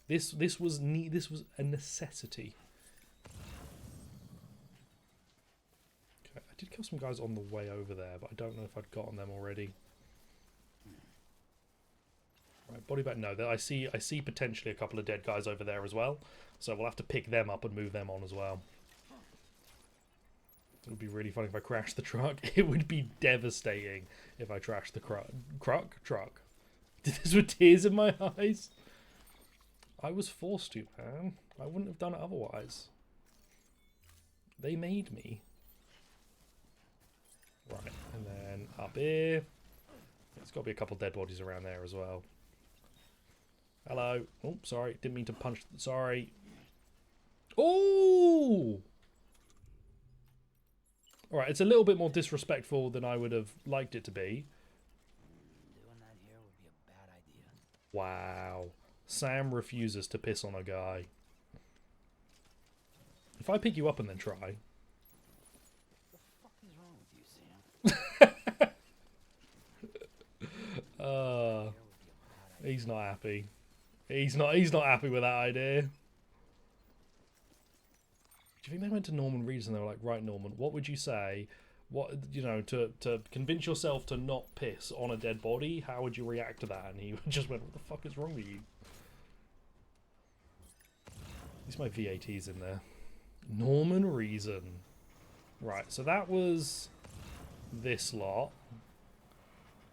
This was a necessity. Okay, I did kill some guys on the way over there, but I don't know if I'd gotten them already. Right, body bag. No, I see potentially a couple of dead guys over there as well. So we'll have to pick them up and move them on as well. It would be really funny if I crashed the truck. It would be devastating if I trashed the truck. Did this with tears in my eyes? I was forced to, man. I wouldn't have done it otherwise. They made me. Right, and then up here. There's got to be a couple dead bodies around there as well. Hello. Oh, sorry. Didn't mean to punch. Sorry. Oh! Alright, it's a little bit more disrespectful than I would have liked it to be. Doing that here would be a bad idea. Wow. Sam refuses to piss on a guy. If I pick you up and then try... What the fuck is wrong with you, Sam? He's not happy. He's not happy with that idea. Do you think they went to Norman Reedus and they were like, right, Norman, what would you say? What, you know, to convince yourself to not piss on a dead body, how would you react to that? And he just went, what the fuck is wrong with you? At least my VAT's in there. Norman Reason. Right, so that was this lot.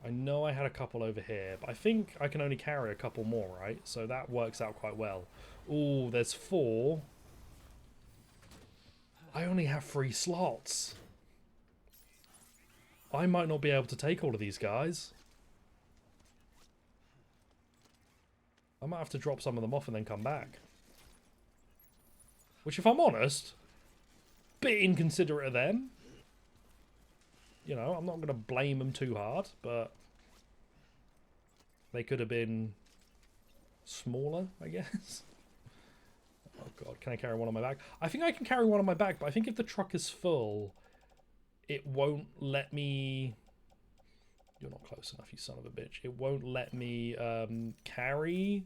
I know I had a couple over here, but I think I can only carry a couple more, right? So that works out quite well. Ooh, there's 4. I only have 3 slots. I might not be able to take all of these guys. I might have to drop some of them off and then come back. Which, if I'm honest, bit inconsiderate of them. You know, I'm not going to blame them too hard, but they could have been smaller, I guess. Oh god, can I carry one on my back? I think I can carry one on my back, but I think if the truck is full, it won't let me... You're not close enough, you son of a bitch. It won't let me carry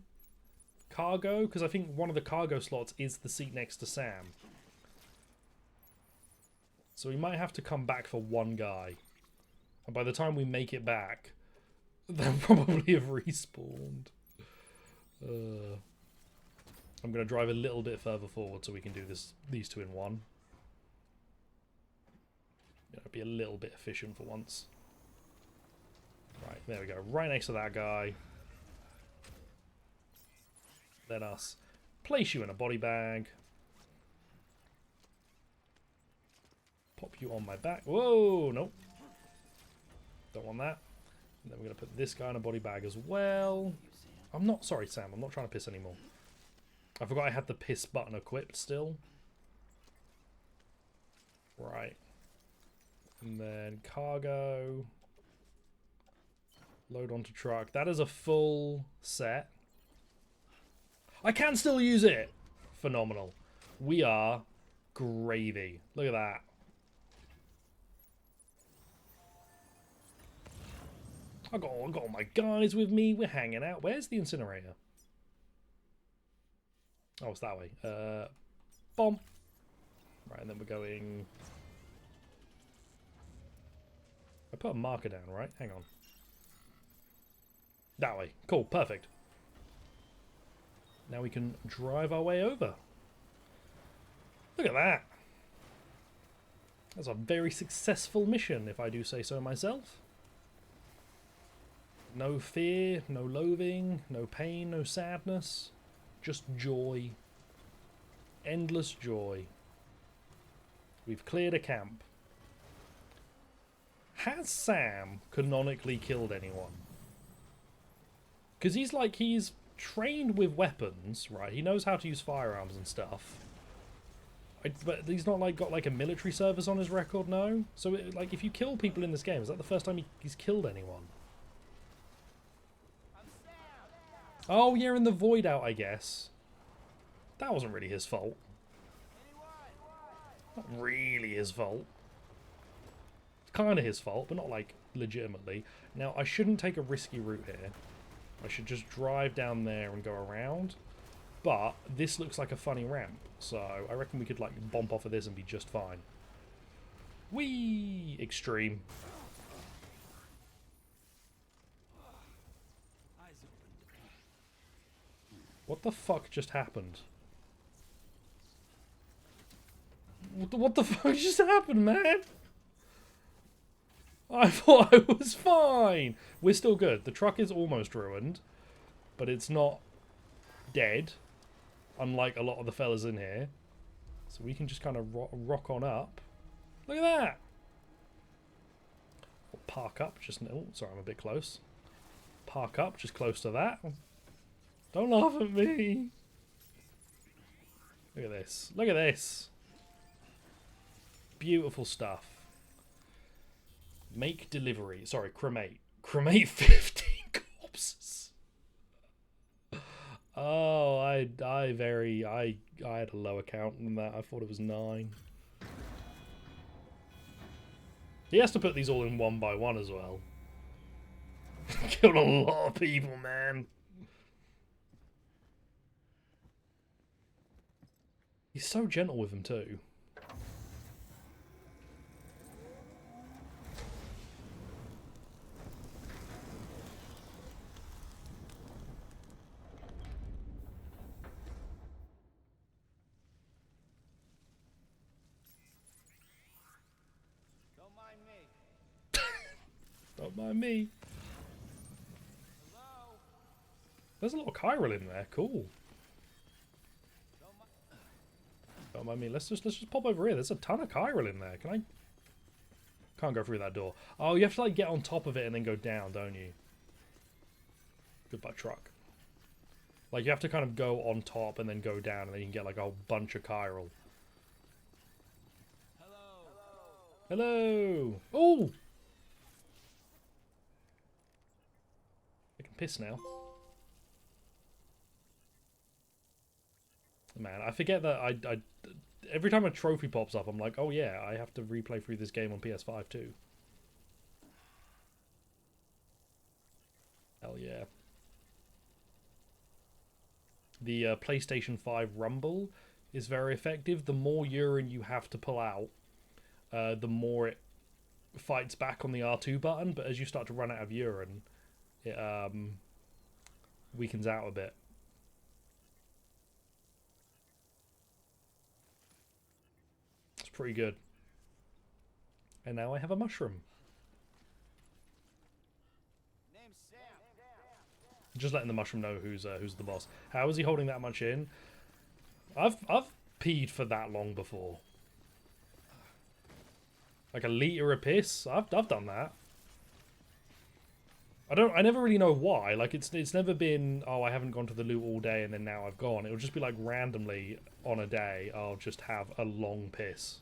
cargo, because I think one of the cargo slots is the seat next to Sam. So we might have to come back for one guy. And by the time we make it back, they'll probably have respawned. I'm going to drive a little bit further forward so we can do these 2 in one. You know, be a little bit efficient for once. Right, there we go. Right next to that guy. Then us. Place you in a body bag. Pop you on my back. Whoa, nope. Don't want that. And then we're going to put this guy in a body bag as well. I'm not... Sorry, Sam. I'm not trying to piss anymore. I forgot I had the piss button equipped still. Right. And then cargo. Load onto truck. That is a full set. I can still use it. Phenomenal. We are gravy. Look at that. I got all my guys with me. We're hanging out. Where's the incinerator? Oh, it's that way. Bomb. Right, and then we're going... I put a marker down, right? Hang on. That way. Cool, perfect. Now we can drive our way over. Look at that. That's a very successful mission, if I do say so myself. No fear, no loathing, no pain, no sadness. Just joy. Endless joy. We've cleared a camp. Has Sam canonically killed anyone? Because he's trained with weapons, right? He knows how to use firearms and stuff. But he's not like got like a military service on his record, no? So like if you kill people in this game, is that the first time he's killed anyone? Oh, yeah, in the void out, I guess. That wasn't really his fault. Not really his fault. It's kind of his fault, but not, like, legitimately. Now, I shouldn't take a risky route here. I should just drive down there and go around. But this looks like a funny ramp, so I reckon we could, like, bump off of this and be just fine. Whee! Extreme. What the fuck just happened? What the fuck just happened, man? I thought I was fine. We're still good. The truck is almost ruined, but it's not dead, unlike a lot of the fellas in here. So we can just kind of rock on up. Look at that. We'll park up just... Oh, sorry, I'm a bit close. Park up just close to that. Don't laugh at me. Look at this. Look at this. Beautiful stuff. Make delivery. Sorry, cremate. Cremate 15 corpses. Oh, I had a lower count than that. I thought it was 9. He has to put these all in one by one as well. Killed a lot of people, man. He's so gentle with them too. Don't mind me. There's a lot of chiral in there. Cool. Don't mind me. Let's just pop over here. There's a ton of chiral in there. Can I? Can't go through that door. Oh, you have to like get on top of it and then go down, don't you? Goodbye, truck. Like you have to kind of go on top and then go down, and then you can get like a whole bunch of chiral. Hello. Oh. I can piss now. Man, I forget that I every time a trophy pops up, I'm like, oh yeah, I have to replay through this game on PS5 too. Hell yeah. The PlayStation 5 Rumble is very effective. The more urine you have to pull out, the more it fights back on the R2 button, but as you start to run out of urine, it weakens out a bit. It's pretty good. And now I have a mushroom. Just letting the mushroom know who's the boss. How is he holding that much in? I've peed for that long before. Like a liter of piss. I've done that. I never really know why. Like it's never been, oh, I haven't gone to the loo all day and then now I've gone. It'll just be like randomly on a day I'll just have a long piss.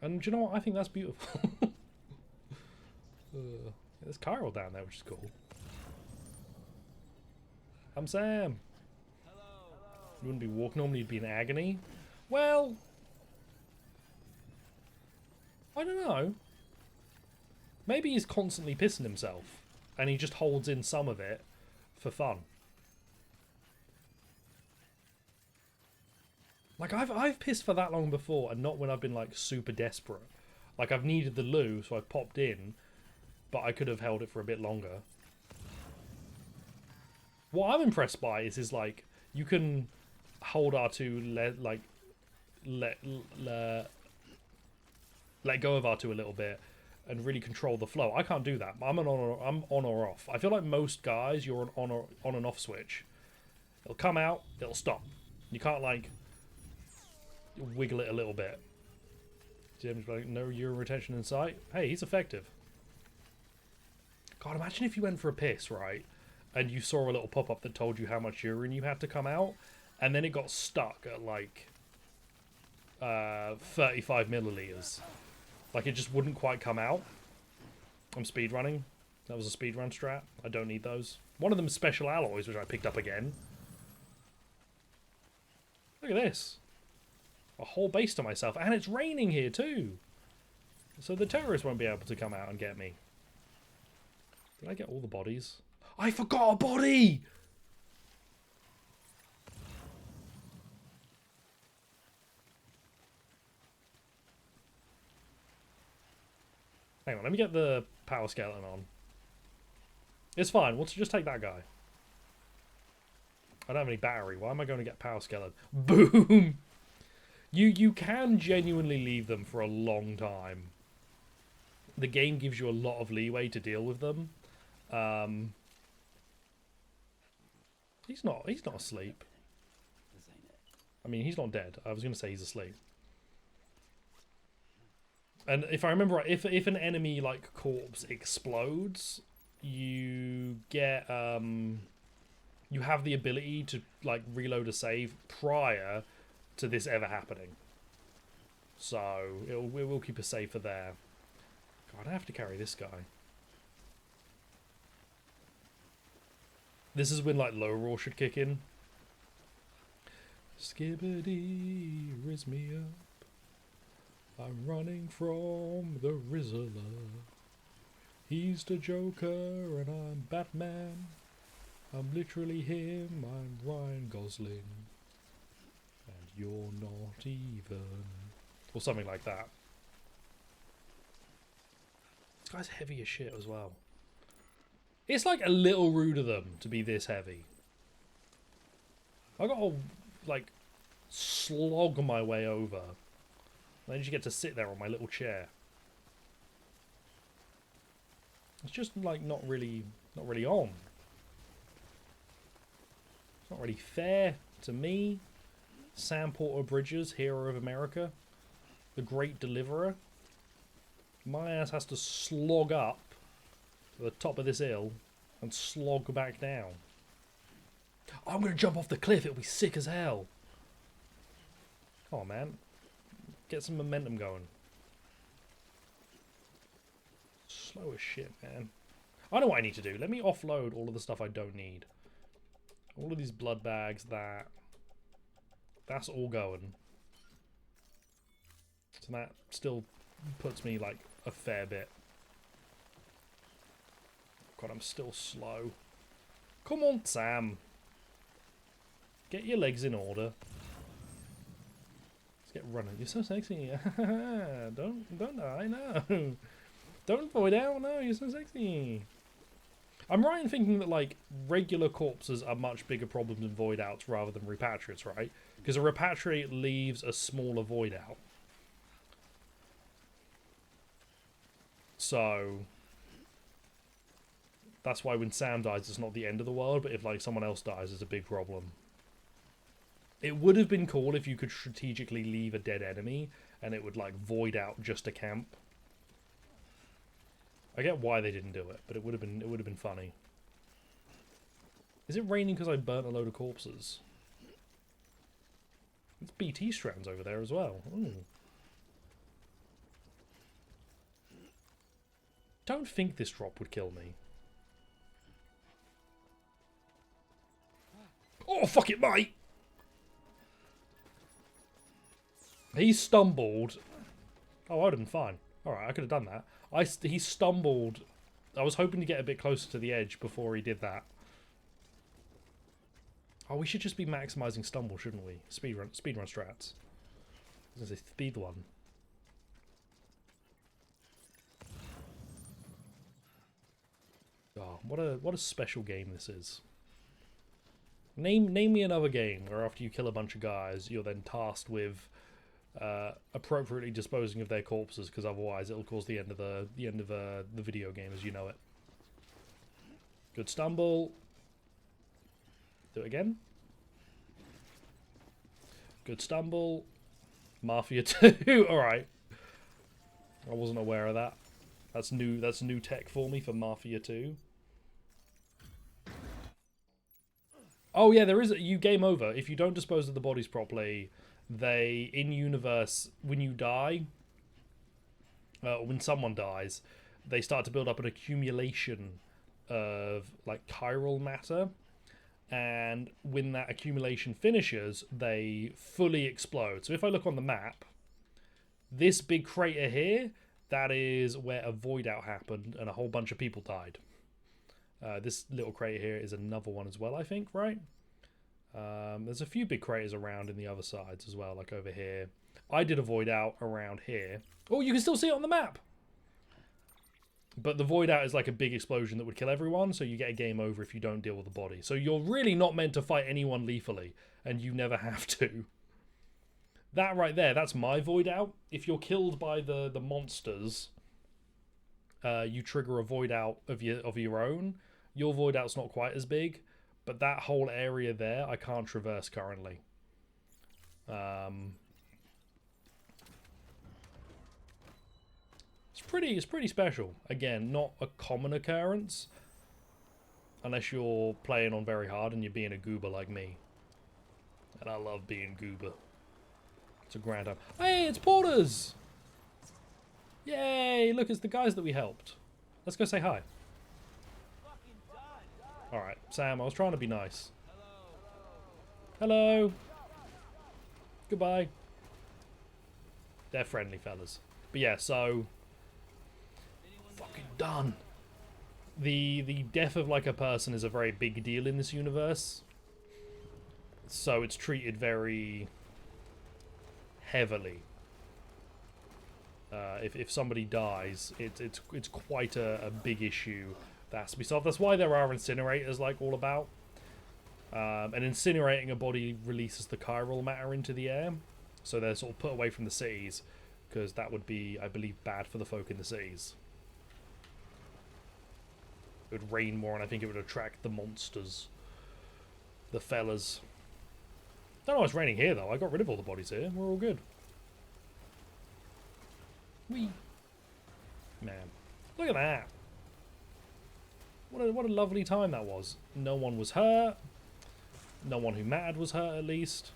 And do you know what? I think that's beautiful. There's chiral down there, which is cool. I'm Sam. You wouldn't be walking normally, you'd be in agony. Well, I don't know. Maybe he's constantly pissing himself, and he just holds in some of it for fun. Like I've pissed for that long before, and not when I've been like super desperate. Like I've needed the loo, so I popped in, but I could have held it for a bit longer. What I'm impressed by is like you can hold R2, let go of R2 a little bit, and really control the flow. I can't do that. I'm on or off. I feel like most guys, you're an on and off switch. It'll come out, it'll stop. You can't like wiggle it a little bit. Jim's like, no urine retention in sight. Hey, he's effective. God, imagine if you went for a piss, right? And you saw a little pop-up that told you how much urine you had to come out, and then it got stuck at like 35 milliliters. Like it just wouldn't quite come out. I'm speedrunning. That was a speedrun strat. I don't need those. One of them is special alloys, which I picked up again. Look at this. A whole base to myself. And it's raining here too. So the terrorists won't be able to come out and get me. Did I get all the bodies? I forgot a body! Hang on, let me get the power skeleton on. It's fine, we'll just take that guy. I don't have any battery. Why am I going to get power skeleton? Boom! You can genuinely leave them for a long time. The game gives you a lot of leeway to deal with them. He's not asleep. I mean, he's not dead. I was going to say he's asleep. And if I remember right, if an enemy like corpse explodes, you get you have the ability to like reload a save prior to this ever happening. So it will keep us safer there. God, I have to carry this guy. This is when like low roar should kick in. Skibbity, riz me up. I'm running from the Rizzler. He's the Joker and I'm Batman. I'm literally him, I'm Ryan Gosling. And you're not even. Or something like that. This guy's heavy as shit as well. It's like a little rude of them to be this heavy. I gotta like slog my way over. Then you get to sit there on my little chair. It's just like not really on. It's not really fair to me. Sam Porter Bridges, hero of America, the great deliverer. My ass has to slog up to the top of this hill and slog back down. I'm gonna jump off the cliff. It'll be sick as hell. Come on, man. Get some momentum going. Slow as shit, man. I know what I need to do. Let me offload all of the stuff I don't need. All of these blood bags, that's all going. So that still puts me like a fair bit. God, I'm still slow. Come on, Sam. Get your legs in order. Let's get running. You're so sexy. don't die, no. Don't void out, no, you're so sexy. I'm right in thinking that, like, regular corpses are much bigger problems than void outs rather than repatriates, right? Because a repatriate leaves a smaller void out. So that's why when Sam dies, it's not the end of the world, but if, like, someone else dies, it's a big problem. It would have been cool if you could strategically leave a dead enemy and it would, like, void out just a camp. I get why they didn't do it, but it would have been funny. Is it raining because I burnt a load of corpses? It's BT strands over there as well. Ooh. Don't think this drop would kill me. Oh, fuck it, mate! He stumbled. Oh, I'd have been fine. Alright, I could have done that. He stumbled. I was hoping to get a bit closer to the edge before he did that. Oh, we should just be maximizing stumble, shouldn't we? Speedrun strats. I was going to say speed one. Oh, what a special game this is. Name me another game where after you kill a bunch of guys, you're then tasked with appropriately disposing of their corpses, because otherwise it'll cause the end of the video game as you know it. Good stumble. Do it again. Good stumble. Mafia 2. All right. I wasn't aware of that. That's new tech for me for Mafia 2. Oh yeah, there is you game over if you don't dispose of the bodies properly. They in universe when you die, when someone dies, they start to build up an accumulation of like chiral matter, and when that accumulation finishes, they fully explode. So if I look on the map, this big crater here, that is where a void out happened and a whole bunch of people died. This little crater here is another one as well, I think, right? There's a few big craters around in the other sides as well, like over here. I did a void out around here. Oh, you can still see it on the map! But the void out is like a big explosion that would kill everyone, so you get a game over if you don't deal with the body. So you're really not meant to fight anyone lethally, and you never have to. That right there, that's my void out. If you're killed by the monsters, you trigger a void out of your own. Your void out's not quite as big, but that whole area there I can't traverse currently. It's pretty special. Again, not a common occurrence unless you're playing on very hard and you're being a goober like me. And I love being goober. It's a grand time. Hey, it's Porters! Yay! Look, it's the guys that we helped. Let's go say hi. Alright, Sam, I was trying to be nice. Hello. Goodbye. They're friendly fellas. But yeah, so... fucking done. The death of like a person is a very big deal in this universe. So it's treated very heavily. If somebody dies, it's quite a big issue that has to be solved. That's why there are incinerators like all about. And incinerating a body releases the chiral matter into the air, so they're sort of put away from the cities, because that would be, I believe, bad for the folk in the cities. It would rain more, and I think it would attract the monsters. The fellas. Don't know it's raining here, though. I got rid of all the bodies here. We're all good. Whee! Man. Look at that. What a lovely time that was. No one was hurt. No one who mattered was hurt, at least.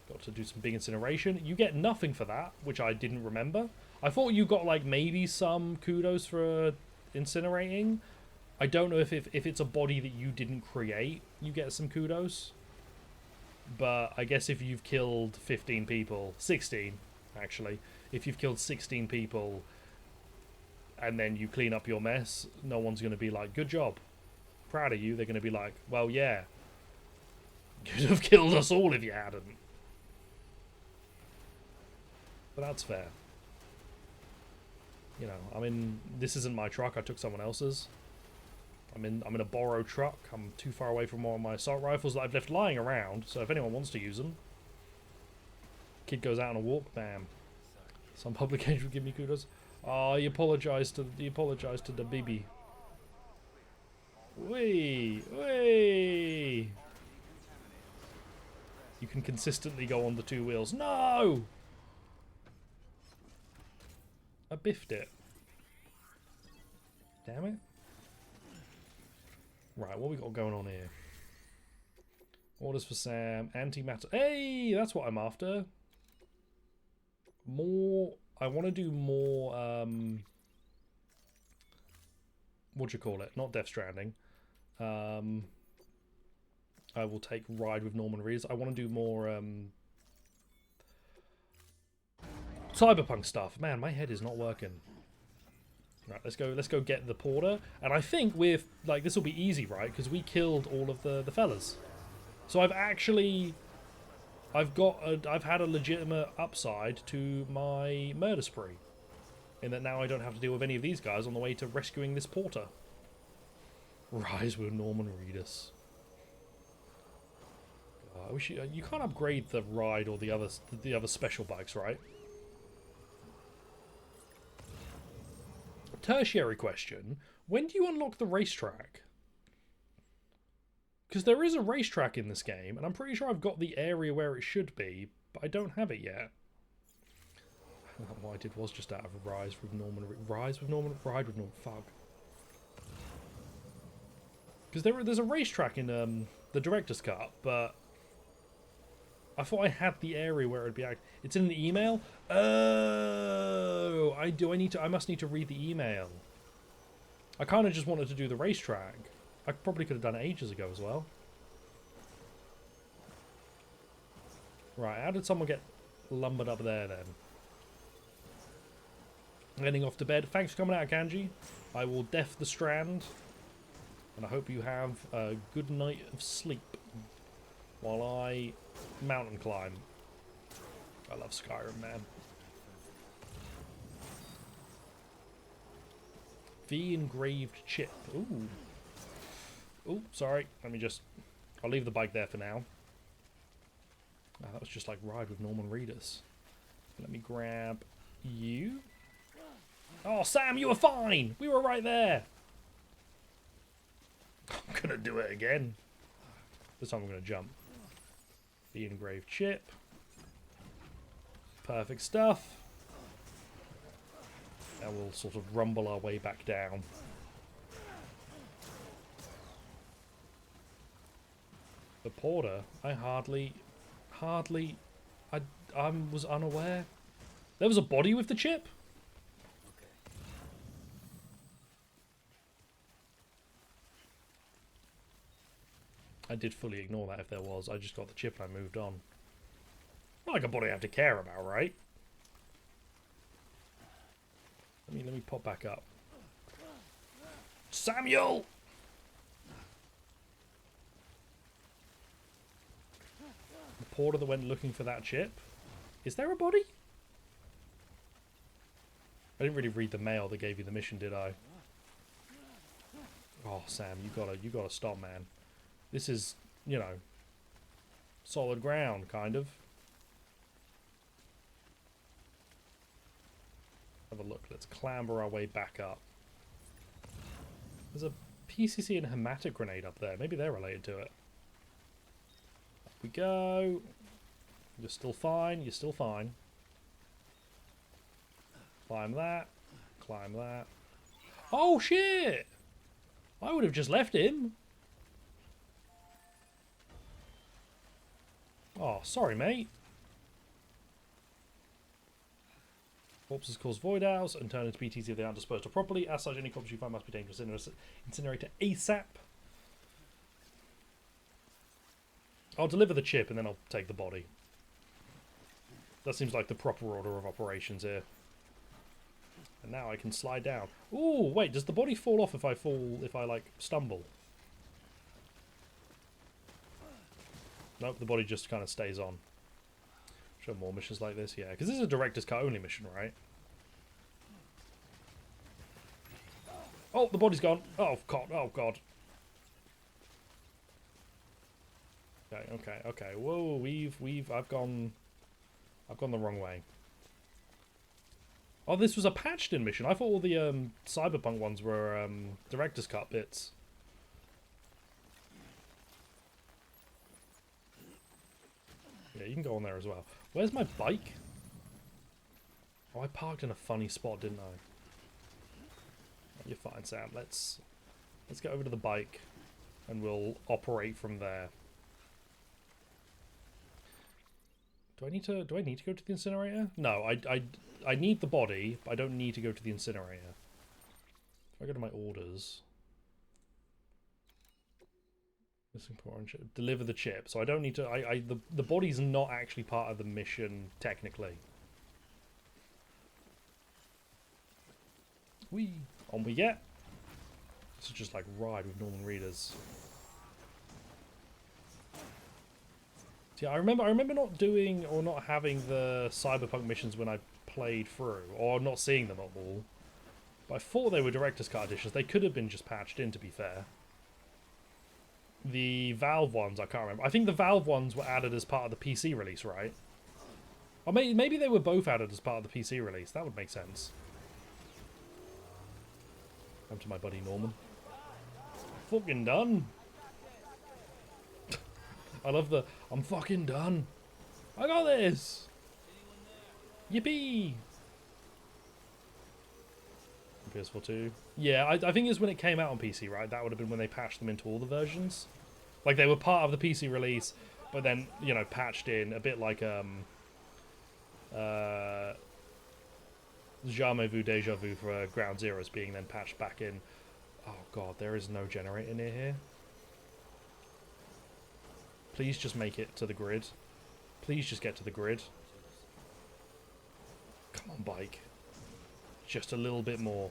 Got to do some big incineration. You get nothing for that, which I didn't remember. I thought you got, like, maybe some kudos for incinerating. I don't know if it's a body that you didn't create, you get some kudos. But I guess if you've killed 15 people... 16, actually. If you've killed 16 people... and then you clean up your mess, no one's going to be like, good job, proud of you. They're going to be like, well, yeah, you'd have killed us all if you hadn't. But that's fair. You know, I mean, this isn't my truck. I took someone else's. I'm in a borrowed truck. I'm too far away from all my assault rifles that I've left lying around, so if anyone wants to use them, kid goes out on a walk, bam. Some publication would give me kudos. Oh, he apologised to the baby. Wee, wee. You can consistently go on the two wheels. No! I biffed it. Damn it. Right, what we got going on here? Orders for Sam. Antimatter. Hey, that's what I'm after. More... I want to do more, what do you call it? Not Death Stranding. I will take Ride with Norman Reedus. I want to do more, Cyberpunk stuff. Man, my head is not working. Right, let's go get the porter. And I think with, like, this will be easy, right? Because we killed all of the fellas. So I've actually... I've had a legitimate upside to my murder spree. In that now I don't have to deal with any of these guys on the way to rescuing this porter. Rise with Norman Reedus. I wish you can't upgrade the ride or the other special bikes, right? Tertiary question. When do you unlock the racetrack? Because there is a racetrack in this game, and I'm pretty sure I've got the area where it should be, but I don't have it yet. What I did was just out of a Ride with Norman. Fuck. Because there's a racetrack in the director's cut, but I thought I had the area where it'd be. It's in the email. Oh, I must need to read the email. I kind of just wanted to do the racetrack. I probably could have done it ages ago as well. Right, how did someone get lumbered up there then? Heading off to bed. Thanks for coming out, Kanji. I will def the strand. And I hope you have a good night of sleep while I mountain climb. I love Skyrim, man. The engraved chip. Ooh. Oh, sorry. I'll leave the bike there for now. Oh, that was just like Ride with Norman Reedus. Let me grab you. Oh, Sam, you were fine. We were right there. I'm going to do it again. This time I'm going to jump. The engraved chip. Perfect stuff. And we'll sort of rumble our way back down. The porter, I was unaware. There was a body with the chip? I did fully ignore that if there was. I just got the chip and I moved on. Not like a body I have to care about, right? Let me pop back up. Samuel! The porter that went looking for that chip. Is there a body? I didn't really read the mail that gave you the mission, did I? Oh, Sam, you gotta stop, man. This is, you know, solid ground, kind of. Have a look. Let's clamber our way back up. There's a PCC and hematic grenade up there. Maybe they're related to it. Up we go. You're still fine. You're still fine. Climb that. Climb that. Oh, shit! I would have just left him. Oh, sorry, mate. Corpses cause void owls and turn into BTs if they aren't disposed of properly. As such, any corpse you find must be dangerous. Incinerator ASAP. I'll deliver the chip and then I'll take the body. That seems like the proper order of operations here. And now I can slide down. Ooh, wait, does the body fall off if I like stumble? Nope, the body just kind of stays on. Show more missions like this, yeah. Because this is a director's cut only mission, right? Oh, the body's gone. Oh, God. Oh, God. Okay, okay, okay. Whoa, I've gone the wrong way. Oh, this was a patched-in mission. I thought all the Cyberpunk ones were director's cut bits. Yeah, you can go on there as well. Where's my bike? Oh, I parked in a funny spot, didn't I? You're fine, Sam. Let's get over to the bike, and we'll operate from there. Do I need to go to the incinerator? No, I need the body, but I don't need to go to the incinerator. If I go to my orders, missing important chip. Deliver the chip. So I don't need to. The body's not actually part of the mission technically. On we get. This is just like ride with Norman Reedus. Yeah, I remember not doing or not having the Cyberpunk missions when I played through, or not seeing them at all. But I thought they were director's cut editions. They could have been just patched in, to be fair. The Valve ones, I can't remember. I think the Valve ones were added as part of the PC release, right? Or maybe they were both added as part of the PC release. That would make sense. Come to my buddy Norman. Fucking done. I love the, I'm fucking done. I got this. Yippee. PS4 2. Yeah, I think it's when it came out on PC, right? That would have been when they patched them into all the versions. Like, they were part of the PC release, but then, you know, patched in a bit like, Jamais Vu Deja Vu for Ground Zeroes being then patched back in. Oh god, there is no generator near here. Please just make it to the grid. Please just get to the grid. Come on, bike. Just a little bit more.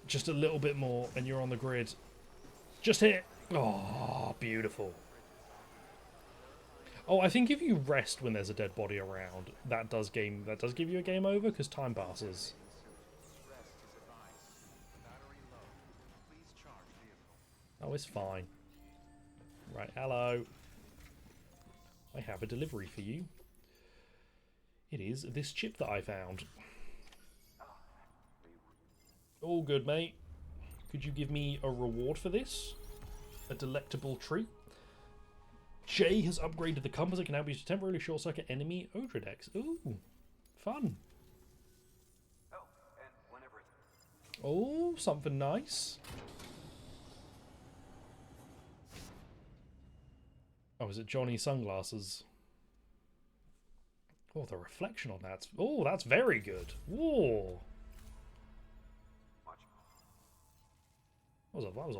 Just a little bit more, and you're on the grid. Just hit. Oh, beautiful. Oh, I think if you rest when there's a dead body around, that does give you a game over, because time passes. Oh, it's fine. Right, hello. I have a delivery for you. It is this chip that I found. All good, mate. Could you give me a reward for this? A delectable treat? Jay has upgraded the compass. It can now be used to temporarily short circuit enemy Odrodex. Ooh, fun. Oh, and whenever Oh, something nice. Oh, is it Johnny sunglasses? Oh, the reflection on that. Oh, that's very good. Whoa. That was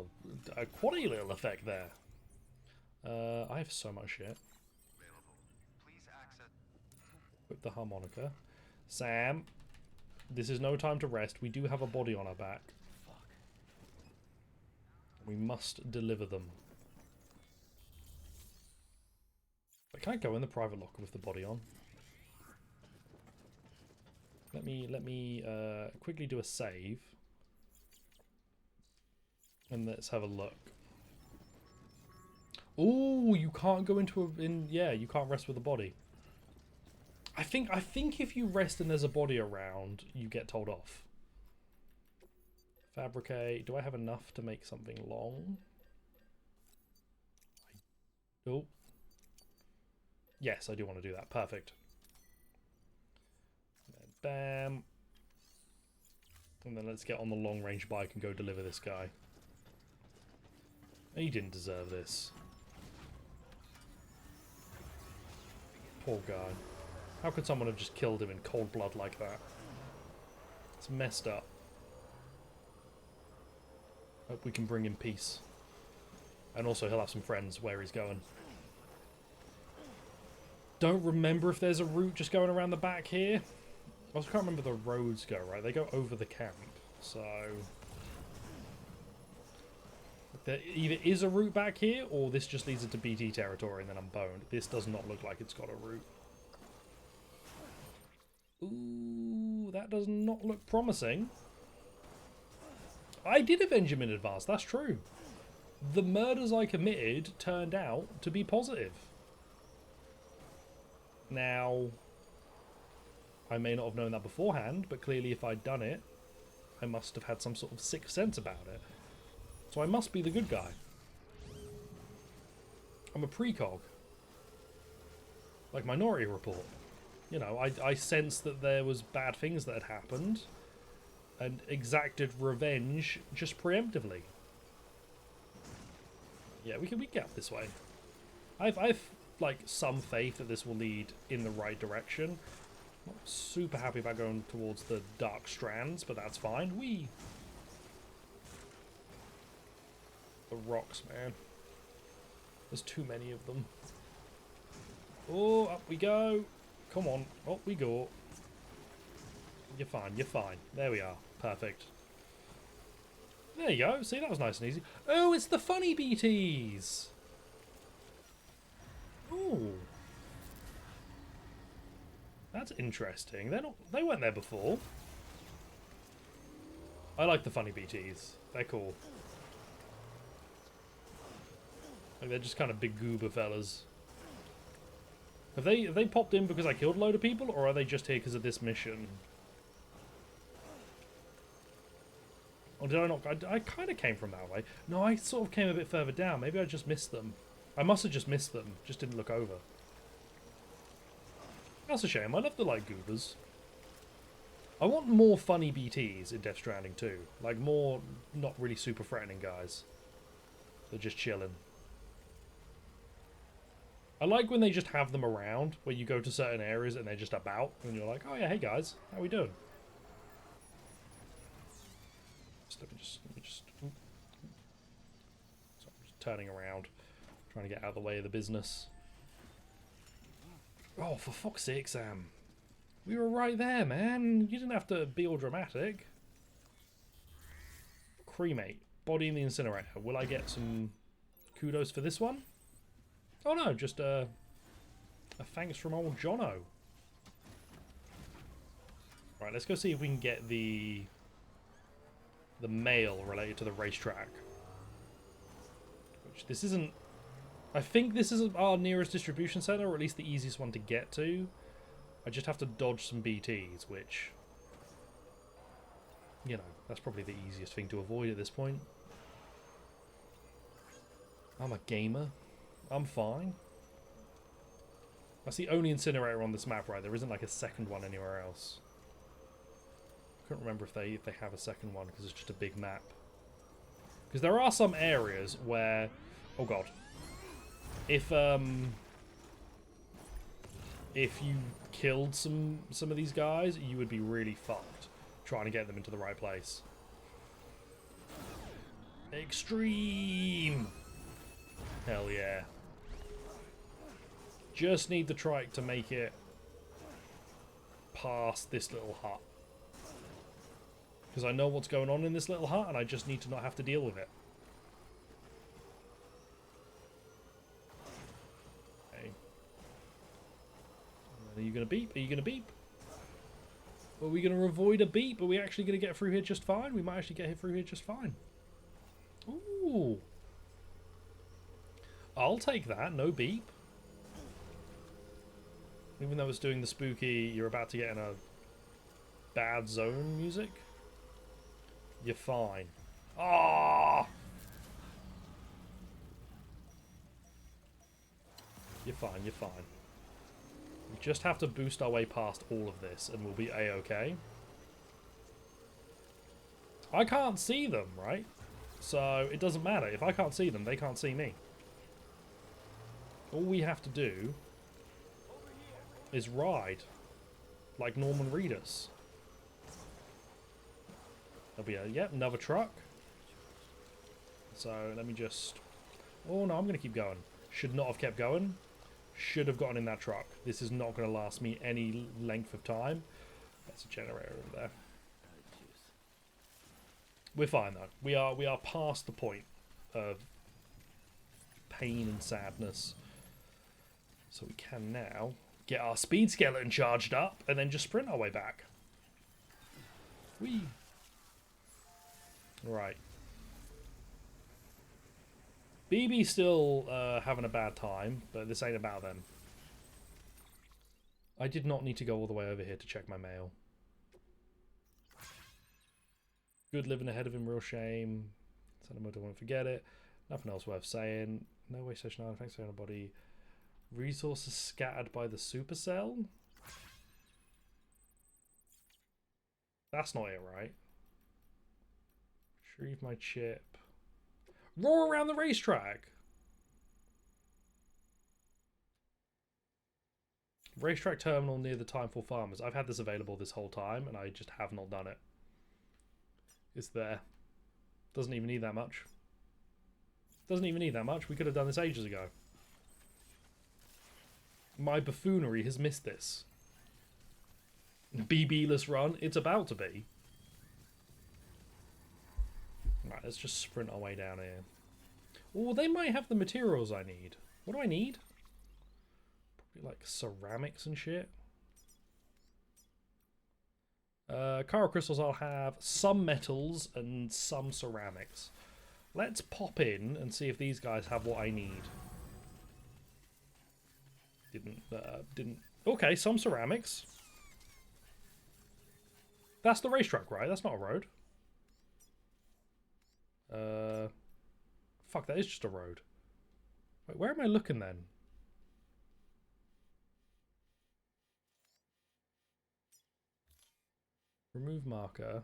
a quality little effect there. I have so much shit. With the harmonica. Sam, this is no time to rest. We do have a body on our back. We must deliver them. But can I go in the private locker with the body on? Let me quickly do a save. And let's have a look. Oh, you can't go into yeah, you can't rest with a body. I think if you rest and there's a body around, you get told off. Fabricate. Do I have enough to make something long? Oh. Yes, I do want to do that. Perfect. And bam. And then let's get on the long-range bike and go deliver this guy. He didn't deserve this. Poor guy. How could someone have just killed him in cold blood like that? It's messed up. Hope we can bring him peace. And also he'll have some friends where he's going. Don't remember if there's a route just going around the back here. I also can't remember the roads go, right? They go over the camp, so... There either is a route back here, or this just leads into BT territory and then I'm boned. This does not look like it's got a route. Ooh, that does not look promising. I did avenge him in advance, that's true. The murders I committed turned out to be positive. Now, I may not have known that beforehand, but clearly if I'd done it, I must have had some sort of sixth sense about it. So I must be the good guy. I'm a precog. Like Minority Report. You know, I sensed that there was bad things that had happened and exacted revenge just preemptively. Yeah, we can get up this way. I've like some faith that this will lead in the right direction. Not super happy about going towards the dark strands, but that's fine. The rocks, man. There's too many of them. Oh, up we go. Come on. Up we go. You're fine, you're fine. There we are. Perfect. There you go. See, that was nice and easy. Oh, it's the funny BTs. Ooh. That's interesting. They weren't there before. I like the funny BTs. They're cool. Like, they're just kind of big goober fellas. Have they popped in because I killed a load of people, or are they just here because of this mission? Or did I not? I kind of came from that way. No, I sort of came a bit further down. Maybe I just missed them. I must have just missed them. Just didn't look over. That's a shame. I love the light goobers. I want more funny BTs in Death Stranding too. Like more not really super threatening guys. They're just chilling. I like when they just have them around, where you go to certain areas and they're just about, and you're like, oh yeah, hey guys, how we doing? Let me just so I'm just turning around, trying to get out of the way of the business. Oh, for fuck's sake, Sam. We were right there, man. You didn't have to be all dramatic. Cremate. Body in the incinerator. Will I get some kudos for this one? Oh no, just a thanks from old Jono. Right, let's go see if we can get the mail related to the racetrack. Which this isn't... I think this is our nearest distribution center, or at least the easiest one to get to. I just have to dodge some BTs, which... You know, that's probably the easiest thing to avoid at this point. I'm a gamer. I'm fine. That's the only incinerator on this map, right? There isn't like a second one anywhere else. I couldn't remember if they have a second one because it's just a big map. Because there are some areas where... Oh god. If you killed some of these guys, you would be really fucked trying to get them into the right place. Extreme! Hell yeah. Just need the trike to make it past this little hut. Because I know what's going on in this little hut and I just need to not have to deal with it. Okay. Are you going to beep? Are you going to beep? Are we going to avoid a beep? Are we actually going to get through here just fine? We might actually get through here just fine. Ooh. I'll take that. No beep. Even though it's doing the spooky, you're about to get in a bad zone music. You're fine. Ah! You're fine, you're fine. We just have to boost our way past all of this and we'll be a-okay. I can't see them, right? So it doesn't matter. If I can't see them, they can't see me. All we have to do is ride like Norman Reedus. There'll be a, yep, another truck. So let me just... Oh no, I'm going to keep going. Should not have kept going. Should have gotten in that truck. This is not going to last me any length of time. That's a generator over there. We're fine though. We are past the point of pain and sadness. So we can now get our speed skeleton charged up and then just sprint our way back. Whee! Right. BB's still having a bad time, but this ain't about them. I did not need to go all the way over here to check my mail. Good living ahead of him, real shame. Sentiment, I won't forget it. Nothing else worth saying. No way, Session Island, thanks for anybody. Resources scattered by the supercell? That's not it, right? Retrieve my chip. Roar around the racetrack! Racetrack terminal near the Timeful Farmers. I've had this available this whole time and I just have not done it. It's there. Doesn't even need that much. Doesn't even need that much. We could have done this ages ago. My buffoonery has missed this. BB-less run. It's about to be. Right, let's just sprint our way down here. Oh, they might have the materials I need. What do I need? Probably like ceramics and shit. Chiral crystals, I'll have some metals and some ceramics. Let's pop in and see if these guys have what I need. Didn't. Okay, some ceramics. That's the racetrack, right? That's not a road. Fuck, that is just a road. Wait, where am I looking then? Remove marker.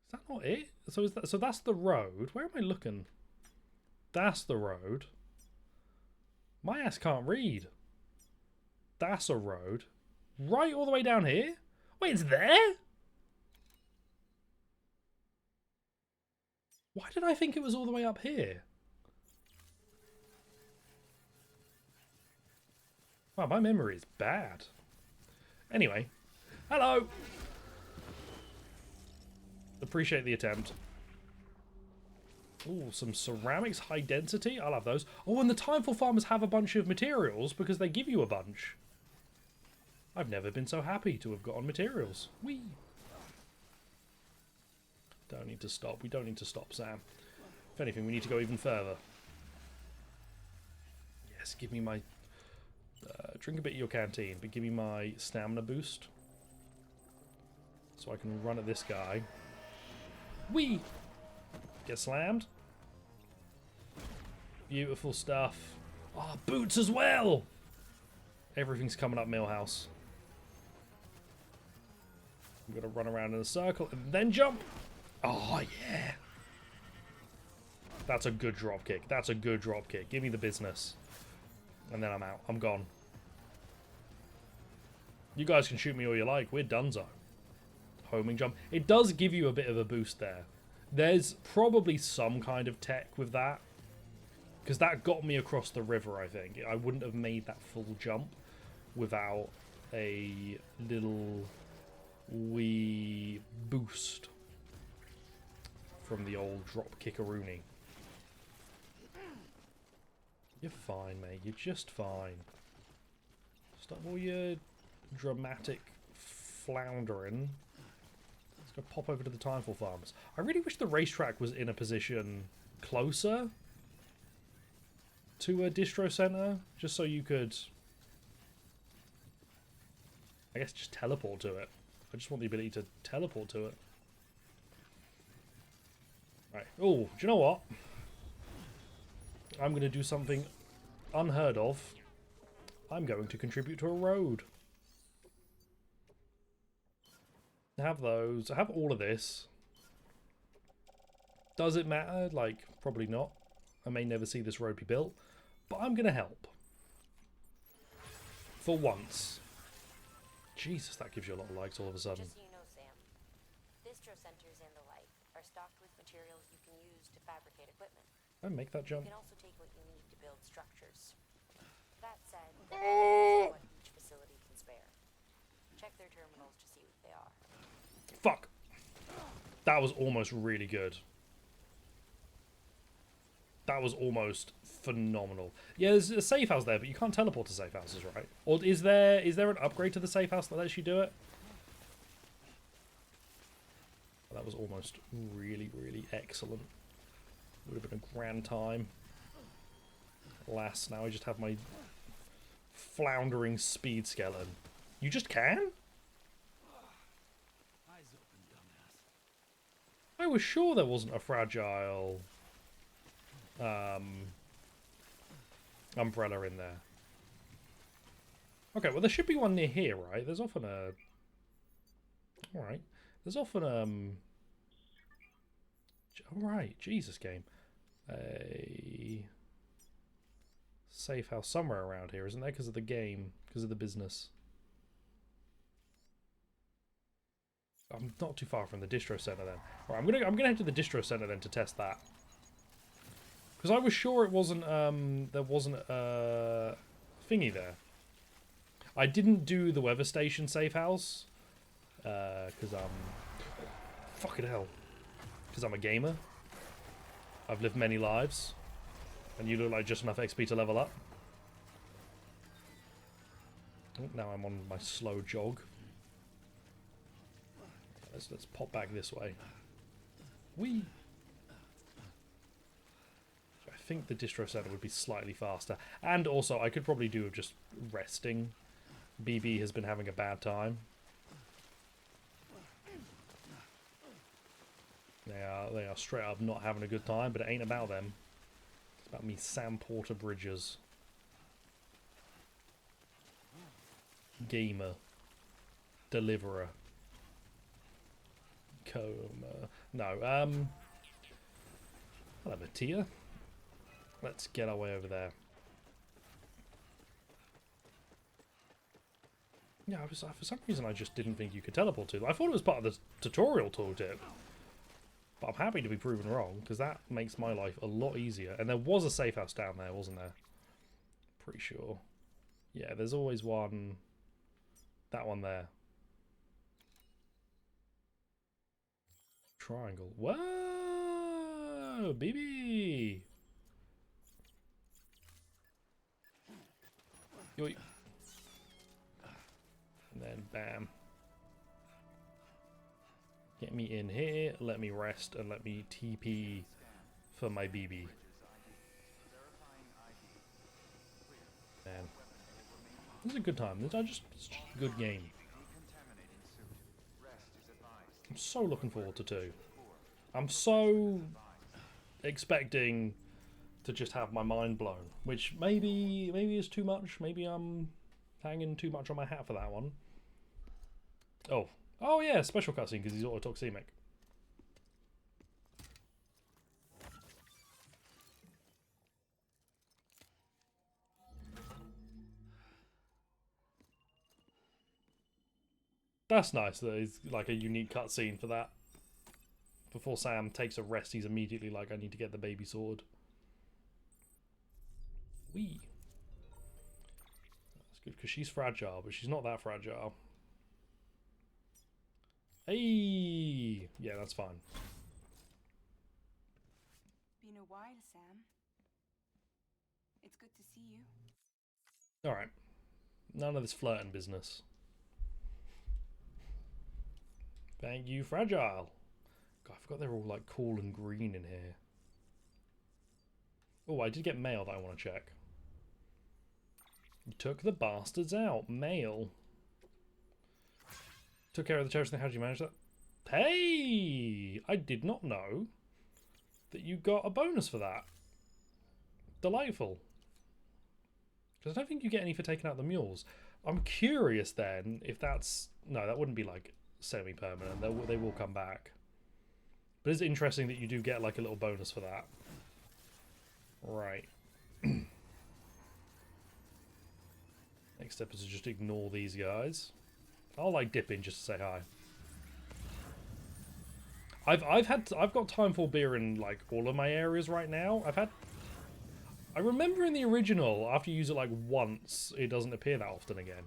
Is that not it? So is that, so that's the road. Where am I looking? That's the road. My ass can't read. That's a road. Right all the way down here? Wait, it's there? Why did I think it was all the way up here? Wow, my memory is bad. Anyway. Hello! Appreciate the attempt. Ooh, some ceramics, high density. I'll have those. Oh, and the Timeful Farmers have a bunch of materials because they give you a bunch. I've never been so happy to have gotten materials. Whee! Don't need to stop. We don't need to stop, Sam. If anything, we need to go even further. Yes, give me my... drink a bit of your canteen, but give me my stamina boost. So I can run at this guy. Whee! Get slammed. Beautiful stuff. Ah, oh, boots as well! Everything's coming up Millhouse. We've got to run around in a circle and then jump. Oh, yeah. That's a good drop kick. That's a good drop kick. Give me the business. And then I'm out. I'm gone. You guys can shoot me all you like. We're donezo. Homing jump. It does give you a bit of a boost there. There's probably some kind of tech with that. Because that got me across the river, I think. I wouldn't have made that full jump without a little wee boost from the old drop kickaroonie. You're fine, mate. You're just fine. Stop all your dramatic floundering. Let's go pop over to the Timeful Farms. I really wish the racetrack was in a position closer to a distro center, just so you could, I guess, just teleport to it. I just want the ability to teleport to it. Right. Oh, do you know what? I'm going to do something unheard of. I'm going to contribute to a road. Have those. I have all of this. Does it matter? Like, probably not. I may never see this road be built. But I'm going to help. For once. Jesus, that gives you a lot of likes all of a sudden. Just so you know, Sam, distro centers and the like are stocked with materials you can use to fabricate equipment. I make that jump. You can also take what you need to build structures. That said, that depends on what each facility can spare. Check their terminals to see what they are. Fuck. That was almost really good. That was almost phenomenal. Yeah, there's a safe house there, but you can't teleport to safe houses, right? Or is there an upgrade to the safe house that lets you do it? That was almost really, really excellent. Would have been a grand time. Alas, now I just have my floundering speed skeleton. You just can? Eyes open, dumbass. I was sure there wasn't a fragile umbrella in there. Okay, well there should be one near here, right? There's often a... Alright. There's often, Alright, Jesus game. A safe house somewhere around here, isn't there? Because of the game, because of the business. I'm not too far from the distro center then. Alright, I'm gonna head to the distro center then to test that. Because I was sure it wasn't, there wasn't a thingy there. I didn't do the weather station safe house. Because fucking hell. Because I'm a gamer. I've lived many lives. And you look like just enough XP to level up. Oh, now I'm on my slow jog. Let's pop back this way. Whee! I think the distro center would be slightly faster. And also, I could probably do with just resting. BB has been having a bad time. They are straight up not having a good time, but it ain't about them. It's about me, Sam Porter Bridges. Gamer. Deliverer. Coma. No, hello, Mattia. Let's get our way over there. Yeah, for some reason I just didn't think you could teleport to them. I thought it was part of the tutorial tooltip. But I'm happy to be proven wrong, because that makes my life a lot easier. And there was a safe house down there, wasn't there? Pretty sure. Yeah, there's always one. That one there. Triangle. Whoa! BB! Yoink. And then bam. Get me in here, let me rest, and let me TP for my BB. Man. This is a good time. It's just a good game. I'm so looking forward to 2. I'm so expecting to just have my mind blown, which maybe is too much. Maybe I'm hanging too much on my hat for that one. Oh yeah, special cutscene because he's autotoxemic. That's nice that it's like a unique cutscene for that. Before Sam takes a rest, he's immediately like, I need to get the baby sword. Wee. That's good because she's fragile, but she's not that fragile. Hey! Yeah, that's fine. Been a while, Sam. It's good to see you. Alright. None of this flirting business. Thank you, fragile. God, I forgot they were all like cool and green in here. Oh, I did get mail that I want to check. You took the bastards out. Mail. Took care of the terrorist thing. How did you manage that? Hey! I did not know that you got a bonus for that. Delightful. Because I don't think you get any for taking out the mules. I'm curious then if that's... No, that wouldn't be like semi-permanent. They will come back. But it's interesting that you do get like a little bonus for that. Right. Next step is to just ignore these guys. I'll like dip in just to say hi. I've got Timefall beer in like all of my areas right now. I remember in the original, after you use it like once, it doesn't appear that often again.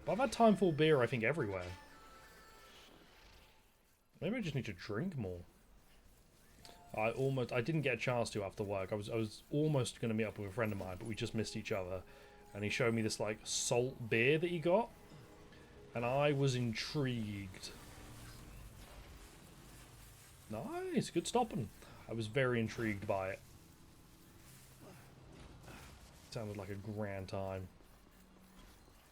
But I've had Timefall beer, I think, everywhere. Maybe I just need to drink more. I didn't get a chance to after work. I was almost going to meet up with a friend of mine, but we just missed each other. And he showed me this like salt beer that he got. And I was intrigued. Nice, good stopping. I was very intrigued by it. Sounded like a grand time.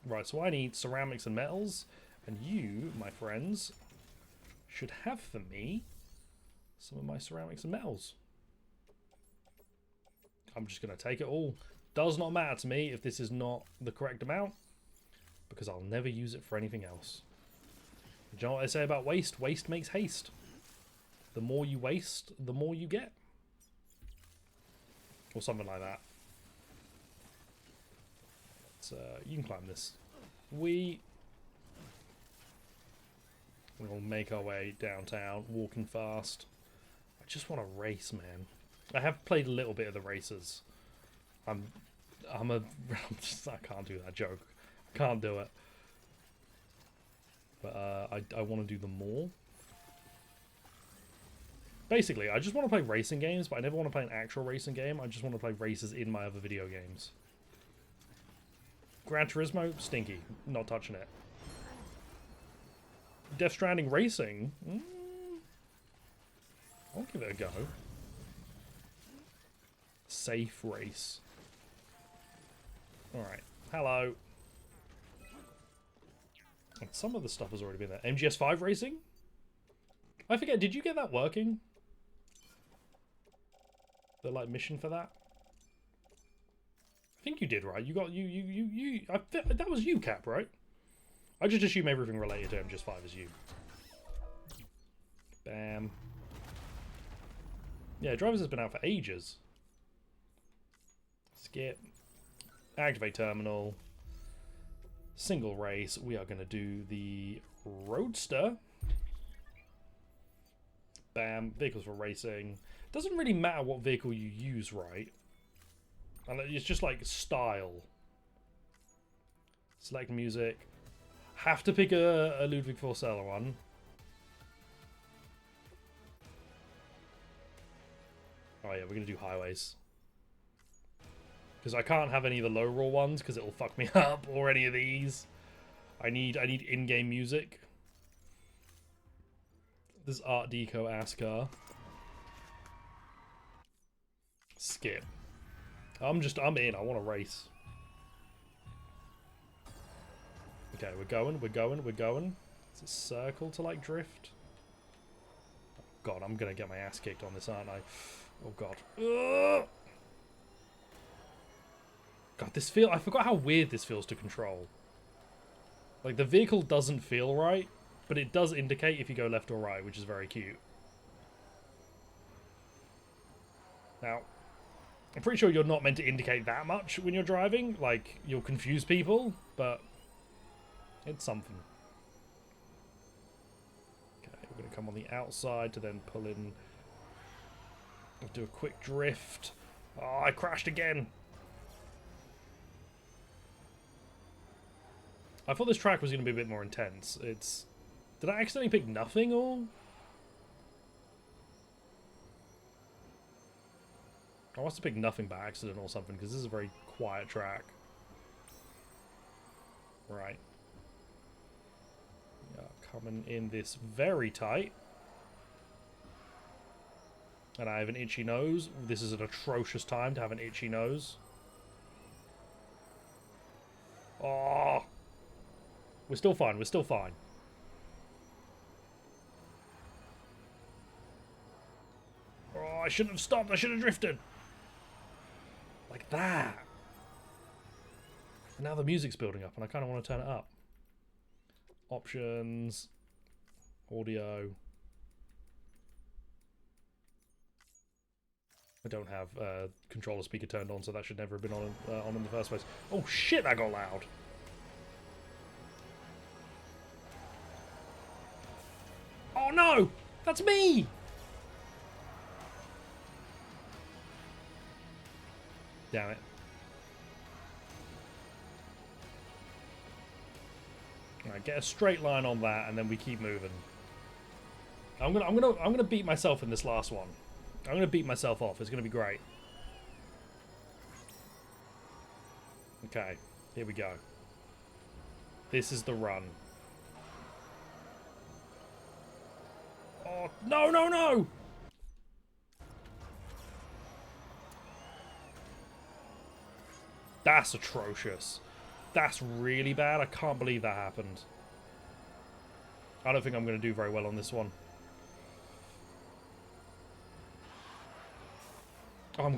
Right, so I need ceramics and metals. And you, my friends, should have for me some of my ceramics and metals. I'm just going to take it all. Does not matter to me if this is not the correct amount, because I'll never use it for anything else. Do you know what they say about waste? Waste makes haste. The more you waste, the more you get. Or something like that. You can climb this. We'll make our way downtown, walking fast. I just want to race, man. I have played a little bit of the races. I can't do that joke. I can't do it. But I want to do them more. Basically, I just want to play racing games, but I never want to play an actual racing game. I just want to play races in my other video games. Gran Turismo, stinky. Not touching it. Death Stranding Racing? I'll give it a go. Safe race. Alright. Hello. And some of the stuff has already been there. MGS5 Racing? I forget, did you get that working? The, like, mission for that? I think you did, right? You got, that was you, Cap, right? I just assume everything related to MGS5 is you. Bam. Yeah, Drivers has been out for ages. Skip. Activate terminal. Single race. We are going to do the Roadster. Bam. Vehicles for racing. Doesn't really matter what vehicle you use, right? And it's just like style. Select music. Have to pick a Ludwig Forceller one. Oh yeah, we're going to do highways. Because I can't have any of the low roll ones because it'll fuck me up, or any of these. I need in-game music. This Art Deco ass car. Skip. I'm in. I want to race. Okay, we're going. Is it circle to like drift? Oh god, I'm gonna get my ass kicked on this, aren't I? Oh god. Ugh! God, I forgot how weird this feels to control. Like, the vehicle doesn't feel right, but it does indicate if you go left or right, which is very cute. Now, I'm pretty sure you're not meant to indicate that much when you're driving. Like, you'll confuse people, but it's something. Okay, we're going to come on the outside to then pull in. I'll do a quick drift. Oh, I crashed again. I thought this track was going to be a bit more intense. Did I accidentally pick nothing, or? I must have picked nothing by accident or something, because this is a very quiet track. Right. Yeah, coming in this very tight. And I have an itchy nose. This is an atrocious time to have an itchy nose. Oh! We're still fine, we're still fine. Oh, I shouldn't have stopped. I should have drifted. Like that. And now the music's building up and I kind of want to turn it up. Options. Audio. I don't have controller speaker turned on, so that should never have been on in the first place. Oh shit, that got loud. Oh no! That's me! Damn it. Alright, get a straight line on that and then we keep moving. I'm gonna beat myself in this last one. I'm gonna beat myself off. It's gonna be great. Okay, here we go. This is the run. Oh, no, no, no! That's atrocious. That's really bad. I can't believe that happened. I don't think I'm going to do very well on this one. I'm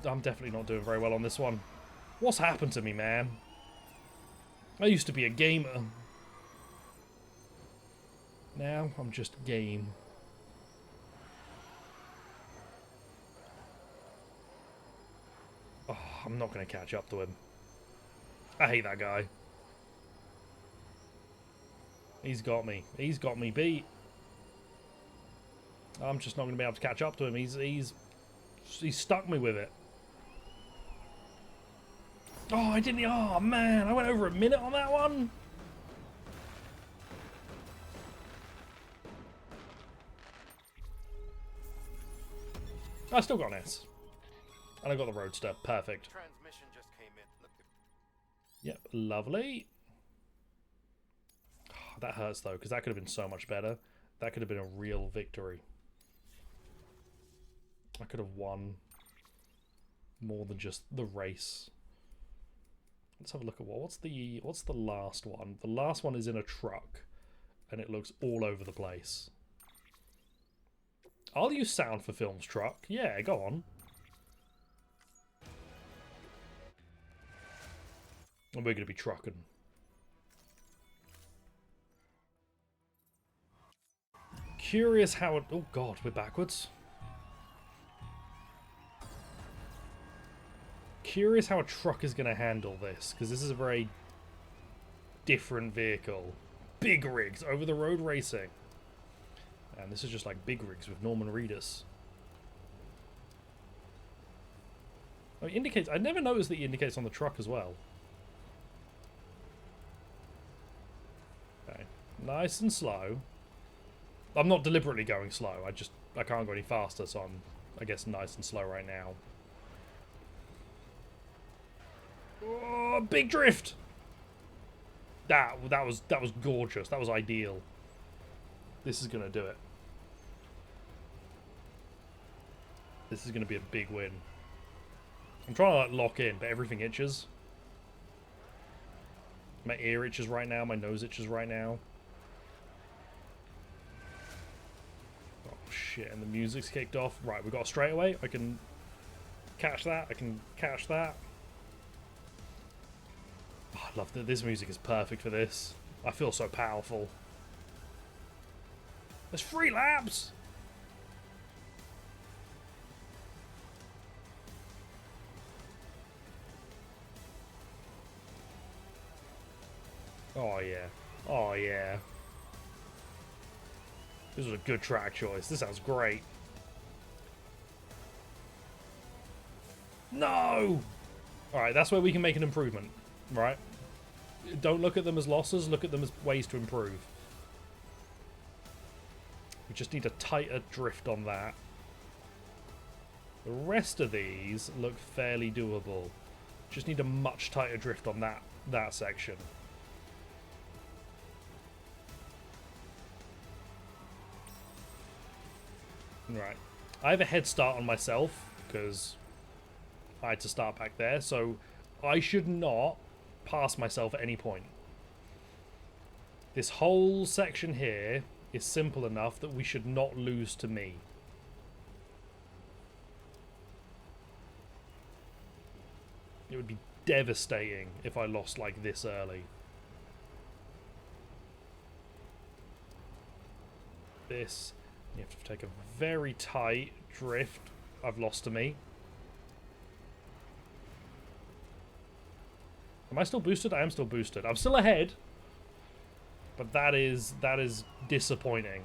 definitely not doing very well on this one. What's happened to me, man? I used to be a gamer. Now I'm just game. Oh, I'm not going to catch up to him. I hate that guy. He's got me. He's got me beat. I'm just not going to be able to catch up to him. He's stuck me with it. Oh, I didn't. Oh, man. I went over a minute on that one. I still got an S. And I got the Roadster. Perfect. Transmission just came in. Look at Yep, lovely. Oh, that hurts, though, because that could have been so much better. That could have been a real victory. I could have won more than just the race. Let's have a look at what's the last one. The last one is in a truck, and it looks all over the place. I'll use sound for film's truck. Yeah, go on. And we're going to be trucking. Curious how it... Oh, God, we're backwards. Curious how a truck is going to handle this, because this is a very different vehicle. Big rigs, over-the-road racing. And this is just like big rigs with Norman Reedus. Oh, it indicates... I never noticed that it indicates on the truck as well. Okay. Nice and slow. I'm not deliberately going slow. I can't go any faster, so I'm, I guess, nice and slow right now. Oh, big drift! That was gorgeous. That was ideal. This is gonna do it. This is gonna be a big win. I'm trying to like lock in, but everything itches. My ear itches right now. My nose itches right now. Oh shit! And the music's kicked off. Right, we got a straightaway. I can catch that. I can catch that. Oh, I love that this music is perfect for this. I feel so powerful. There's 3 laps! Oh yeah. Oh yeah. This was a good track choice. This sounds great. No! Alright, that's where we can make an improvement. Right? Don't look at them as losses, look at them as ways to improve. We just need a tighter drift on that. The rest of these look fairly doable. Just need a much tighter drift on that section. Right. I have a head start on myself because I had to start back there, so I should not pass myself at any point. This whole section here is simple enough that we should not lose to me. It would be devastating if I lost like this early. This, you have to take a very tight drift. I've lost to me. Am I still boosted? I am still boosted. I'm still ahead. But that is disappointing.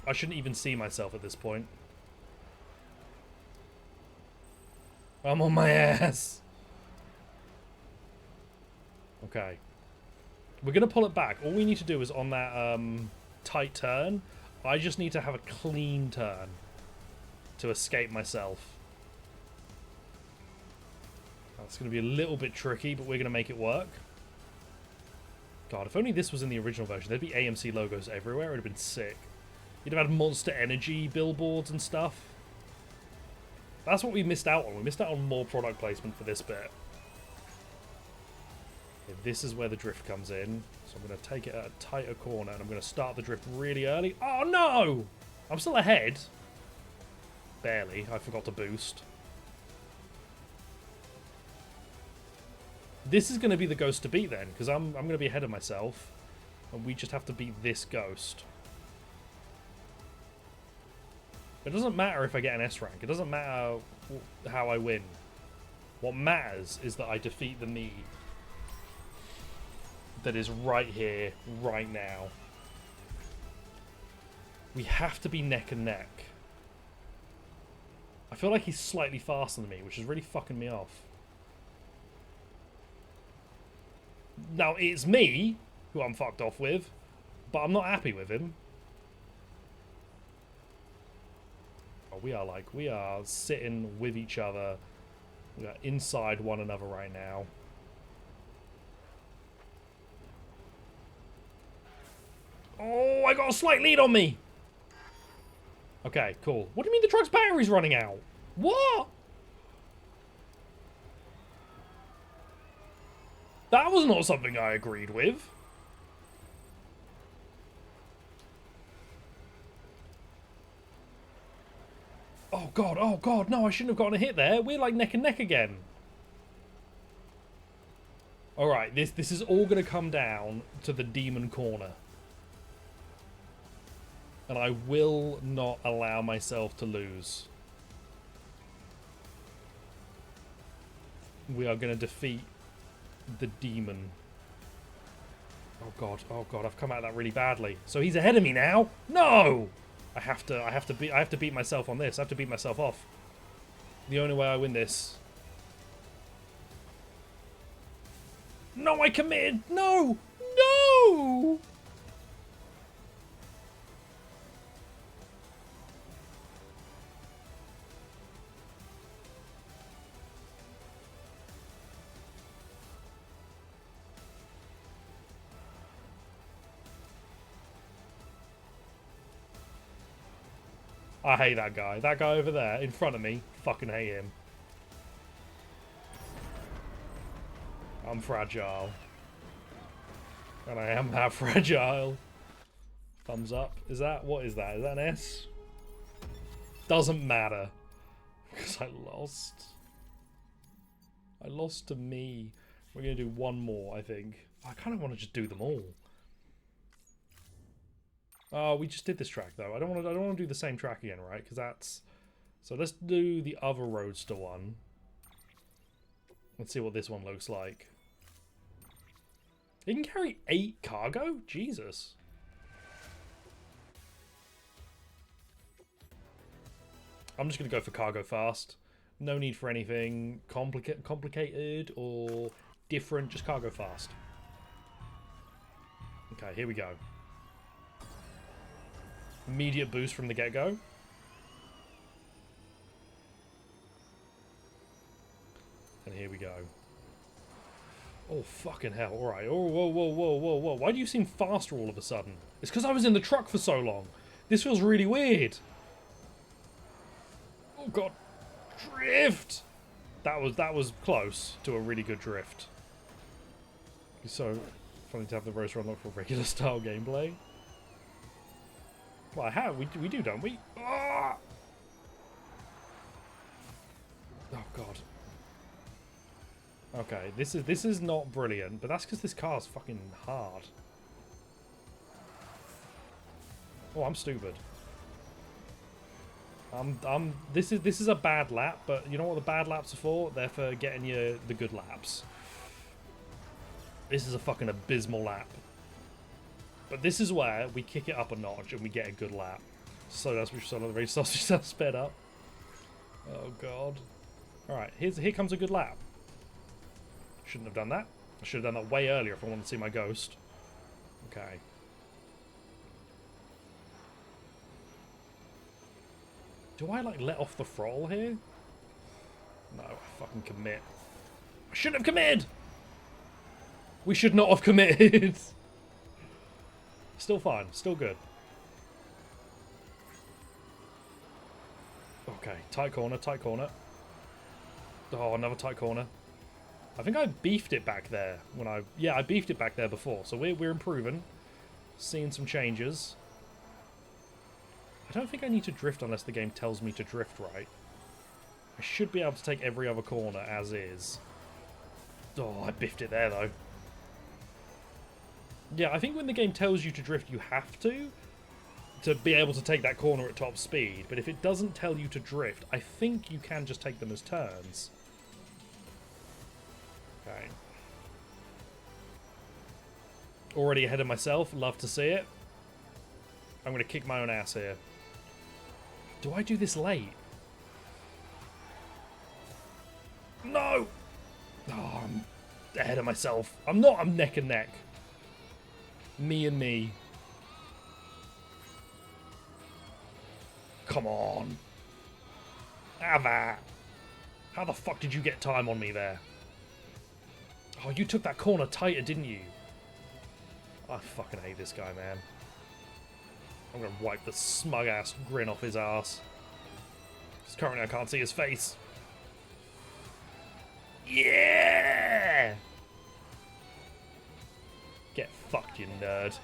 I shouldn't even see myself at this point. I'm on my ass. Okay. We're going to pull it back. All we need to do is on that tight turn, I just need to have a clean turn to escape myself. That's going to be a little bit tricky, but we're going to make it work. God, if only this was in the original version, there'd be AMC logos everywhere. It would have been sick. You'd have had Monster Energy billboards and stuff. That's what we missed out on. We missed out on more product placement for this bit. Okay, this is where the drift comes in. So I'm going to take it at a tighter corner, and I'm going to start the drift really early. Oh, no! I'm still ahead. Barely. I forgot to boost. This is going to be the ghost to beat then, because I'm going to be ahead of myself. And we just have to beat this ghost. It doesn't matter if I get an S rank. It doesn't matter how I win. What matters is that I defeat the me that is right here, right now. We have to be neck and neck. I feel like he's slightly faster than me, which is really fucking me off. Now, it's me who I'm fucked off with, but I'm not happy with him. Oh, we are sitting with each other. We are inside one another right now. Oh, I got a slight lead on me. Okay, cool. What do you mean the truck's battery's running out? What? That was not something I agreed with. Oh god, no, I shouldn't have gotten a hit there. We're like neck and neck again. Alright, this is all going to come down to the demon corner. And I will not allow myself to lose. We are going to defeat the demon. Oh god, I've come out of that really badly. So he's ahead of me now? No! I have to beat myself on this. I have to beat myself off. The only way I win this. No, I committed! No! No! I hate that guy. That guy over there in front of me. Fucking hate him. I'm fragile. And I am that fragile. Thumbs up. Is that? What is that? Is that an S? Doesn't matter. Because I lost. I lost to me. We're going to do one more, I think. I kind of want to just do them all. Oh, we just did this track though. I don't want to do the same track again, right? Because that's... So let's do the other Roadster one. Let's see what this one looks like. It can carry 8 cargo? Jesus. I'm just going to go for cargo fast. No need for anything complicated or different. Just cargo fast. Okay, here we go. Immediate boost from the get-go. And here we go. Oh, fucking hell. Alright. Oh, whoa. Why do you seem faster all of a sudden? It's because I was in the truck for so long. This feels really weird. Oh, God. Drift! That was close to a really good drift. It's so funny to have the Roadster unlocked for regular style gameplay. Well, I have. We do, don't we? Ah! Oh, God. Okay, this is not brilliant, but that's because this car's fucking hard. Oh, I'm stupid. This is a bad lap, but you know what the bad laps are for? They're for getting you the good laps. This is a fucking abysmal lap. But this is where we kick it up a notch and we get a good lap. So that's we saw the race sausage that sped up. Oh god. Alright, here comes a good lap. Shouldn't have done that. I should have done that way earlier if I wanted to see my ghost. Okay. Do I, like, let off the throttle here? No, I fucking commit. I shouldn't have committed! We should not have committed! Still fine. Still good. Okay, tight corner, tight corner. Oh, another tight corner. I think I beefed it back there when I... Yeah, I beefed it back there before, so we're improving. Seeing some changes. I don't think I need to drift unless the game tells me to drift right. I should be able to take every other corner as is. Oh, I biffed it there, though. Yeah, I think when the game tells you to drift, you have to be able to take that corner at top speed. But if it doesn't tell you to drift, I think you can just take them as turns. Okay. Already ahead of myself. Love to see it. I'm going to kick my own ass here. Do I do this late? No! Oh, I'm ahead of myself. I'm not. I'm neck and neck. Me and me. Come on. Have that. How the fuck did you get time on me there? Oh, you took that corner tighter, didn't you? I fucking hate this guy, man. I'm gonna wipe the smug-ass grin off his ass. Because currently I can't see his face. Yeah! Get fucked, you nerd.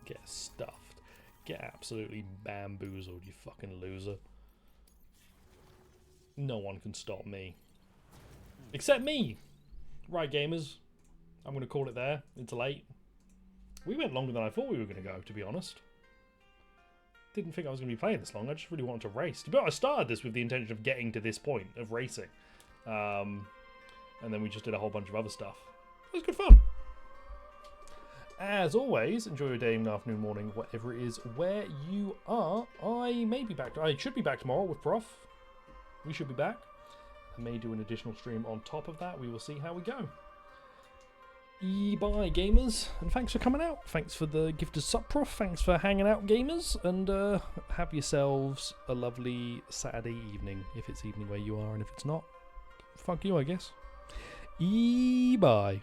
Get stuffed. Get absolutely bamboozled, you fucking loser. No one can stop me. Except me! Right, gamers. I'm going to call it there. It's late. We went longer than I thought we were going to go, to be honest. Didn't think I was going to be playing this long. I just really wanted to race. To be honest, I started this with the intention of getting to this point of racing. And then we just did a whole bunch of other stuff. It was good fun. As always, enjoy your day, afternoon, morning, whatever it is, where you are. I may be back. I should be back tomorrow with Prof. We should be back. I may do an additional stream on top of that. We will see how we go. Bye, gamers, and thanks for coming out. Thanks for the gifted sub, Prof. Thanks for hanging out, gamers, and have yourselves a lovely Saturday evening, if it's evening where you are, and if it's not, fuck you, I guess. Bye.